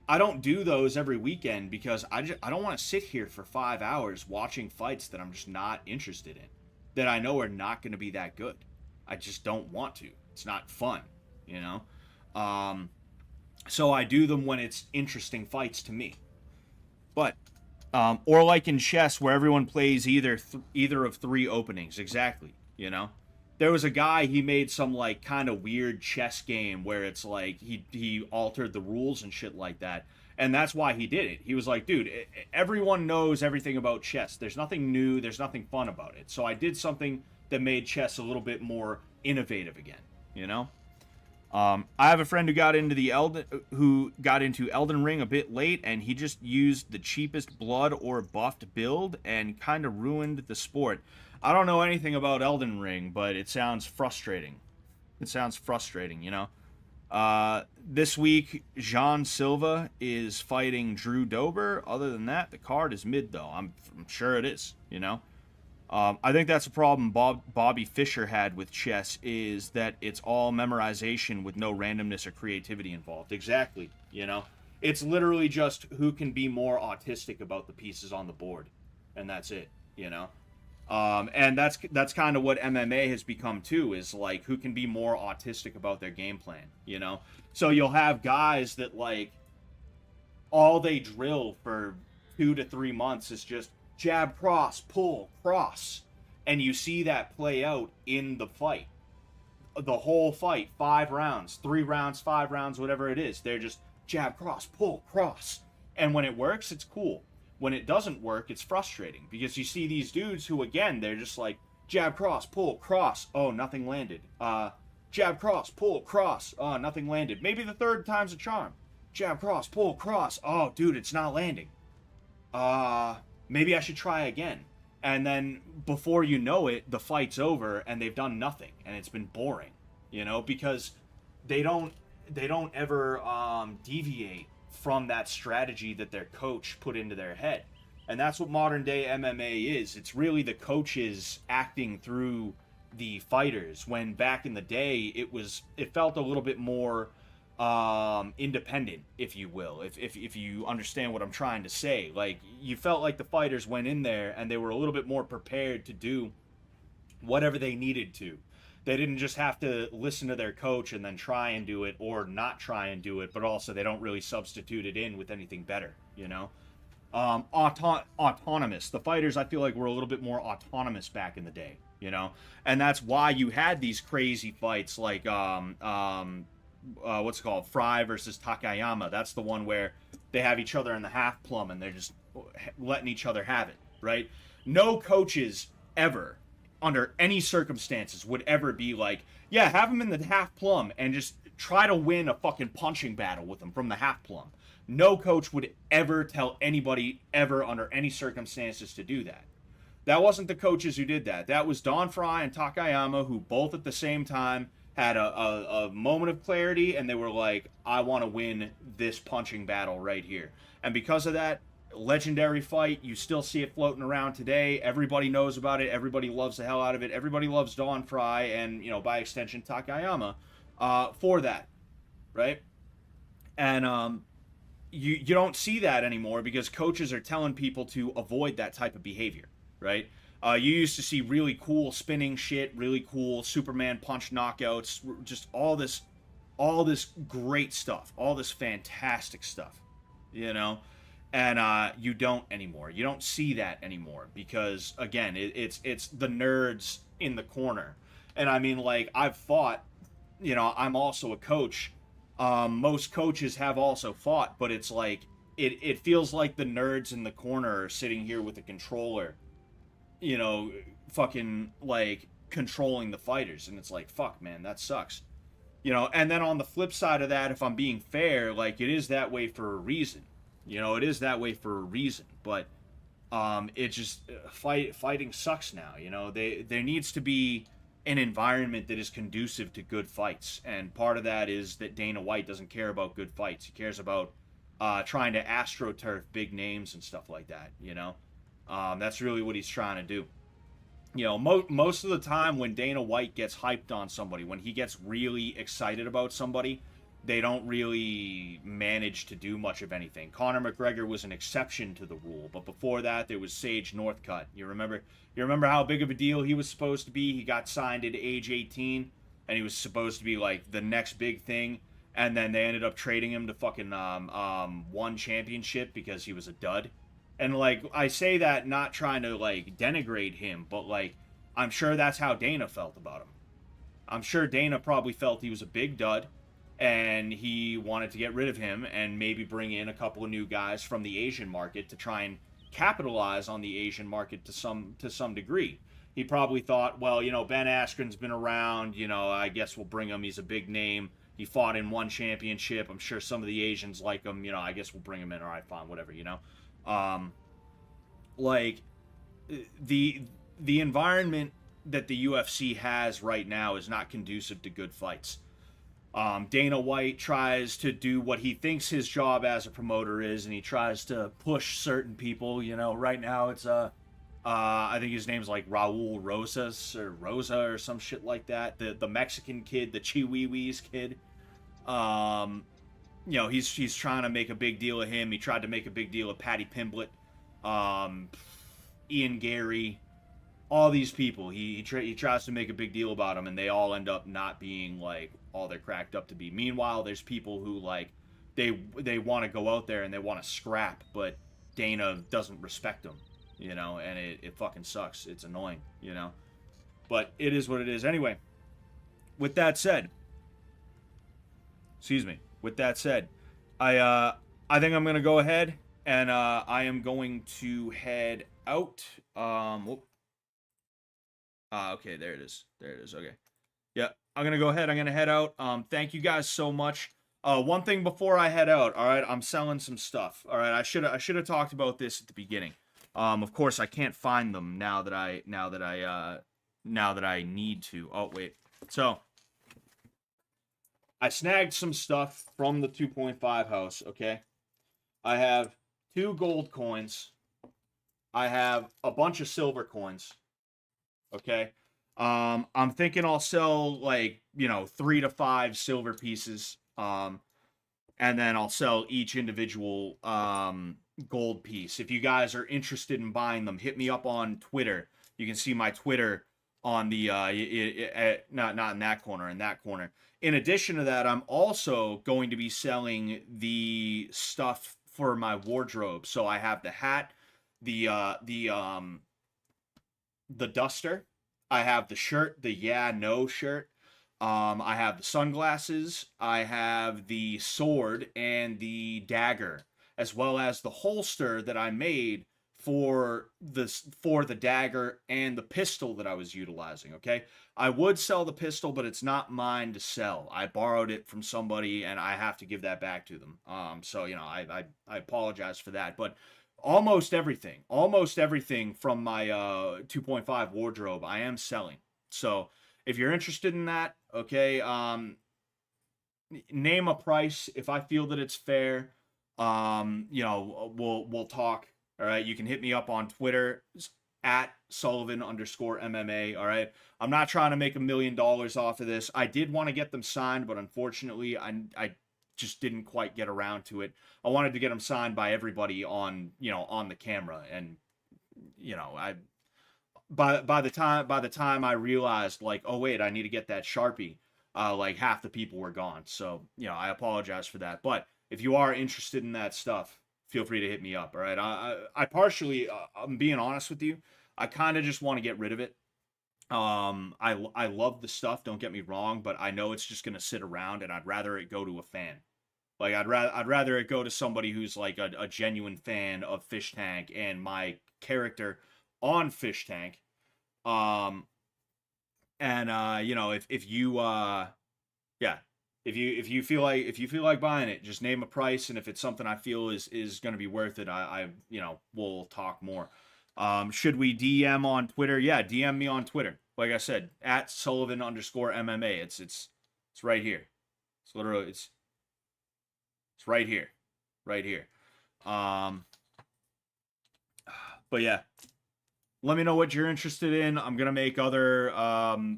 I don't do those every weekend because I don't want to sit here for 5 hours watching fights that I'm just not interested in, that I know are not going to be that good. I just don't want to. It's not fun, you know? So I do them when it's interesting fights to me. But, or like in chess where everyone plays either of 3 openings. Exactly, you know? There was a guy, he made some like kind of weird chess game where it's like he altered the rules and shit like that. And that's why he did it. He was like, dude, everyone knows everything about chess. There's nothing new. There's nothing fun about it. So I did something that made chess a little bit more innovative again, you know? I have a friend who got into Elden Ring a bit late, and he just used the cheapest blood or buffed build and kind of ruined the sport. I don't know anything about Elden Ring, but it sounds frustrating. You know? This week, Jean Silva is fighting Drew Dober. Other than that, the card is mid, though. I'm sure it is, you know? I think that's a problem Bobby Fischer had with chess, is that it's all memorization with no randomness or creativity involved. Exactly, you know? It's literally just who can be more autistic about the pieces on the board, and that's it, you know? And that's kind of what MMA has become too, is like who can be more autistic about their game plan, you know? So you'll have guys that like all they drill for 2 to 3 months is just jab, cross, pull, cross. And you see that play out in the fight. The whole fight, 5 rounds, 3 rounds, 5 rounds, whatever it is. They're just jab, cross, pull, cross. And when it works, it's cool. When it doesn't work, it's frustrating. Because you see these dudes who, again, they're just like, jab, cross, pull, cross. Oh, nothing landed. Jab, cross, pull, cross. Oh, nothing landed. Maybe the third time's a charm. Jab, cross, pull, cross. Oh, dude, it's not landing. Maybe I should try again. And then before you know it, the fight's over and they've done nothing and it's been boring, you know, because they don't ever deviate from that strategy that their coach put into their head. And that's what modern day MMA is. It's really the coaches acting through the fighters, when back in the day it felt a little bit more independent, if you will, if you understand what I'm trying to say. Like, you felt like the fighters went in there and they were a little bit more prepared to do whatever they needed to. They didn't just have to listen to their coach and then try and do it, or not try and do it, but also they don't really substitute it in with anything better, you know. Autonomous. The fighters, I feel like, were a little bit more autonomous back in the day, you know, and that's why you had these crazy fights like what's it called, Fry versus Takayama. That's the one where they have each other in the half plumb and they're just letting each other have it, right? No coaches ever, under any circumstances, would ever be like, yeah, have him in the half plumb and just try to win a fucking punching battle with him from the half plumb. No coach would ever tell anybody, ever, under any circumstances, to do that. That wasn't the coaches who did that. That was Don Fry and Takayama, who both at the same time had a moment of clarity, and they were like, I want to win this punching battle right here. And because of that, legendary fight, you still see it floating around today. Everybody knows about it. Everybody loves the hell out of it. Everybody loves Don Fry and, you know, by extension, Takayama for that, right? And you don't see that anymore because coaches are telling people to avoid that type of behavior, right? You used to see really cool spinning shit, really cool Superman punch knockouts, just all this great stuff, all this fantastic stuff, you know? And you don't anymore. You don't see that anymore because, again, it's the nerds in the corner. And I mean, like, I've fought, you know, I'm also a coach. Most coaches have also fought, but it's like, it feels like the nerds in the corner are sitting here with a controller, you know, fucking, like, controlling the fighters. And it's like, fuck, man, that sucks. You know, and then on the flip side of that, if I'm being fair, like, it is that way for a reason. You know, it is that way for a reason. But it just, fighting sucks now, you know. There needs to be an environment that is conducive to good fights. And part of that is that Dana White doesn't care about good fights. He cares about trying to astroturf big names and stuff like that, you know. That's really what he's trying to do. You know, most of the time when Dana White gets hyped on somebody, when he gets really excited about somebody, they don't really manage to do much of anything. Conor McGregor was an exception to the rule, but before that, there was Sage Northcutt. You remember how big of a deal he was supposed to be? He got signed at age 18, and he was supposed to be like the next big thing, and then they ended up trading him to fucking one championship because he was a dud. And, like, I say that not trying to, like, denigrate him, but, like, I'm sure that's how Dana felt about him. I'm sure Dana probably felt he was a big dud, and he wanted to get rid of him and maybe bring in a couple of new guys from the Asian market to try and capitalize on the Asian market to some degree. He probably thought, well, you know, Ben Askren's been around, you know, I guess we'll bring him. He's a big name. He fought in one championship. I'm sure some of the Asians like him. You know, I guess we'll bring him in. All right, fine, whatever, you know. Like, the environment that the UFC has right now is not conducive to good fights. Dana White tries to do what he thinks his job as a promoter is, and he tries to push certain people. You know, right now it's I think his name's like Raul Rosas or Rosa or some shit like that. The Mexican kid, the Chihuihuis kid. You know, he's trying to make a big deal of him. He tried to make a big deal of Paddy Pimblett, Ian Gary, all these people. He tries to make a big deal about them, and they all end up not being like all they're cracked up to be. Meanwhile, there's people who, like, they want to go out there and they want to scrap, but Dana doesn't respect them. you know, and it fucking sucks. It's annoying, you know, but it is what it is. Anyway, with that said, excuse me. With that said, I think I'm gonna go ahead and I am going to head out. Okay, there it is. There it is. Okay. Yeah, I'm gonna go ahead. I'm gonna head out. Thank you guys so much. One thing before I head out. All right, I'm selling some stuff. All right, I should have talked about this at the beginning. Of course, I can't find them now that I need to. Oh wait. So I snagged some stuff from the 2.5 house. Okay, I have 2 gold coins. I have a bunch of silver coins. Okay. I'm thinking I'll sell like, 3 to 5 silver pieces. And then I'll sell each individual gold piece. If you guys are interested in buying them, hit me up on Twitter. You can see my Twitter on the not in that corner, in that corner. In addition to that, I'm also going to be selling the stuff for my wardrobe. So I have the hat, the duster. I have the shirt, the yeah, no shirt. I have the sunglasses. I have the sword and the dagger, as well as the holster that I made for the dagger and the pistol that I was utilizing. Okay, I would sell the pistol, but it's not mine to sell. I borrowed it from somebody, and I have to give that back to them. So I apologize for that, but almost everything from my 2.5 wardrobe I am selling. So if you're interested in that, okay, name a price. If I feel that it's fair, we'll talk. All right, you can hit me up on Twitter at Sullivan_MMA. All right, I'm not trying to make $1 million off of this. I did want to get them signed, but unfortunately, I just didn't quite get around to it. I wanted to get them signed by everybody on the camera, and by the time I realized, like, oh wait, I need to get that Sharpie, like half the people were gone. So I apologize for that. But if you are interested in that stuff, feel free to hit me up. All right, I partially, I'm being honest with you, I kind of just want to get rid of it. I love the stuff, don't get me wrong, but I know it's just gonna sit around, and I'd rather it go to a fan. Like I'd rather it go to somebody who's like a genuine fan of Fish Tank and my character on Fish Tank. If you yeah, if you feel like buying it, just name a price, and if it's something I feel is going to be worth it, I we'll talk more. Should we DM on Twitter? Yeah, DM me on Twitter. Like I said, at Sullivan_MMA. It's right here. It's literally it's right here. Right here. But yeah. Let me know what you're interested in. I'm gonna make other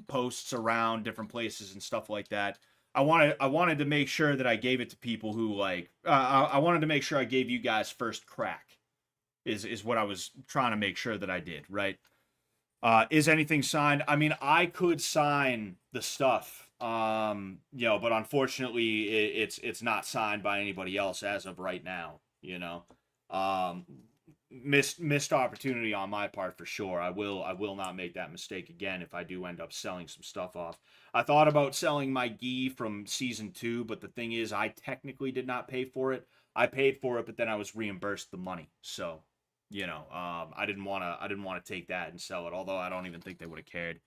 posts around different places and stuff like that. I wanted to make sure that I gave it to people who like. I wanted to make sure I gave you guys first crack. Is what I was trying to make sure that I did. Right. Is anything signed? I mean, I could sign the stuff. But unfortunately, it's not signed by anybody else as of right now. Missed opportunity on my part for sure. I will not make that mistake again if I do end up selling some stuff off. I thought about selling my gi from season 2, but the thing is, I technically did not pay for it. I paid for it, but then I was reimbursed the money. So, I didn't want to take that and sell it. Although I don't even think they would have cared.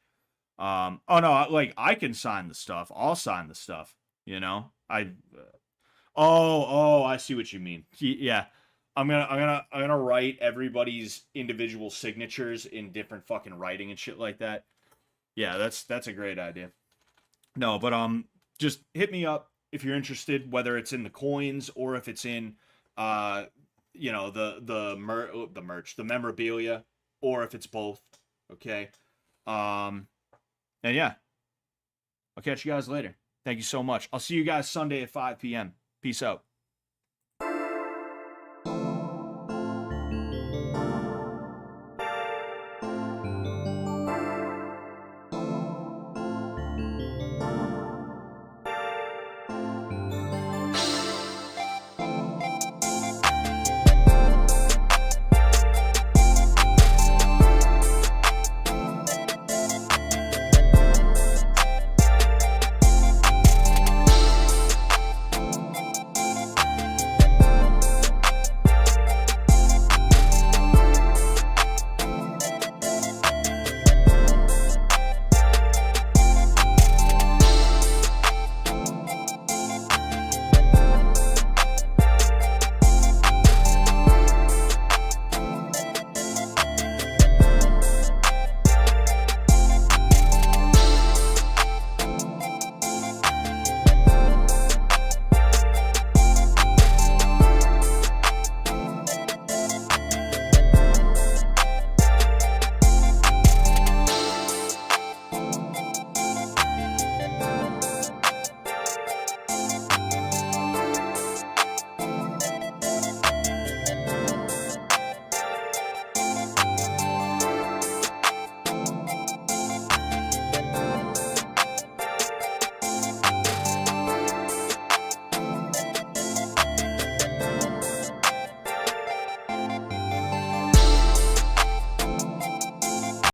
Oh no, like I can sign the stuff. I'll sign the stuff. I see what you mean. Yeah. I'm gonna write everybody's individual signatures in different fucking writing and shit like that. Yeah, that's a great idea. No, but just hit me up if you're interested, whether it's in the coins or if it's in the merch, the memorabilia, or if it's both. Okay. And yeah. I'll catch you guys later. Thank you so much. I'll see you guys Sunday at 5 p.m. Peace out.